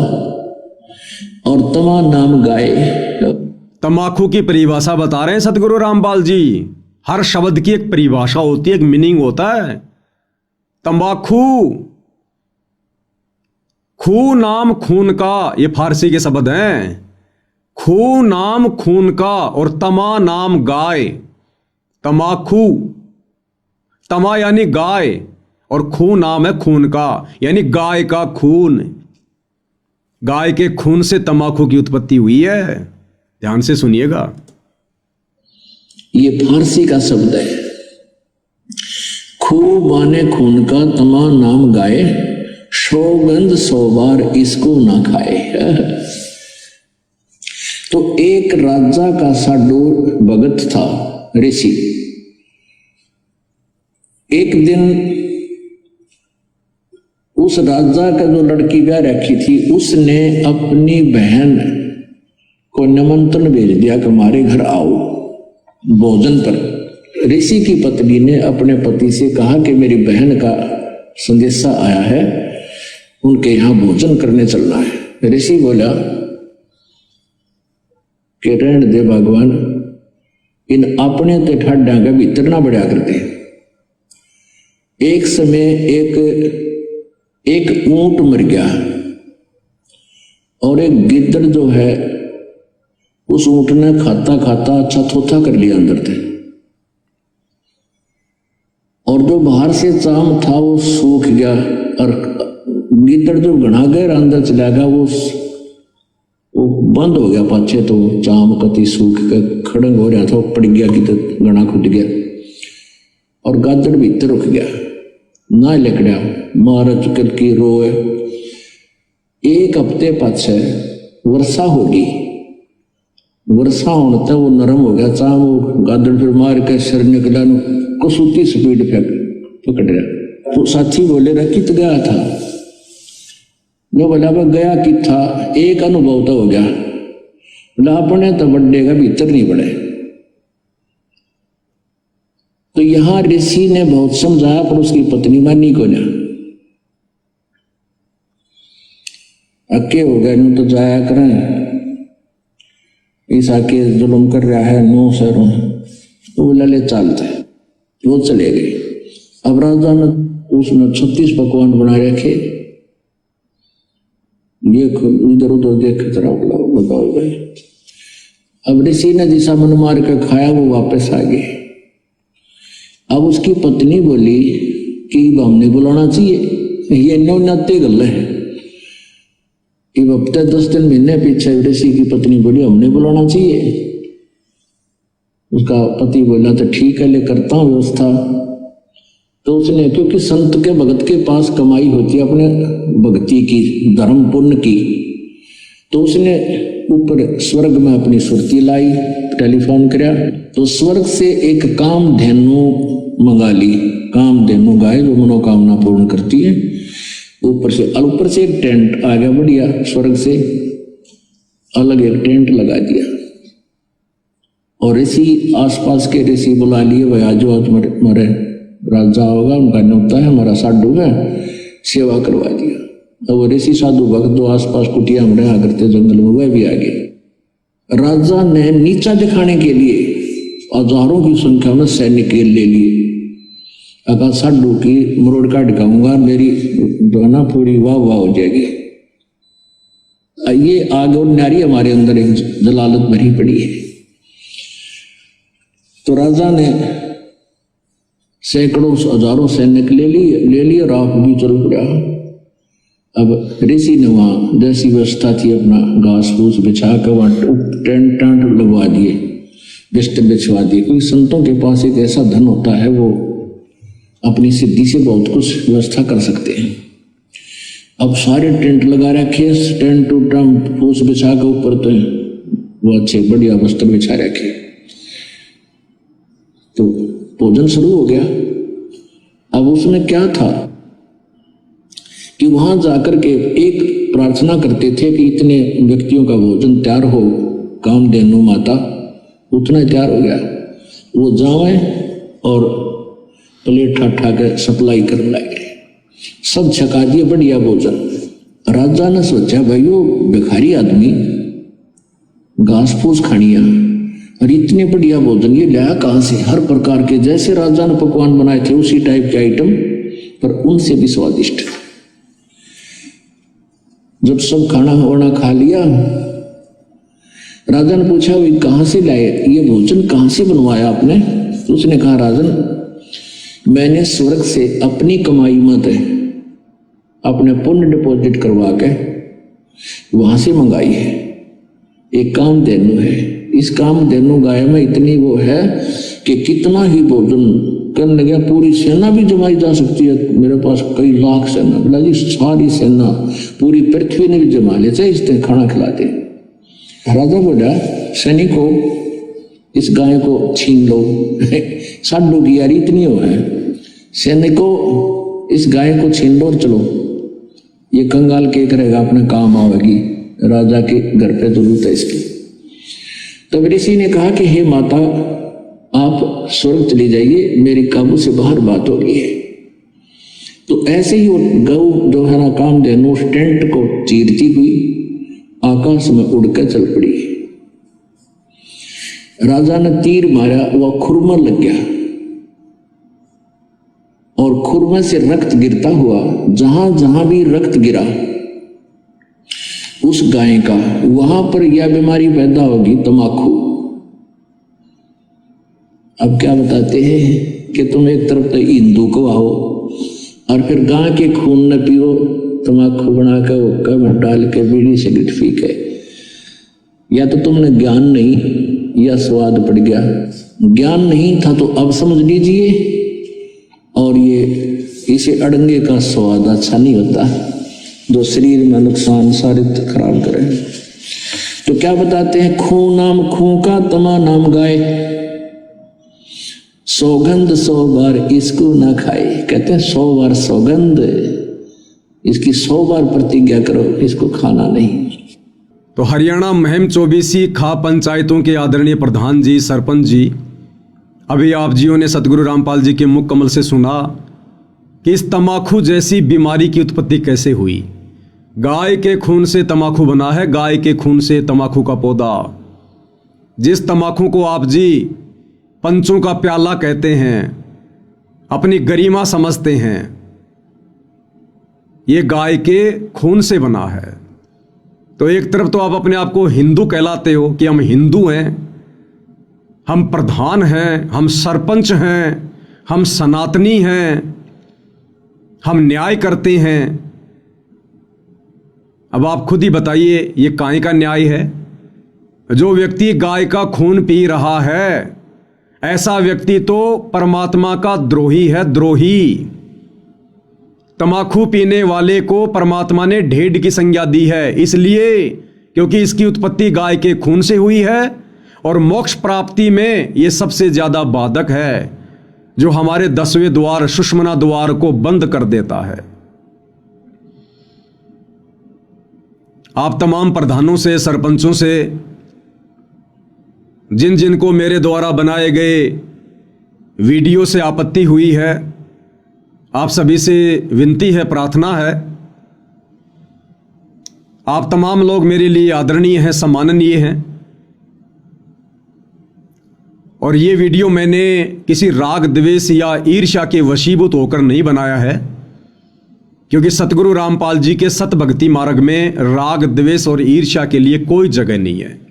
और तमा नाम गाय। तमाकू की परिभाषा बता रहे हैं सतगुरु रामपाल जी। हर शब्द की एक परिभाषा होती है, एक मीनिंग होता है। तंबाकू, खू नाम खून का, ये फारसी के शब्द हैं। खू नाम खून का और तमा नाम गाय। तमाकू, तमा यानी गाय और खू नाम है खून का, यानी गाय का खून। गाय के खून से तंबाकू की उत्पत्ति हुई है। ध्यान से सुनिएगा, ये फारसी का शब्द है। खू माने खून का, तमा नाम गाय, सौगंध 100 बार इसको ना खाए। तो एक राजा का साडू भगत था, ऋषि। एक दिन उस राजा का जो लड़की ब्याह रखी थी, उसने अपनी बहन को निमंत्रण भेज दिया कि हमारे घर आओ भोजन पर। ऋषि की पत्नी ने अपने पति से कहा कि मेरी बहन का संदेशा आया है, उनके यहां भोजन करने चलना है। ऋषि बोला कि रहने दे भगवान, इन अपने तो ठाड्डा का भीतर ना बढ़िया करते। एक समय एक ऊंट मर गया और एक गिद्दड़ जो है उस ऊंट ने खाता खाता अच्छा थोथा कर लिया अंदर से, और जो बाहर से चाम था वो सूख गया। और गिद्दड़ जो घना गैर अंदर चला गया वो बंद हो गया पाछे, तो चाम कति सूख कर खड़ंग हो रहा था, पड़ गया गिद्दड़, घना खुद गया और गादड़ भीतर रुक गया ना लकड़ा मारा चुकल की रोए। एक हफ्ते पाछे वर्षा होगी, वर्षा होने तक वो नरम हो गया चाम, वो गादड़ फिर मार के सिर निकला, कसूती स्पीड पे पकड़ रहा। तो साथी बोले रहा कित गया था? जो बोला वह गया कि था, एक अनुभव तो हो गया, बोला अपने तो बड्डे का भीतर नहीं पड़े। तो यहां ऋषि ने बहुत समझाया पर उसकी पत्नी मानी को ना, अक्के हो गए नु तो जाया करें, इस आके जुल्म कर रहा है नो सरों। तो बोला ले चलते, वो चले गए। अब राजा ने उसने 36 पकवान बना रखे, ये इधर उधर देख जरा बताओ भाई। अब ऋषि ने जैसा मन मार के खाया वो वापस आ गए। अब उसकी पत्नी बोली कि हमने बुलाना चाहिए, ये नो नाते गल है। अब हफ्ते 10 दिन महीने पीछे ऋषि की पत्नी बोली हमने बुलाना चाहिए। उसका पति बोला तो ठीक है, ले करता हूँ व्यवस्था। तो उसने, क्योंकि संत के भगत के पास कमाई होती है अपने भक्ति की, धर्म पुण्य की, तो उसने ऊपर स्वर्ग में अपनी सुरती लाई, टेलीफोन किया तो स्वर्ग से एक कामधेनु मंगा ली। कामधेनु गाय जो मनोकामना पूर्ण करती है। ऊपर से एक टेंट आ गया बढ़िया, स्वर्ग से अलग एक टेंट लगा दिया। और ऋषि आसपास के ऋषि बुला लिए, भाई आज हमारे राजा होगा, उनका न्योता है, हमारा साधु है, सेवा करवा दिया। अब वो ऋषि साधु भक्त जो आसपास कुटिया में रहा करते जंगल में, वह भी आ गए। राजा ने नीचा दिखाने के लिए हजारों की संख्या में सैनिक ले लिए। अगर साधु की मरोड़ का ढकाऊंगा, मेरी दोना पूरी वाह वाह हो जाएगी। ये आग और नारी हमारे अंदर एक जलालत भरी पड़ी है। तो राजा ने सैकड़ों हजारों सैनिक ले लिए और आप भी चल पड़ा। अब ऋषि ने वहां जैसी व्यवस्था थी अपना घास फूस बिछा कर वहां टेंट टांट लगवा दिए, बिस्तर बिछवा दिए। क्योंकि संतों के पास एक ऐसा धन होता है, वो अपनी सिद्धि से बहुत कुछ व्यवस्था कर सकते हैं। अब सारे टेंट लगा रखे, टेंट टूट फूस बिछा के ऊपर तो वो अच्छे बढ़िया वस्त्र बिछा रखे। तो भोजन शुरू हो गया। अब उसमें क्या था कि वहां जाकर के एक प्रार्थना करते थे कि इतने व्यक्तियों का भोजन तैयार हो, कामधेनु माता उतना तैयार हो गया। वो जावे और प्लेट ठा के सप्लाई करने लगे, सब छका दिए बढ़िया भोजन। राजा ने सोचा भाई वो भिखारी आदमी घास फूस खानिया और इतने बढ़िया भोजन ये लाया कहां से? हर प्रकार के जैसे राजा ने पकवान बनाए थे उसी टाइप के आइटम, पर उनसे भी स्वादिष्ट। जब सब खाना वाना खा लिया, राजा ने पूछा भाई कहां से लाए ये भोजन, कहां से बनवाया आपने? तो उसने कहा राजन मैंने स्वर्ग से अपनी कमाई मत अपने पुण्य डिपॉजिट करवा के वहां से मंगाई है। एक कामधेनु है, इस कामधेनु गाय में इतनी वो है कि कितना ही भोजन करने गया पूरी सेना भी जमाई जा सकती है। मेरे पास कई लाख सेना, बोला जी सारी सेना पूरी पृथ्वी ने भी जमा ले, चाहे इसने खाना खिला दे। राजा बोला सैनिकों इस गाय को छीन लो। साधु की यार इतनी हो है, सैनिकों इस गाय को छीन लो और चलो, ये कंगाल के करेगा अपने काम आवेगी, राजा के घर पे जरूरत है इसकी। तब ऋषि ने कहा कि हे माता आप स्वर्ग चली जाइए, मेरी काबू से बाहर बात हो गई है। तो ऐसे ही वो गौ जो है ना कामधेनु उस टेंट को चीरती हुई आकाश में उड़कर चल पड़ी। राजा ने तीर मारा, वह खुरमा लग गया और खुरमे से रक्त गिरता हुआ जहां जहां भी रक्त गिरा उस गाय का, वहां पर यह बीमारी पैदा होगी तमाकू। अब क्या बताते हैं कि तुम एक तरफ तो हिंदू को आओ और फिर गाय के खून न पियो, तमाकू बना के हुक्का में डाल के बीड़ी सिगरेट फीके। या तो तुमने ज्ञान नहीं या स्वाद पड़ गया। ज्ञान नहीं था तो अब समझ लीजिए, और ये इसे अड़ंगे का स्वाद अच्छा नहीं होता जो शरीर में नुकसान सारे खराब करे। तो क्या बताते हैं, खून नाम खूं का तमा नाम गाय, सौगंध 100 बार इसको ना खाए। कहते हैं 100 बार सौगंध, इसकी 100 बार प्रतिज्ञा करो, इसको खाना नहीं। तो हरियाणा महम 24 खा पंचायतों के आदरणीय प्रधान जी, सरपंच जी, अभी आप जियों ने सतगुरु रामपाल जी के मुख कमल से सुना कि इस तमाकू जैसी बीमारी की उत्पत्ति कैसे हुई। गाय के खून से तमाकू बना है, गाय के खून से तमाकू का पौधा। जिस तमाकू को आप जी पंचों का प्याला कहते हैं, अपनी गरिमा समझते हैं, ये गाय के खून से बना है। तो एक तरफ तो आप अपने आप को हिंदू कहलाते हो कि हम हिंदू हैं, हम प्रधान हैं, हम सरपंच हैं, हम सनातनी हैं, हम न्याय करते हैं। अब आप खुद ही बताइए ये काहे का न्याय है? जो व्यक्ति गाय का खून पी रहा है ऐसा व्यक्ति तो परमात्मा का द्रोही है, द्रोही। तमाकू पीने वाले को परमात्मा ने ढेड की संज्ञा दी है, इसलिए क्योंकि इसकी उत्पत्ति गाय के खून से हुई है और मोक्ष प्राप्ति में यह सबसे ज्यादा बाधक है, जो हमारे 10वें द्वार सुषुम्ना द्वार को बंद कर देता है। आप तमाम प्रधानों से, सरपंचों से, जिन जिन को मेरे द्वारा बनाए गए वीडियो से आपत्ति हुई है, आप सभी से विनती है, प्रार्थना है, आप तमाम लोग मेरे लिए आदरणीय हैं, सम्माननीय हैं। और ये वीडियो मैंने किसी राग द्वेष या ईर्ष्या के वशीभूत होकर नहीं बनाया है, क्योंकि सतगुरु रामपाल जी के सत भक्ति मार्ग में राग द्वेष और ईर्ष्या के लिए कोई जगह नहीं है।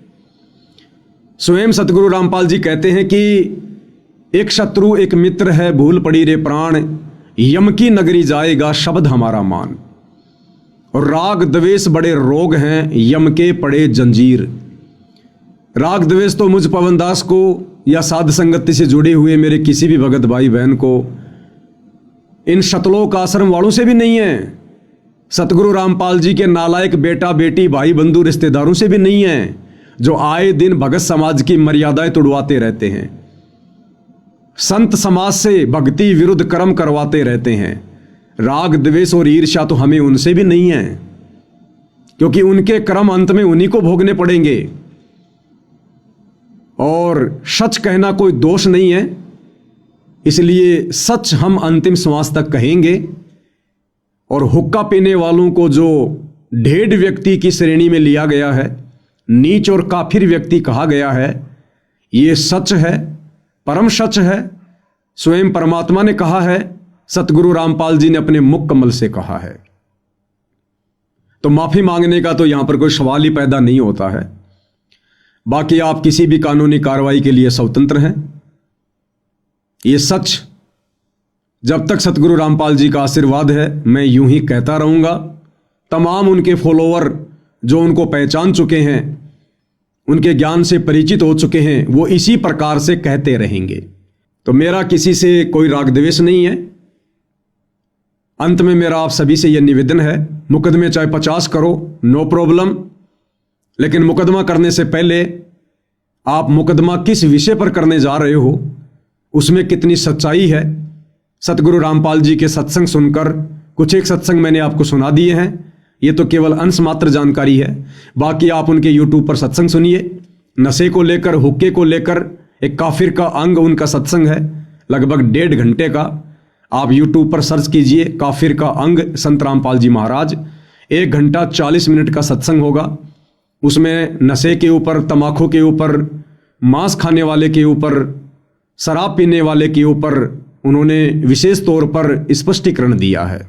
स्वयं सतगुरु रामपाल जी कहते हैं कि एक शत्रु एक मित्र है, भूल पड़ी रे प्राण, यम की नगरी जाएगा शब्द हमारा मान। और राग द्वेष बड़े रोग हैं, यम के पड़े जंजीर। राग द्वेष तो मुझ पवनदास को या साध संगति से जुड़े हुए मेरे किसी भी भगत भाई बहन को, इन शतलोक आश्रम वालों से भी नहीं है, सतगुरु रामपाल जी के नालायक बेटा बेटी भाई बंधु रिश्तेदारों से भी नहीं है, जो आए दिन भगत समाज की मर्यादाएं तुड़वाते रहते हैं, संत समाज से भक्ति विरुद्ध कर्म करवाते रहते हैं। राग द्वेष और ईर्ष्या तो हमें उनसे भी नहीं है, क्योंकि उनके कर्म अंत में उन्हीं को भोगने पड़ेंगे। और सच कहना कोई दोष नहीं है, इसलिए सच हम अंतिम श्वास तक कहेंगे। और हुक्का पीने वालों को जो ढेड व्यक्ति की श्रेणी में लिया गया है, नीच और काफिर व्यक्ति कहा गया है, ये सच है, परम सच है। स्वयं परमात्मा ने कहा है, सतगुरु रामपाल जी ने अपने मुख कमल से कहा है। तो माफी मांगने का तो यहां पर कोई सवाल ही पैदा नहीं होता है। बाकी आप किसी भी कानूनी कार्रवाई के लिए स्वतंत्र हैं। ये सच जब तक सतगुरु रामपाल जी का आशीर्वाद है मैं यूं ही कहता रहूंगा। तमाम उनके फॉलोअर जो उनको पहचान चुके हैं, उनके ज्ञान से परिचित हो चुके हैं, वो इसी प्रकार से कहते रहेंगे। तो मेरा किसी से कोई राग द्वेष नहीं है। अंत में मेरा आप सभी से यह निवेदन है, मुकदमे चाहे 50 करो, नो प्रॉब्लम, लेकिन मुकदमा करने से पहले आप मुकदमा किस विषय पर करने जा रहे हो, उसमें कितनी सच्चाई है। सतगुरु रामपाल जी के सत्संग सुनकर कुछ एक सत्संग मैंने आपको सुना दिए हैं, ये तो केवल अंश मात्र जानकारी है। बाकी आप उनके यूट्यूब पर सत्संग सुनिए। नशे को लेकर, हुक्के को लेकर एक काफिर का अंग उनका सत्संग है, लगभग 1.5 घंटे का। आप यूट्यूब पर सर्च कीजिए, काफिर का अंग संत रामपाल जी महाराज। 1 घंटा 40 मिनट का सत्संग होगा। उसमें नशे के ऊपर, तमाकू के ऊपर, मांस खाने वाले के ऊपर, शराब पीने वाले के ऊपर उन्होंने विशेष तौर पर स्पष्टीकरण दिया है।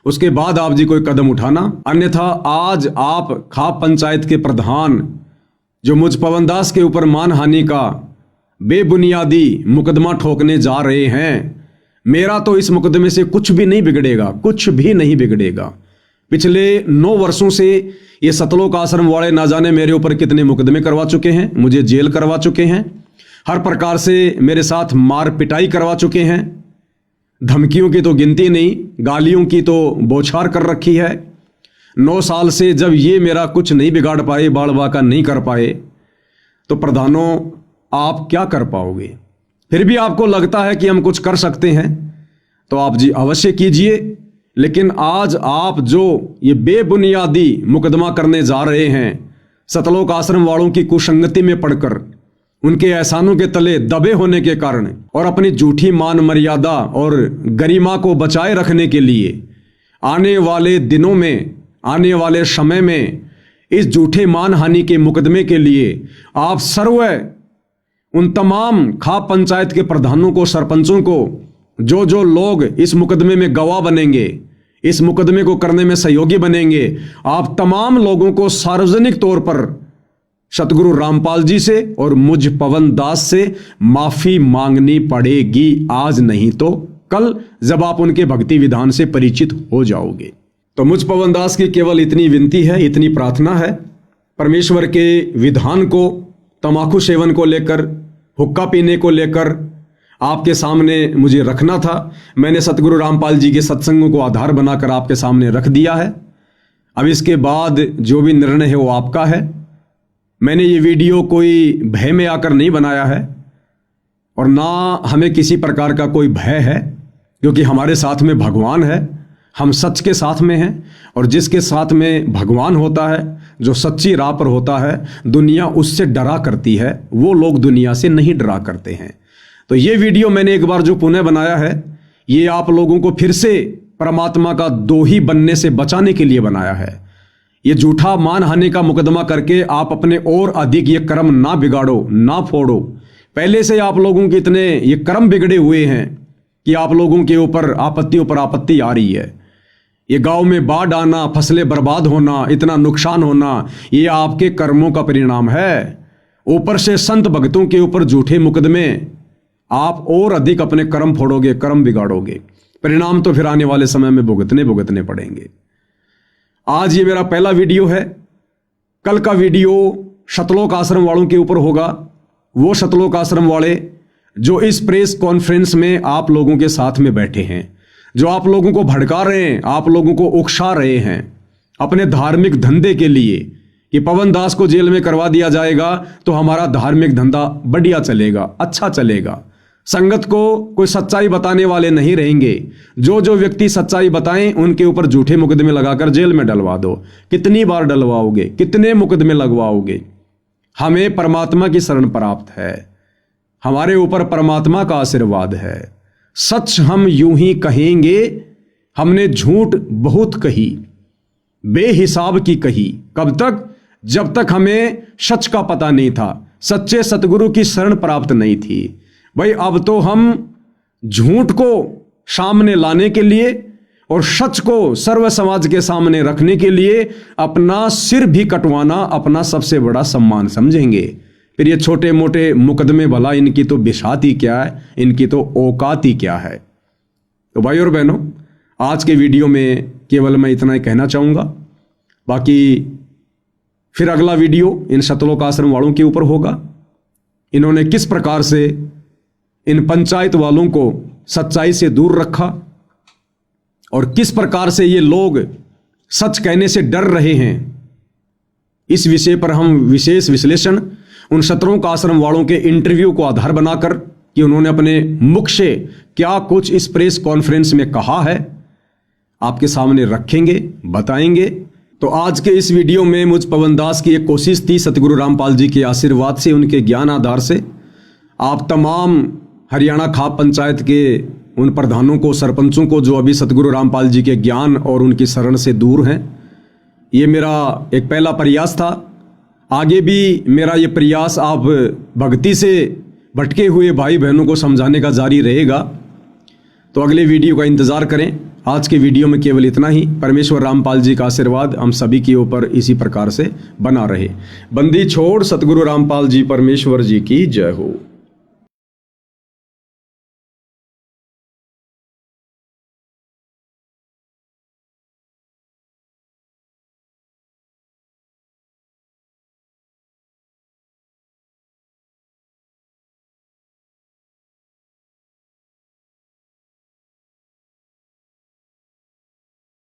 उसके बाद आप जी कोई कदम उठाना, अन्यथा आज आप खाप पंचायत के प्रधान जो मुझ पवनदास के ऊपर मानहानि का बेबुनियादी मुकदमा ठोकने जा रहे हैं, मेरा तो इस मुकदमे से कुछ भी नहीं बिगड़ेगा, कुछ भी नहीं बिगड़ेगा। पिछले 9 वर्षों से ये सतलोक आश्रम वाले ना जाने मेरे ऊपर कितने मुकदमे करवा चुके हैं, मुझे जेल करवा चुके हैं, हर प्रकार से मेरे साथ मार पिटाई करवा चुके हैं। धमकियों की तो गिनती नहीं, गालियों की तो बौछार कर रखी है। 9 साल से जब ये मेरा कुछ नहीं बिगाड़ पाए, बाल बाका नहीं कर पाए, तो प्रधानों आप क्या कर पाओगे? फिर भी आपको लगता है कि हम कुछ कर सकते हैं, तो आप जी अवश्य कीजिए। लेकिन आज आप जो ये बेबुनियादी मुकदमा करने जा रहे हैं, सतलोक आश्रम वालों की कुसंगति में पड़कर, उनके एहसानों के तले दबे होने के कारण और अपनी झूठी मान मर्यादा और गरिमा को बचाए रखने के लिए आने वाले दिनों में, आने वाले समय में इस झूठे मानहानि के मुकदमे के लिए आप सर्व उन तमाम खाप पंचायत के प्रधानों को, सरपंचों को, जो लोग इस मुकदमे में गवाह बनेंगे, इस मुकदमे को करने में सहयोगी बनेंगे, आप तमाम लोगों को सार्वजनिक तौर पर सतगुरु रामपाल जी से और मुझ पवन दास से माफी मांगनी पड़ेगी, आज नहीं तो कल, जब आप उनके भक्ति विधान से परिचित हो जाओगे। तो मुझ पवन दास की केवल इतनी विनती है, इतनी प्रार्थना है, परमेश्वर के विधान को, तंबाकू सेवन को लेकर, हुक्का पीने को लेकर आपके सामने मुझे रखना था। मैंने सतगुरु रामपाल जी के सत्संगों को आधार बनाकर आपके सामने रख दिया है। अब इसके बाद जो भी निर्णय है वो आपका है। मैंने ये वीडियो कोई भय में आकर नहीं बनाया है और ना हमें किसी प्रकार का कोई भय है, क्योंकि हमारे साथ में भगवान है, हम सच के साथ में हैं, और जिसके साथ में भगवान होता है, जो सच्ची राह पर होता है, दुनिया उससे डरा करती है, वो लोग दुनिया से नहीं डरा करते हैं। तो ये वीडियो मैंने एक बार जो पुनः बनाया है, ये आप लोगों को फिर से परमात्मा का दोही बनने से बचाने के लिए बनाया है। ये झूठा मानहानि का मुकदमा करके आप अपने और अधिक ये कर्म ना बिगाड़ो, ना फोड़ो। पहले से आप लोगों के इतने ये कर्म बिगड़े हुए हैं कि आप लोगों के ऊपर आपत्तियों पर आपत्ति आ रही है। ये गांव में बाढ़ आना, फसलें बर्बाद होना, इतना नुकसान होना, ये आपके कर्मों का परिणाम है। ऊपर से संत भक्तों के ऊपर झूठे मुकदमे, आप और अधिक अपने कर्म फोड़ोगे, कर्म बिगाड़ोगे। परिणाम तो फिर आने वाले समय में भुगतने पड़ेंगे। आज ये मेरा पहला वीडियो है। कल का वीडियो सतलोक आश्रम वालों के ऊपर होगा। वो सतलोक आश्रम वाले जो इस प्रेस कॉन्फ्रेंस में आप लोगों के साथ में बैठे हैं, जो आप लोगों को भड़का रहे हैं, आप लोगों को उकसा रहे हैं अपने धार्मिक धंधे के लिए कि पवन दास को जेल में करवा दिया जाएगा तो हमारा धार्मिक धंधा बढ़िया चलेगा, अच्छा चलेगा। संगत को कोई सच्चाई बताने वाले नहीं रहेंगे। जो जो व्यक्ति सच्चाई बताएं उनके ऊपर झूठे मुकदमे लगाकर जेल में डलवा दो। कितनी बार डलवाओगे, कितने मुकदमे लगवाओगे? हमें परमात्मा की शरण प्राप्त है, हमारे ऊपर परमात्मा का आशीर्वाद है। सच हम यूं ही कहेंगे, हमने झूठ बहुत कही, बेहिसाब की कही। कब तक? जब तक हमें सच का पता नहीं था, सच्चे सतगुरु की शरण प्राप्त नहीं थी। भाई अब तो हम झूठ को सामने लाने के लिए और सच को सर्व समाज के सामने रखने के लिए अपना सिर भी कटवाना अपना सबसे बड़ा सम्मान समझेंगे। फिर ये छोटे मोटे मुकदमे, भला इनकी तो बिसात ही क्या है, इनकी तो औकात ही क्या है। तो भाई और बहनों, आज के वीडियो में केवल मैं इतना ही कहना चाहूँगा। बाकी फिर अगला वीडियो इन सतलोक आश्रम वालों के ऊपर होगा। इन्होंने किस प्रकार से इन पंचायत वालों को सच्चाई से दूर रखा और किस प्रकार से ये लोग सच कहने से डर रहे हैं, इस विषय पर हम विशेष विश्लेषण उन सतलोक आश्रम वालों के इंटरव्यू को आधार बनाकर कि उन्होंने अपने मुख से क्या कुछ इस प्रेस कॉन्फ्रेंस में कहा है, आपके सामने रखेंगे, बताएंगे। तो आज के इस वीडियो में मुझ पवन दास की एक कोशिश थी, सतगुरु रामपाल जी के आशीर्वाद से, उनके ज्ञान आधार से आप तमाम हरियाणा खाप पंचायत के उन प्रधानों को, सरपंचों को जो अभी सतगुरु रामपाल जी के ज्ञान और उनकी शरण से दूर हैं, ये मेरा एक पहला प्रयास था। आगे भी मेरा ये प्रयास आप भक्ति से भटके हुए भाई बहनों को समझाने का जारी रहेगा। तो अगले वीडियो का इंतज़ार करें। आज के वीडियो में केवल इतना ही। परमेश्वर रामपाल जी का आशीर्वाद हम सभी के ऊपर इसी प्रकार से बना रहे। बंदी छोड़ सतगुरु रामपाल जी परमेश्वर जी की जय हो।